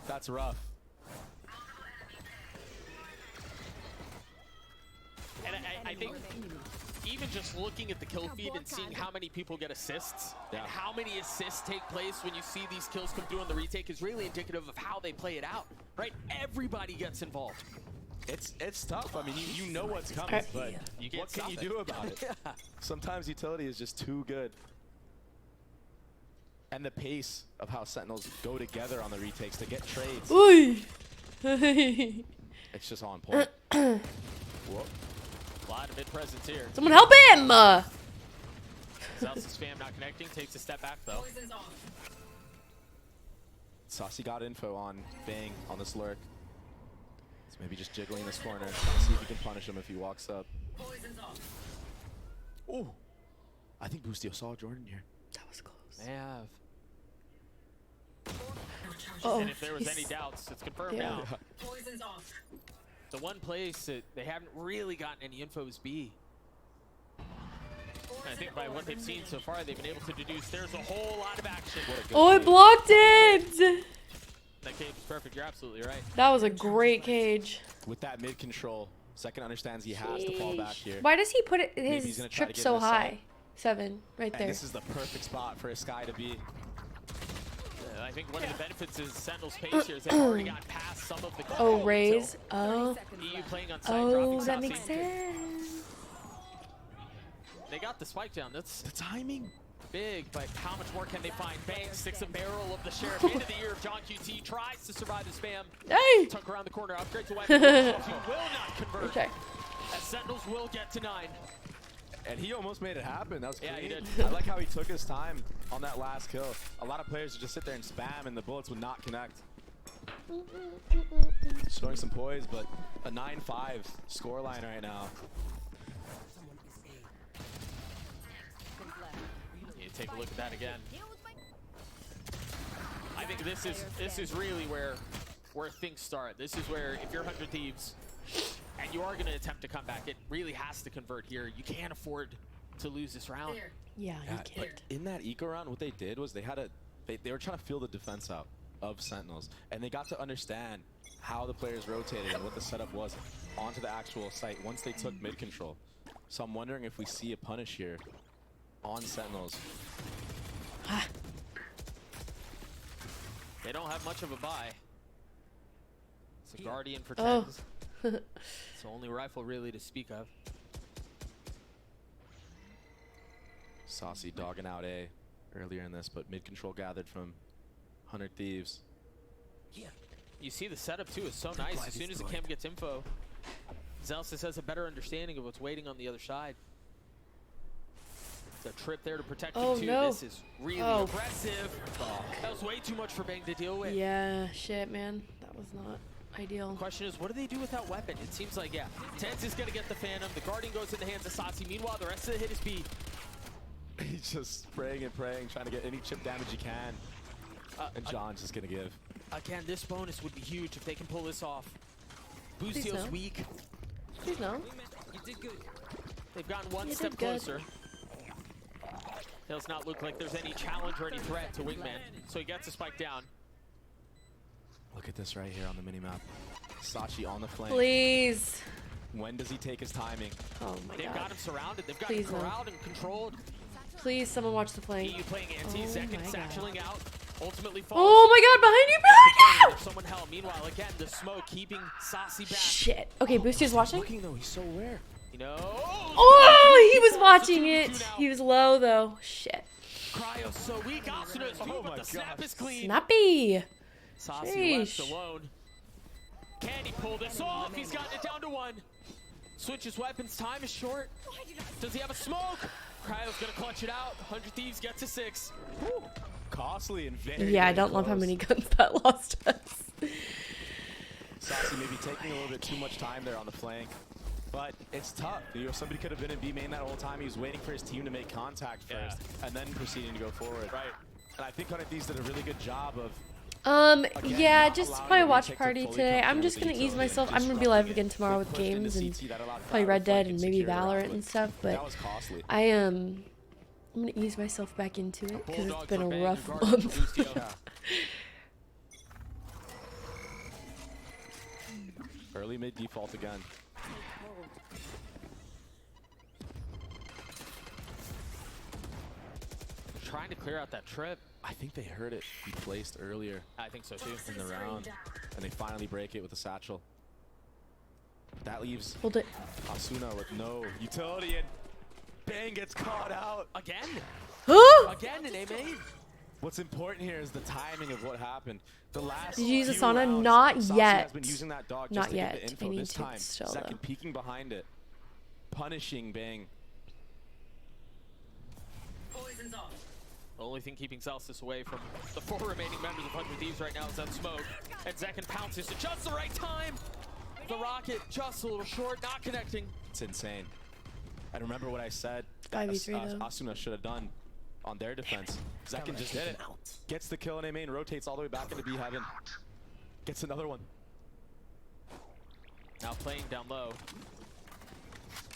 S3: That's rough.
S2: And I think even just looking at the kill feed and seeing how many people get assists and how many assists take place when you see these kills come through on the retake is really indicative of how they play it out, right? Everybody gets involved.
S3: It's tough. I mean, you know what's coming, but
S2: You can't
S3: what can you
S2: stop it.
S3: do about it? Sometimes utility is just too good. And the pace of how Sentinels go together on the retakes to get trades.
S1: Ooh.
S3: It's just on point. Whoa.
S2: A lot of mid-presence here.
S1: Someone help him!
S2: Zelsis fam not connecting, takes a step back though.
S3: Saucy got info on Bang on this lurk. So maybe just jiggling this corner, trying to see if he can punish him if he walks up. Ooh. I think Boostio saw Jordan here.
S1: That was close.
S2: They have.
S1: Oh,
S2: And if there was any doubts, it's confirmed
S1: Yeah.
S2: now. The one place that they haven't really gotten any info is B. And I think by what they've seen so far, they've been able to deduce there's a whole lot of action.
S1: Oh, I blocked it!
S2: That cage is perfect. You're absolutely right.
S1: That was a great cage.
S3: With that mid control, Second understands he has to fall back here.
S1: Why does he put it,
S3: Maybe he's
S1: his
S3: gonna try to
S1: trip
S3: get
S1: so
S3: this up.
S1: high? 7, right
S3: And
S1: there.
S3: this is the perfect spot for a Sky to be.
S2: I think one of the benefits is Sentinel's pace here is they've already got past some of the
S1: Oh, Raze. Oh.
S2: EU playing on side,
S1: Oh,
S2: dropping
S1: that
S2: Saucy.
S1: makes sense.
S2: They got the spike down. That's
S3: the timing.
S2: Big, but how much more can they find? Bang sticks a barrel of the sheriff into the ear of John QT. Tries to survive the spam.
S1: Hey!
S2: Tuck around the corner. Upgrade to weapon. QT will not convert.
S1: Okay.
S2: As Sentinels will get to 9.
S3: And he almost made it happen. That was clean.
S2: Yeah, he did.
S3: I like how he took his time on that last kill. A lot of players would just sit there and spam and the bullets would not connect. Showing some poise, but a 9-5 scoreline right now.
S2: You take a look at that again. I think this is really where where things start. This is where if you're 100 Thieves and you are going to attempt to come back, it really has to convert here. You can't afford to lose this round.
S1: Yeah, you can't.
S3: In that eco round, what they did was they were trying to feel the defense out of Sentinels, and they got to understand how the players rotated and what the setup was onto the actual site once they took mid control. So I'm wondering if we see a punish here on Sentinels.
S2: They don't have much of a buy. It's a Guardian for 10s. It's the only rifle really to speak of.
S3: Saucy dogging out A earlier in this, but mid control gathered from 100 Thieves.
S2: You see the setup too is so nice. As soon as the cam gets info, Zelsis has a better understanding of what's waiting on the other side. It's a trip there to protect him too. This is really aggressive. That was way too much for Bang to deal with.
S1: Yeah, shit, man. That was not ideal.
S2: Question is, what do they do with that weapon? It seems like, yeah, Tenz is going to get the Phantom. The Guardian goes in the hands of Satsi. Meanwhile, the rest of the hit is B.
S3: He's just spraying and praying, trying to get any chip damage he can. And John's just going to give.
S2: Again, this bonus would be huge if they can pull this off. Boostio's weak.
S1: Please no.
S2: You did good. They've gotten one step closer. Does not look like there's any challenge or any threat to Wingman. So he gets a spike down.
S3: Look at this right here on the minimap. Sachi on the flank.
S1: Please.
S3: When does he take his timing?
S1: Oh my god.
S2: They've got him surrounded. They've got him corralled and controlled.
S1: Please, someone watch the flank.
S2: EU playing anti, second satcheling out. Ultimately falls.
S1: Oh my god, behind you, behind you!
S2: Someone hell. Meanwhile, again, the smoke keeping Saucy back.
S1: Shit. Okay, Boostio's watching.
S3: Looking though, he's so rare.
S2: You know.
S1: Oh, he was watching it. He was low though. Shit.
S2: Cryo's so weak. Asuna is weak, but the snap is clean.
S1: Snappy.
S2: Saucy left alone. Can he pull this off? He's gotten it down to 1. Switches weapons. Time is short. Does he have a smoke? Cryo's gonna clutch it out. 100 Thieves gets to 6.
S3: Woo. Costly and very.
S1: Yeah, I don't love how many guns that lost us.
S3: Saucy maybe taking a little bit too much time there on the flank. But it's tough. You know, somebody could have been in B main that whole time. He was waiting for his team to make contact first and then proceeding to go forward.
S2: Right.
S3: And I think 100 Thieves did a really good job of
S1: yeah, just play a watch party today. I'm just gonna ease myself. I'm gonna be live again tomorrow with games and play Red Dead and maybe Valorant and stuff. But I am. I'm gonna ease myself back into it because it's been a rough month.
S3: Early mid default again.
S2: Trying to clear out that trip.
S3: I think they heard it be placed earlier.
S2: I think so too.
S3: In the round. And they finally break it with the satchel. That leaves
S1: Hold it.
S3: Asuna with no utility, and Bang gets caught out.
S2: Again? Again in A main?
S3: What's important here is the timing of what happened. The last
S1: Did you use
S3: few
S1: Asana?
S3: rounds,
S1: Not
S3: Saucy
S1: yet.
S3: has been using that dog just
S1: Not
S3: to
S1: yet.
S3: get the info
S1: I need
S3: this
S1: to
S3: time.
S1: still
S3: Second peeking behind it. Punishing Bang.
S2: The only thing keeping Celsius away from the 4 remaining members of 100 Thieves right now is that smoke. And Zekin pounces at just the right time. The rocket just a little short, not connecting.
S3: It's insane. I remember what I said
S1: 5v3 though.
S3: Asuna should have done on their defense. Zekin just did it. Gets the kill in A main, rotates all the way back into B heaven. Gets another one.
S2: Now playing down low.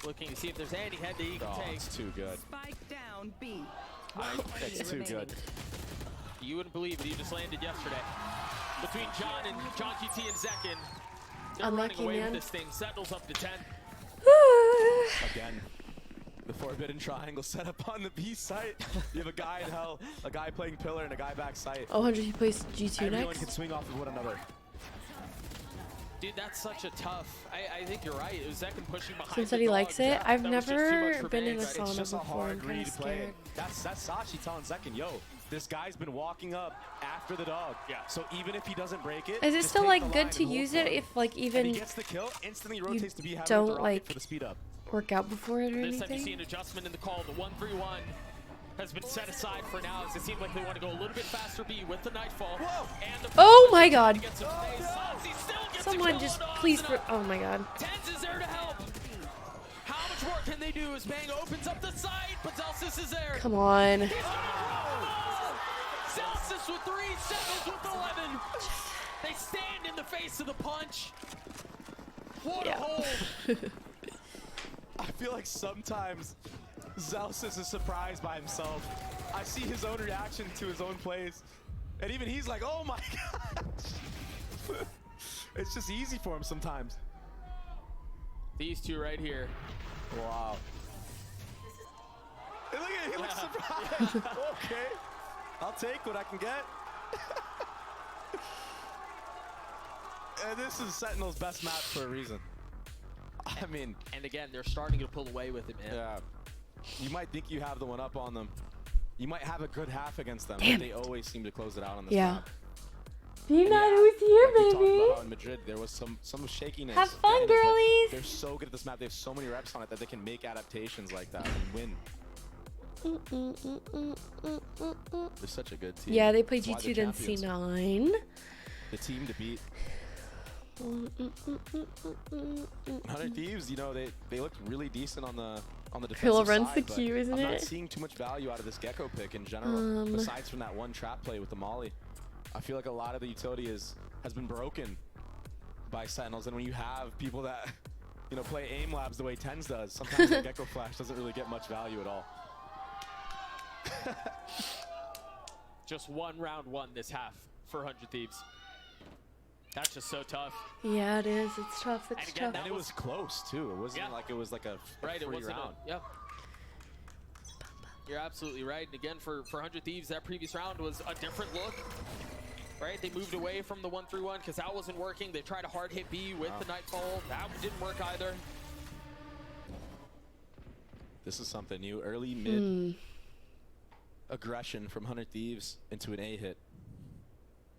S2: Looking to see if there's any head that he can take.
S3: It's too good.
S17: Spike down B.
S3: It's too good.
S2: You wouldn't believe it. He just landed yesterday. Between John GT and Zekin, they're running away with this thing. Sentinels up to 10.
S3: Again, the forbidden triangle set up on the B site. You have a guy in hell, a guy playing pillar, and a guy back site.
S1: Oh, 100 he plays G2
S3: Everyone
S1: next.
S3: can swing off of one another.
S2: Dude, that's such a tough. I think you're right. It was Zekin pushing behind.
S1: Since said he likes it, I've never been in a sauna before. I'm kind of scared.
S3: That's Sachi telling Zekin, yo, this guy's been walking up after the dog. Yeah. So even if he doesn't break it,
S1: Is it still like good to use it if like even
S3: he gets the kill, instantly rotates to be having
S1: don't
S3: the rocket
S1: like
S3: for the speed up.
S1: work out before it or
S2: This time you see
S1: anything?
S2: an adjustment in the call. The 1-3-1 has been set aside for now, as it seems like they want to go a little bit faster B with the Nightfall. And the
S1: Oh my god.
S2: Saucy
S1: Someone just please for oh my god.
S2: Tenz is there to help. How much more can they do as Bang opens up the site, but Zelsis is there.
S1: Come on.
S2: Zelsis with 3, Sevens with 11. They stand in the face of the punch. What
S1: Yeah.
S2: a hold.
S3: I feel like sometimes Zelsis is surprised by himself. I see his own reaction to his own plays. And even he's like, oh my gosh. It's just easy for him sometimes.
S2: These two right here.
S3: Wow. Hey, look at him, he looks surprised. Okay. I'll take what I can get. And this is Sentinel's best match for a reason. I mean,
S2: and again, they're starting to pull away with it, man.
S3: Yeah. You might think you have the one up on them. You might have a good half against them,
S1: Damn
S3: but they always seem to close it out on this
S1: Yeah.
S3: map.
S1: Be not
S3: Yeah,
S1: who's here,
S3: like we talked
S1: baby.
S3: about how in Madrid, there was some shakiness.
S1: Have fun,
S3: Again, it's like
S1: girlies.
S3: they're so good at this map. They have so many reps on it that they can make adaptations like that and win. They're such a good team.
S1: Yeah, they play
S3: That's why
S1: G2
S3: they're
S1: then
S3: champions.
S1: C9.
S3: The team to beat. 100 Thieves, you know, they looked really decent on the defensive
S1: runs
S3: side,
S1: the
S3: but
S1: Q, isn't
S3: I'm not
S1: it?
S3: seeing too much value out of this Gecko pick in general, besides from that one trap play with the Molly. I feel like a lot of the utility has been broken by Sentinels, and when you have people that, you know, play aim labs the way Tens does, sometimes the Gecko flash doesn't really get much value at all.
S2: Just one round one this half for 100 Thieves. That's just so tough.
S1: Yeah, it is. It's tough. It's tough.
S3: And it was close too. It wasn't like it was like a
S2: Right, it
S3: free
S2: wasn't
S3: round.
S2: Yep. You're absolutely right. And again, for 100 Thieves, that previous round was a different look. Right, they moved away from the 1-3-1 because that wasn't working. They tried a hard hit B with the Nightfall. That didn't work either.
S3: This is something new. Early mid aggression from 100 Thieves into an A hit.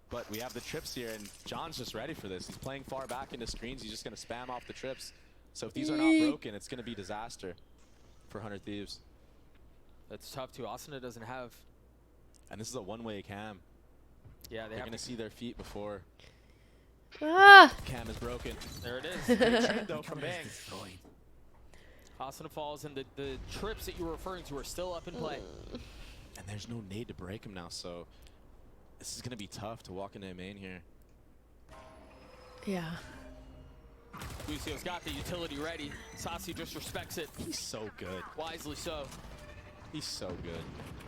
S3: But we have the trips here, and John's just ready for this. He's playing far back into screens. He's just going to spam off the trips. So if these are not broken, it's going to be disaster for 100 Thieves.
S2: That's tough too. Asuna doesn't have.
S3: And this is a one-way cam.
S2: Yeah,
S3: they're going to see their feet before
S1: Ah!
S3: cam is broken.
S2: There it is.
S3: Good trade, though, from Bang.
S2: Asuna falls, and the trips that you were referring to are still up in play.
S3: And there's no nade to break him now, so this is going to be tough to walk into a main here.
S1: Yeah.
S2: Lucio's got the utility ready. Sasi just respects it.
S3: He's so good.
S2: Wisely so.
S3: He's so good.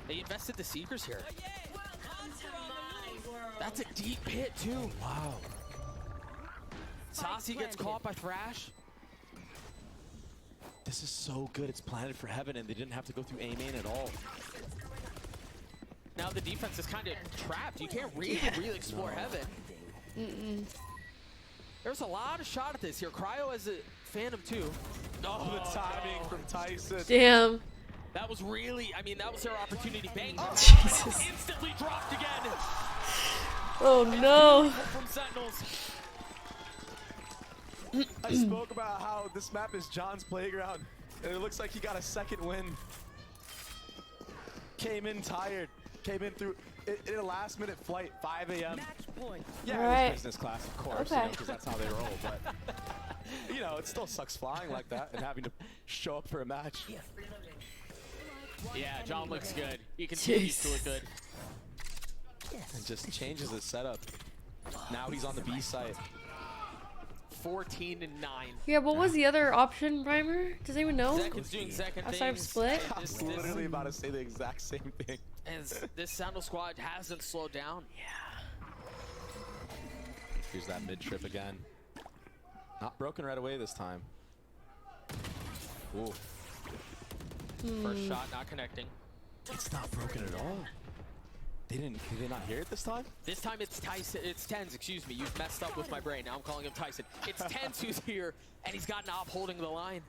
S2: They invested the Seekers here. That's a deep hit, too.
S3: Wow.
S2: Sasi gets caught by Thrash.
S3: This is so good. It's planted for heaven, and they didn't have to go through A main at all.
S2: Now the defense is kind of trapped. You can't really explore heaven. There's a lot of shot at this here. Cryo has a Phantom too.
S3: Oh, the timing from Tyson.
S1: Damn.
S2: That was really, I mean, that was their opportunity. Bang.
S1: Jesus.
S2: Instantly dropped again.
S1: Oh no.
S2: From Sentinels.
S3: I spoke about how this map is John's playground, and it looks like he got a second win. Came in tired. Came in through in a last-minute flight, 5 a.m. Yeah,
S1: Right.
S3: it was business class, of course,
S1: Okay.
S3: because that's how they roll. But you know, it still sucks flying like that and having to show up for a match.
S2: Yeah, John looks good. He continues to look good.
S3: And just changes his setup. Now he's on the B site.
S2: 14-9.
S1: Yeah, what was the other option, Primer? Does anyone know?
S2: Zekin's doing Zekin
S1: Outside of
S2: things.
S1: split?
S3: I was literally about to say the exact same thing.
S2: As this Sentinel squad hasn't slowed down.
S1: Yeah.
S3: Here's that mid trip again. Not broken right away this time. Ooh.
S2: First shot not connecting.
S3: It's not broken at all. Did they not hear it this time?
S2: This time it's Tyson. It's Tens, excuse me. You've messed up with my brain. Now I'm calling him Tyson. It's Tens who's here, and he's got Knob holding the line.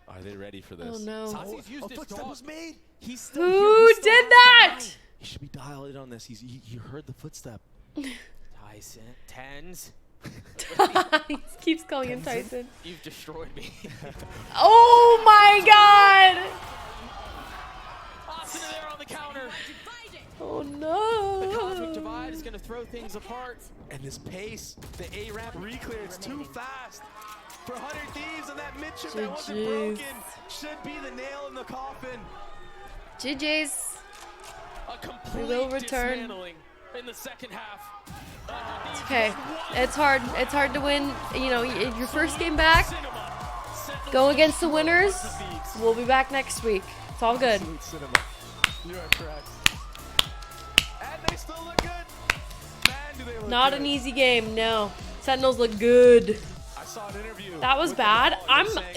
S3: Are they ready for this?
S1: Oh no.
S2: Sasi's used his
S3: footstep
S2: dog.
S3: was made.
S2: He's still
S1: Who
S2: here. He's still
S1: did
S2: on
S1: that?
S2: the line.
S3: He should be dialed in on this. You heard the footstep.
S2: Tyson. Tens.
S1: He keeps calling him Tyson.
S2: You've destroyed me.
S1: Oh my god!
S2: Asuna there on the counter.
S1: Oh
S2: The
S1: no!
S2: Cosmic Divide is going to throw things apart.
S3: And this pace, the A ramp reclear, it's too fast. For 100 Thieves and that mid chip that wasn't
S1: GGs.
S3: broken should be the nail in the coffin.
S1: GG's.
S2: A complete
S1: will return.
S2: dismantling in the second half.
S1: It's okay. It's hard. It's hard to win. You know, your first game back. Go against the winners. We'll be back next week. It's all good.
S3: You are correct. And they still look good. Man, do they look
S1: Not
S3: good.
S1: an easy game, no. Sentinels look good.
S3: I saw an interview.
S1: That was bad.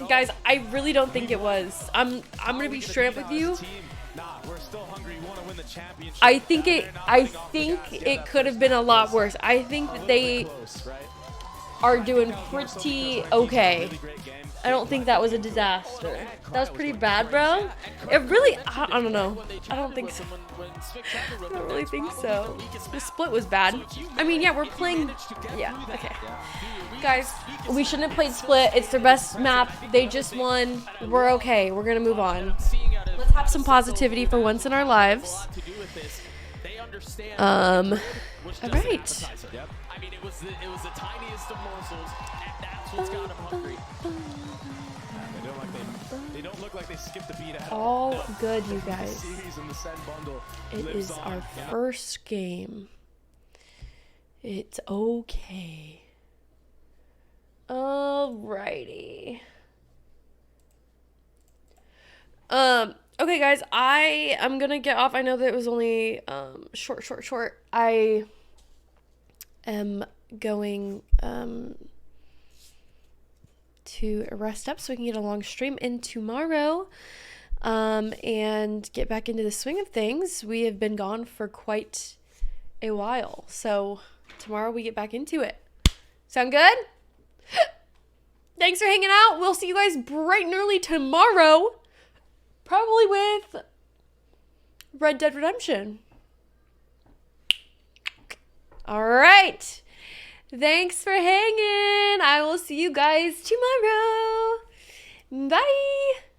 S1: Guys, I really don't think it was. I'm gonna be straight up with you.
S3: Nah, we're still hungry. We want to win the championship.
S1: I think it could have been a lot worse. I think that they are doing pretty okay. I don't think that was a disaster. That was pretty bad, bro. It really, I don't know. I don't think so. I don't really think so. The split was bad. I mean, yeah, we're playing, yeah, okay. Guys, we shouldn't have played split. It's their best map. They just won. We're okay. We're gonna move on. Let's have some positivity for once in our lives. All right.
S2: I mean, it was the tiniest of morsels, and that's what's got them hungry.
S3: They don't look like they skipped a beat at
S1: All good, you guys.
S3: In the SEN bundle
S1: It is our first game. It's okay. Alrighty. Okay, guys, I am gonna get off. I know that it was only short. I am going to rest up so we can get a long stream in tomorrow and get back into the swing of things. We have been gone for quite a while, so tomorrow we get back into it. Sound good? Thanks for hanging out. We'll see you guys bright and early tomorrow, probably with Red Dead Redemption. All right. Thanks for hanging. I will see you guys tomorrow. Bye.